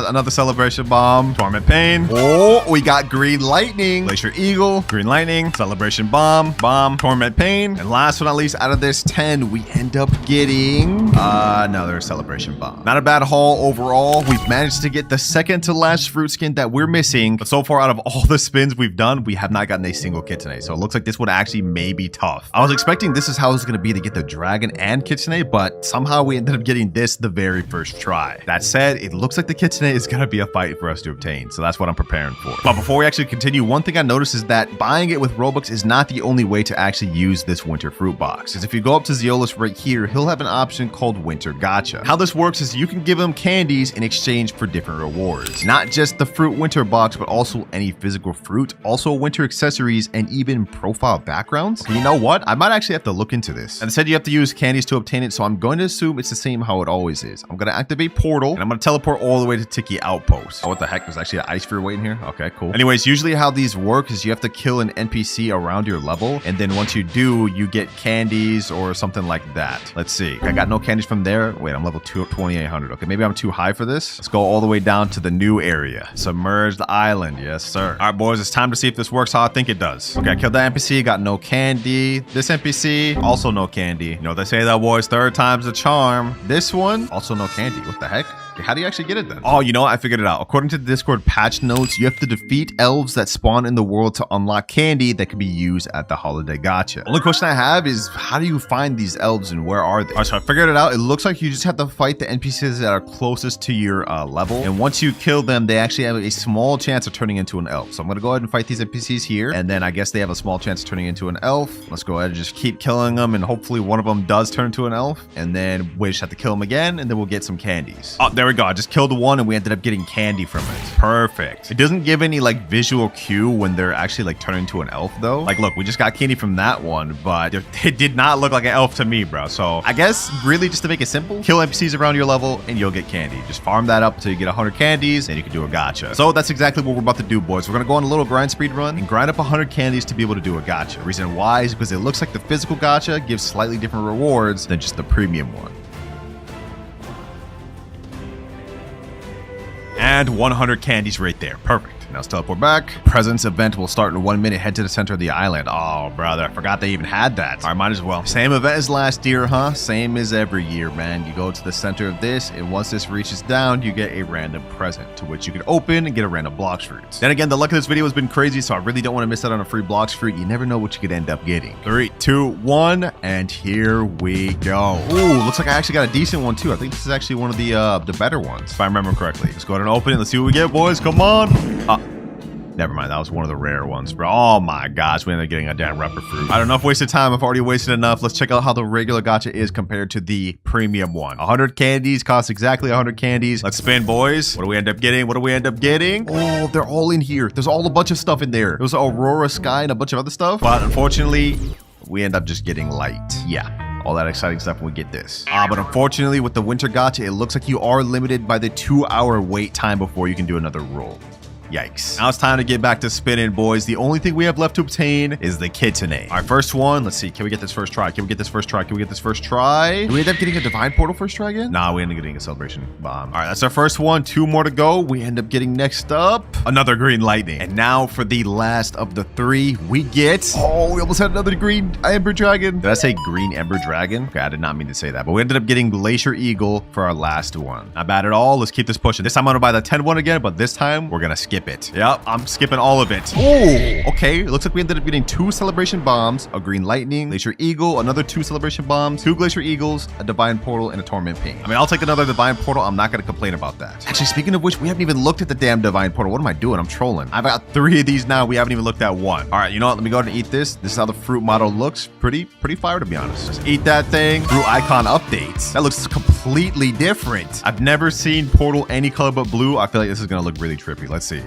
Another Celebration Bomb. Torment Pain. Oh, we got Green Lightning. Glacier Eagle. Green Lightning. Celebration Bomb. Torment Pain. And last but not least, out of this 10, we end up getting another Celebration Bomb. Not a bad haul overall. We've managed to get the second to last fruit skin that we're missing. But so far, out of all the spins we've done, we have not gotten a single Kitsune. So it looks like this would actually may be tough. I was expecting this is how it's going to be to get the dragon and Kitsune, but somehow we ended up getting this the very first try. That said, it looks like the Kitsune is going to be a fight for us to obtain. So that's what I'm preparing for. But before we actually continue, one thing I noticed is that buying it with Robux is not the only way to actually use this winter fruit box. Because if you go up to Zeolus right here, he'll have an option called Winter Gacha. How this works is you can give him candies in exchange for different rewards. Not just the fruit winter box, but also any physical fruit, also winter accessories, and even profile backgrounds. And you know what? I might actually have to look into this. And it said you have to use candies to obtain it, so I'm going to assume it's the same how it always is. I'm going to activate Portal, and I'm going to teleport all the way to Tiki Outpost. Oh, what the heck? There's actually an ice sphere waiting here? Okay, cool. Anyways, usually how these work is you have to kill an NPC around your level, and then once you do, you get candies or something like that. Let's see. I got no candies from there. Wait, I'm level 2800. Okay, maybe I'm too high for this. Let's go all the way down to the new area. Submerged island. Yes, sir. All right, boys, it's time to see if this works how I think it does. Okay, I killed that NPC, got no candy. This NPC, also no candy. You know, they say that, boys, 3rd time's the charm. This one, also no candy. What the heck? How do you actually get it then? Oh, you know what? I figured it out. According to the Discord patch notes, you have to defeat elves that spawn in the world to unlock candy that can be used at the holiday gacha. Only question I have is, how do you find these elves and where are they? All right, so I figured it out. It looks like you just have to fight the NPCs that are closest to your level. And once you kill them, they actually have a small chance of turning into an elf. So I'm going to go ahead and fight these NPCs here. And then I guess they have a small chance of turning into an elf. Let's go ahead and just keep killing them. And hopefully one of them does turn into an elf. And then we just have to kill them again. And then we'll get some candies. Oh, there we go. I just killed one and we ended up getting candy from it. Perfect. It doesn't give any like visual cue when they're actually like turning into an elf though. Like, look, we just got candy from that one, but it did not look like an elf to me, bro. So I guess really just to make it simple, kill NPCs around your level and you'll get candy. Just farm that up until you get 100 candies and you can do a gacha. So that's exactly what we're about to do, boys. We're going to go on a little grind speed run and grind up 100 candies to be able to do a gacha. Reason why is because it looks like the physical gacha gives slightly different rewards than just the premium one. And 100 candies right there. Perfect. Now let's teleport back. Presence event will start in 1 minute. Head to the center of the island. Oh, brother, I forgot they even had that. All right, might as well. Same event as last year, huh? Same as every year, man. You go to the center of this, and once this reaches down, you get a random present, to which you can open and get a random Blox fruit. Then again, the luck of this video has been crazy, so I really don't want to miss out on a free Blox fruit. You never know what you could end up getting. 3, 2, 1, and here we go. Ooh, looks like I actually got a decent one, too. I think this is actually one of the better ones, if I remember correctly. Let's go ahead and open it. Let's see what we get, boys. Come on. Never mind. That was one of the rare ones, bro. Oh my gosh. We ended up getting a damn rubber fruit. All right, enough wasted time. I've already wasted enough. Let's check out how the regular gacha is compared to the premium one. 100 candies costs exactly 100 candies. Let's spin, boys. What do we end up getting? What do we end up getting? Oh, they're all in here. There's all a bunch of stuff in there. There's Aurora Sky and a bunch of other stuff. But unfortunately, we end up just getting light. Yeah. All that exciting stuff when we get this. But unfortunately, with the winter gacha, it looks like you are limited by the 2-hour wait time before you can do another roll. Yikes. Now it's time to get back to spinning, boys. The only thing we have left to obtain is the kitsune. Our first one. Let's see. Can we get this first try? Can we get this first try? Can we get this first try? Do we end up getting a divine portal first try again? Nah, we end up getting a celebration bomb. All right, that's our first one. 2 more to go. We end up getting next up another green lightning. And now for the last of the 3, we get... Oh, we almost had another green ember dragon. Did I say green ember dragon? Okay, I did not mean to say that. But we ended up getting glacier eagle for our last one. Not bad at all. Let's keep this pushing. This time I'm gonna buy the 10 one again, but this time we're gonna skip it. Yep, I'm skipping all of it. Oh, okay. It looks like we ended up getting 2 celebration bombs, a green lightning, glacier eagle, another 2 celebration bombs, 2 glacier eagles, a divine portal, and a torment pain. I mean, I'll take another divine portal. I'm not going to complain about that. Actually, speaking of which, we haven't even looked at the damn divine portal. What am I doing? I'm trolling. I've got 3 of these now. We haven't even looked at 1. All right, you know what? Let me go ahead and eat this. This is how the fruit model looks. Pretty fire, to be honest. Just eat that thing. Fruit icon updates. That looks completely different. I've never seen portal any color but blue. I feel like this is going to look really trippy. Let's see.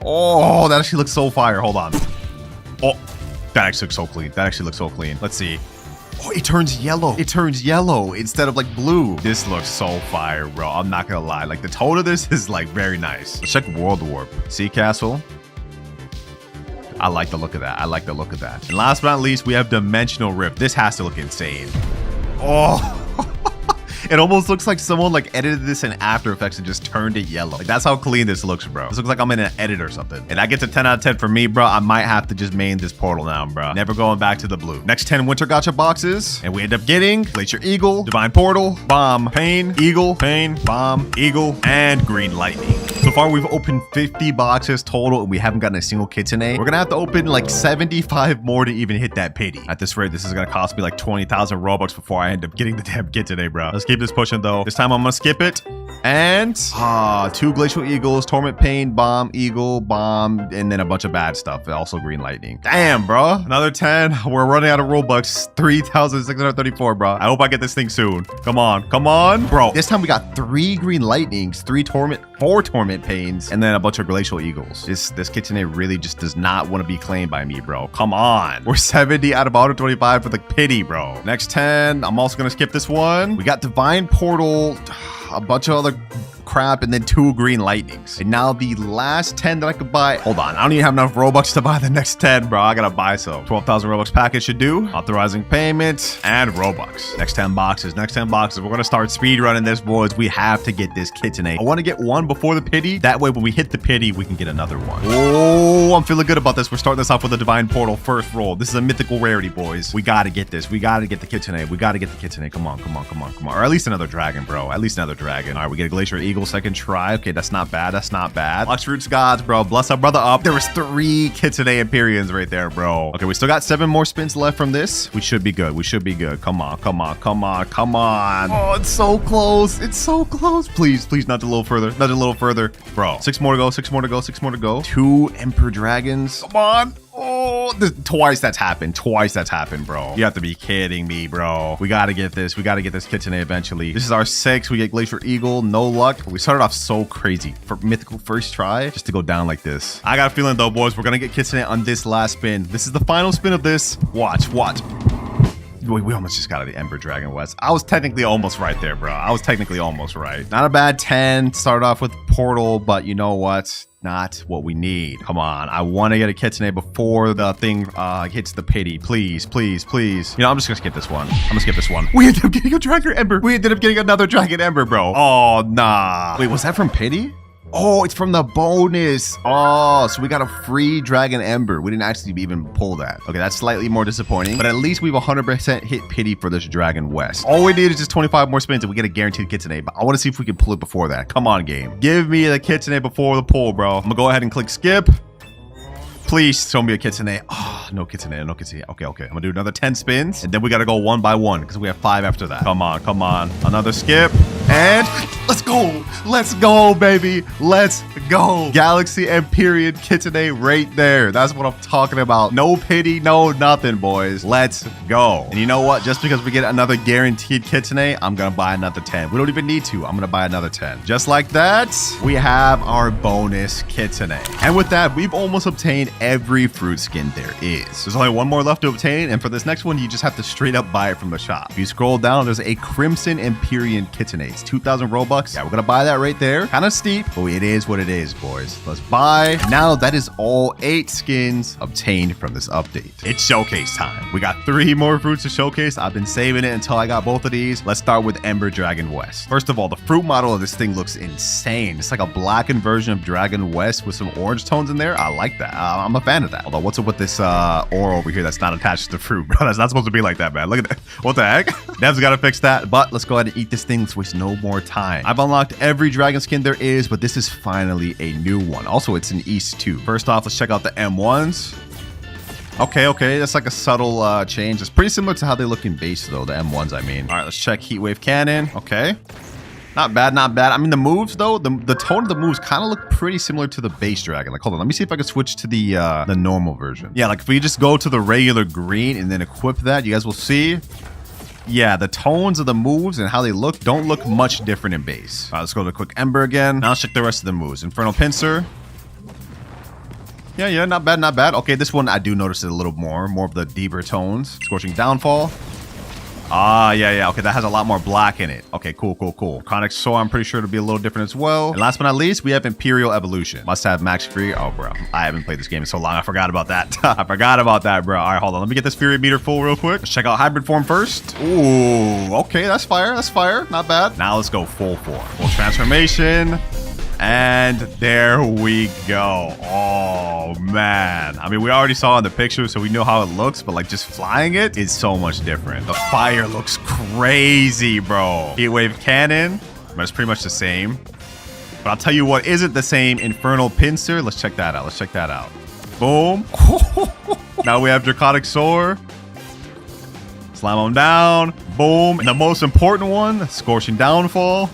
Oh, that actually looks so fire. Hold on. Oh, that actually looks so clean. That actually looks so clean. Let's see. Oh, it turns yellow. It turns yellow instead of like blue. This looks so fire, bro. I'm not gonna lie. Like the tone of this is like very nice. Let's check World Warp. Sea Castle. I like the look of that. I like the look of that. And last but not least, we have Dimensional Rift. This has to look insane. Oh. It almost looks like someone like edited this in After Effects and just turned it yellow. Like that's how clean this looks, bro. This looks like I'm in an edit or something. And that gets a 10 out of 10 for me, bro. I might have to just main this portal now, bro. Never going back to the blue. Next 10 winter gacha boxes. And we end up getting Glacier Eagle, Divine Portal, Bomb, Pain, Eagle, Pain, Bomb, Eagle, and Green Lightning. So far, we've opened 50 boxes total, and we haven't gotten a single kitsune. We're gonna have to open like 75 more to even hit that pity. At this rate, this is gonna cost me like 20,000 Robux before I end up getting the damn kitsune, bro. Let's keep this pushing though. This time I'm gonna skip it. And 2 Glacial Eagles, Torment Pain, Bomb, Eagle, Bomb, and then a bunch of bad stuff. Also Green Lightning. Damn, bro. Another 10. We're running out of Robux. 3,634, bro. I hope I get this thing soon. Come on. Come on. Bro, this time we got 3 Green Lightnings, 4 Torment Pains, and then a bunch of Glacial Eagles. This kitsune really just does not want to be claimed by me, bro. Come on. We're 70 out of 125 for the pity, bro. Next 10. I'm also gonna skip this one. We got Divine Portal, a bunch of other crap, and then 2 Green Lightnings. And now the last 10 that I could buy. Hold on, I don't even have enough Robux to buy the next 10, bro. I gotta buy some. 12,000 Robux package should do. Authorizing payment and Robux. Next 10 boxes. Next 10 boxes. We're gonna start speed running this, boys. We have to get this kitsune. I want to get one before the pity. That way, when we hit the pity, we can get another one. Oh, I'm feeling good about this. We're starting this off with a Divine Portal first roll. This is a mythical rarity, boys. We gotta get this. We gotta get the kitsune. We gotta get the kitsune. Come on, come on, come on, come on. Or at least another dragon, bro. At least another dragon. All right, we get a Glacier Eagle second try. Okay, that's not bad. That's not bad. Blox Fruits Gods, bro. Bless our brother up. There was 3 Kitsune Empyreans right there, bro. Okay, we still got 7 more spins left from this. We should be good. We should be good. Come on, come on, come on, come on. Oh, it's so close. It's so close. Please, please, not a little further. Not a little further. Bro, 6 more to go. 6 more to go. 6 more to go. 2 Emperor Dragons. Come on. Oh, twice that's happened. Twice that's happened, bro. You have to be kidding me, bro. We gotta get this. We gotta get this kitsune eventually. This is our 6. We get Glacier Eagle. No luck. We started off so crazy for mythical first try just to go down like this. I got a feeling though, boys, we're gonna get kitsune on this last spin. This is the final spin of this. Watch, watch. We almost just got the Ember Dragon West. I was technically almost right there, bro. I was technically almost right. Not a bad 10. Started off with Portal, but you know what? Not what we need. Come on. I want to get a kitsune before the thing hits the pity. Please, please, please. You know, I'm just gonna skip this one. I'm gonna skip this one. We ended up getting a Dragon Ember. We ended up getting another Dragon Ember, bro. Oh, nah. Wait, was that from pity? Oh, it's from the bonus. Oh, so we got a free Dragon Ember. We didn't actually even pull that. Okay, that's slightly more disappointing, but at least we've 100% hit pity for this Dragon West. All we need is just 25 more spins and we get a guaranteed kitsune, but I want to see if we can pull it before that. Come on, game. Give me the kitsune before the pull, bro. I'm gonna go ahead and click skip. Please show me a kitsune. Oh, no kitsune, no kitsune. Okay, okay. I'm gonna do another 10 spins, and then we gotta go one by one because we have 5 after that. Come on, come on. Another skip, And let's go. Let's go, baby. Let's go. Galaxy and period Kitsune right there. That's what I'm talking about. No pity, no nothing, boys. Let's go. And you know what? Just because we get another guaranteed Kitsune, I'm going to buy another 10. We don't even need to. I'm going to buy another 10. Just like that, we have our bonus Kitsune. And with that, we've almost obtained every fruit skin there is. There's only one more left to obtain. And for this next one, you just have to straight up buy it from the shop. If you scroll down, there's a Crimson Empyrean Kitsune. It's 2,000 Robux. Yeah, we're going to buy that right there. Kind of steep, but it is what it is, boys. Let's buy. Now that is all 8 skins obtained from this update. It's showcase time. We got 3 more fruits to showcase. I've been saving it until I got both of these. Let's start with Ember Dragon West. First of all, the fruit model of this thing looks insane. It's like a blackened version of Dragon West with some orange tones in there. I like that. I'm a fan of that. Although, what's up with this ore over here that's not attached to the fruit, bro? That's not supposed to be like that, man. Look at that. What the heck? Dev's got to fix that. But let's go ahead and eat this thing. Let's waste no more time. I've unlocked every dragon skin there is, but this is finally a new one. Also, it's in East too. First off, let's check out the M1s. Okay, that's like a subtle change. It's pretty similar to how they look in base though, the M1s I mean. All right, let's check Heatwave Cannon. Okay. Not bad, not bad. I mean, the moves though, the tone of the moves kind of look pretty similar to the base dragon. Like, hold on, let me see if I can switch to the normal version. Yeah, like if we just go to the regular green and then equip that, you guys will see. Yeah, the tones of the moves and how they look don't look much different in base. All right, let's go to Quick Ember again. Now let's check the rest of the moves. Infernal Pincer. Yeah, not bad, not bad. Okay, this one I do notice it a little more of the deeper tones. Scorching Downfall. Ah, yeah. Okay, that has a lot more black in it. Okay, cool. Chronic Soul, I'm pretty sure it'll be a little different as well. And last but not least, we have Imperial Evolution. Must have max free. Oh, bro, I haven't played this game in so long. I forgot about that. I forgot about that, bro. All right, hold on. Let me get this Fury meter full real quick. Let's check out Hybrid Form first. Ooh, okay, that's fire. Not bad. Now let's go full form. Full transformation. And there we go. Oh, man. I mean, we already saw in the picture, so we know how it looks, but like just flying it is so much different. The fire looks crazy, bro. Heatwave Cannon, but it's pretty much the same. But I'll tell you what isn't the same. Infernal Pincer. Let's check that out. Boom. Now we have Draconic Soar. Slam them down. Boom. And the most important one, Scorching Downfall.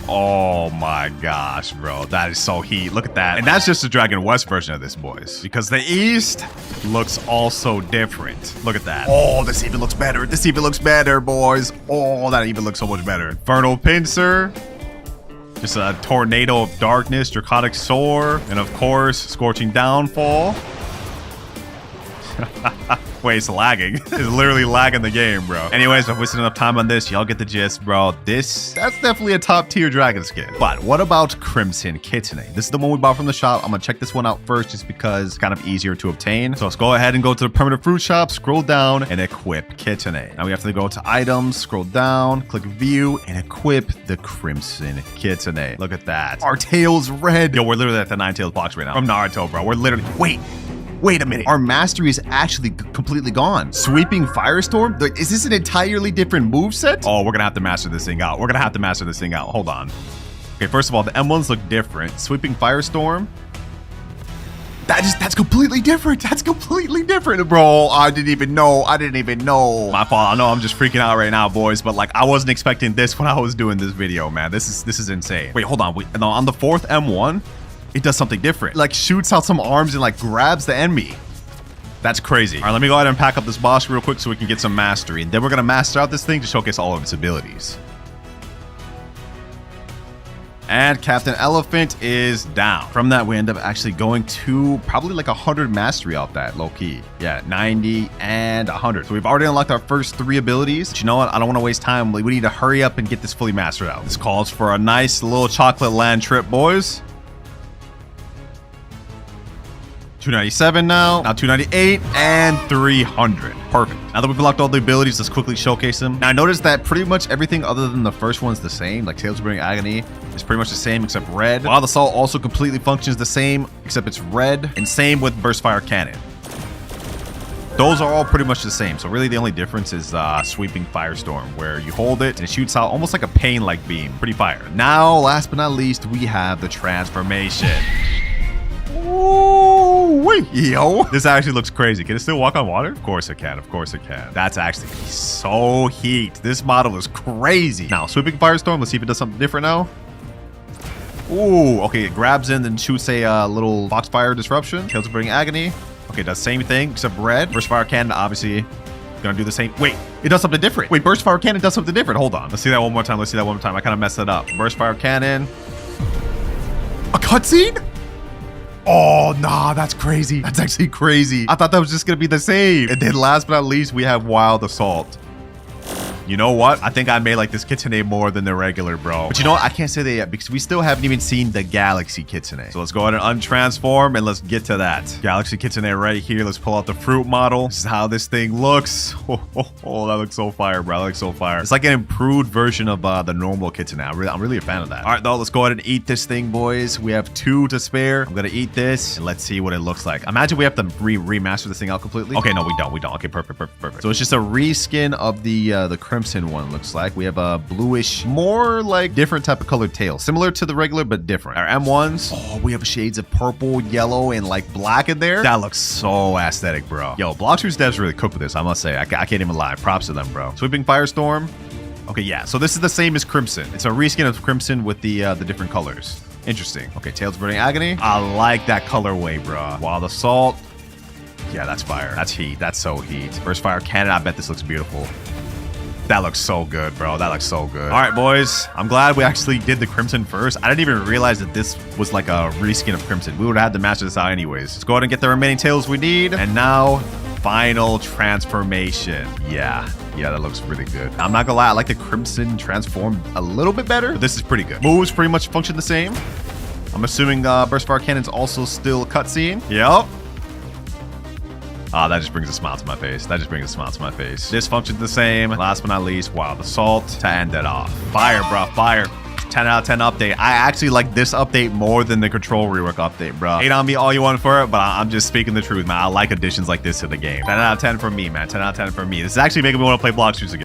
Oh my gosh, bro. That is so heat. Look at that. And that's just the Dragon West version of this, boys. Because the East looks also different. Look at that. Oh, this even looks better. Boys. Oh, that even looks so much better. Infernal Pincer. Just a Tornado of Darkness. Draconic Soar. And of course, Scorching Downfall. Wait, it's lagging. It's literally lagging the game, bro. Anyways, I've wasted enough time on this. Y'all get the gist, bro. That's definitely a top tier dragon skin. But what about Crimson Kitsune? This is the one we bought from the shop. I'm gonna check this one out first just because it's kind of easier to obtain. So let's go ahead and go to the permanent fruit shop, scroll down and equip Kitsune. Now we have to go to items, scroll down, click view and equip the Crimson Kitsune. Look at that. Our tail's red. Yo, we're literally at the 9-tailed box right now. From Naruto, bro. We're literally, Wait a minute. Our mastery is actually completely gone. Sweeping Firestorm? Is this an entirely different moveset? Oh, we're gonna have to master this thing out. Hold on. Okay, first of all, the M1s look different. Sweeping Firestorm. That's completely different. Bro. I didn't even know. My fault. I know I'm just freaking out right now, boys. But like, I wasn't expecting this when I was doing this video, man. This is insane. Wait, hold on. No, on the 4th M1, it does something different. Like shoots out some arms and like grabs the enemy. That's crazy. All right, let me go ahead and pack up this boss real quick so we can get some mastery. And then we're going to master out this thing to showcase all of its abilities. And Captain Elephant is down. From that, we end up actually going to probably like 100 mastery off that, low key. Yeah, 90 and 100. So we've already unlocked our first 3 abilities. But you know what? I don't want to waste time. We need to hurry up and get this fully mastered out. This calls for a nice little chocolate land trip, boys. 297 now 298 and 300. Perfect. Now that we've unlocked all the abilities, let's quickly showcase them. Now I noticed that pretty much everything other than the first one's the same. Like Tales of Burning Agony is pretty much the same except red. Wild Assault also completely functions the same except it's red, and same with Burst Fire Cannon. Those are all pretty much the same. So really the only difference is Sweeping Firestorm, where you hold it and it shoots out almost like a pain-like beam. Pretty fire. Now, last but not least, we have the transformation. Ooh-wee. Yo, this actually looks crazy. Can it still walk on water? Of course it can. Of course it can. That's actually so heat. This model is crazy. Now, sweeping firestorm. Let's see if it does something different now. Ooh, okay. It grabs in and shoots a little foxfire disruption. Kills bring agony. Okay, does same thing except red. Burst fire cannon, obviously. Gonna do the same. Wait, it does something different. Wait, burst fire cannon does something different. Hold on. Let's see that one more time. Let's see that one more time. I kind of messed it up. Burst fire cannon. A cutscene? Oh, nah, that's crazy. That's actually crazy. I thought that was just gonna be the same. And then last but not least, we have Wild Assault. You know what? I think I may like this kitsune more than the regular, bro. But you know what? I can't say that yet because we still haven't even seen the Galaxy Kitsune. So let's go ahead and untransform and let's get to that. Galaxy Kitsune right here. Let's pull out the fruit model. This is how this thing looks. Oh, that looks so fire, bro. That looks so fire. It's like an improved version of the normal kitsune. I'm really a fan of that. All right, though, let's go ahead and eat this thing, boys. We have 2 to spare. I'm gonna eat this and let's see what it looks like. Imagine we have to remaster this thing out completely. Okay, no, we don't. Okay, perfect. So it's just a reskin of the crimson one. Looks like we have a bluish, more like different type of colored tail, similar to the regular but different. Our M1s, oh, we have shades of purple, yellow, and like black in there. That looks so aesthetic, bro. Yo, Blox's devs really cooked with this, I must say. I can't even lie. Props to them, bro. Sweeping firestorm. Okay, yeah, so this is the same as crimson. It's a reskin of crimson with the different colors. Interesting. Okay, tails burning agony. I like that colorway, bro. Wild assault. Yeah, that's fire. That's heat. That's so heat. First fire cannon. I bet this looks beautiful. That looks so good, bro. That looks so good. All right, boys. I'm glad we actually did the Crimson first. I didn't even realize that this was like a reskin of Crimson. We would have had to master this out anyways. Let's go ahead and get the remaining tails we need. And now, final transformation. Yeah, that looks really good. I'm not gonna lie. I like the Crimson transform a little bit better, but this is pretty good. Moves pretty much function the same. I'm assuming Burst Fire Cannon's also still cutscene. Yep. That just brings a smile to my face. This functions the same. Last but not least, Wild Assault to end it off. Fire, bro. Fire. 10 out of 10 update. I actually like this update more than the control rework update, bro. Hate on me all you want for it, but I'm just speaking the truth, man. I like additions like this to the game. 10 out of 10 for me, man. 10 out of 10 for me. This is actually making me want to play Blox again.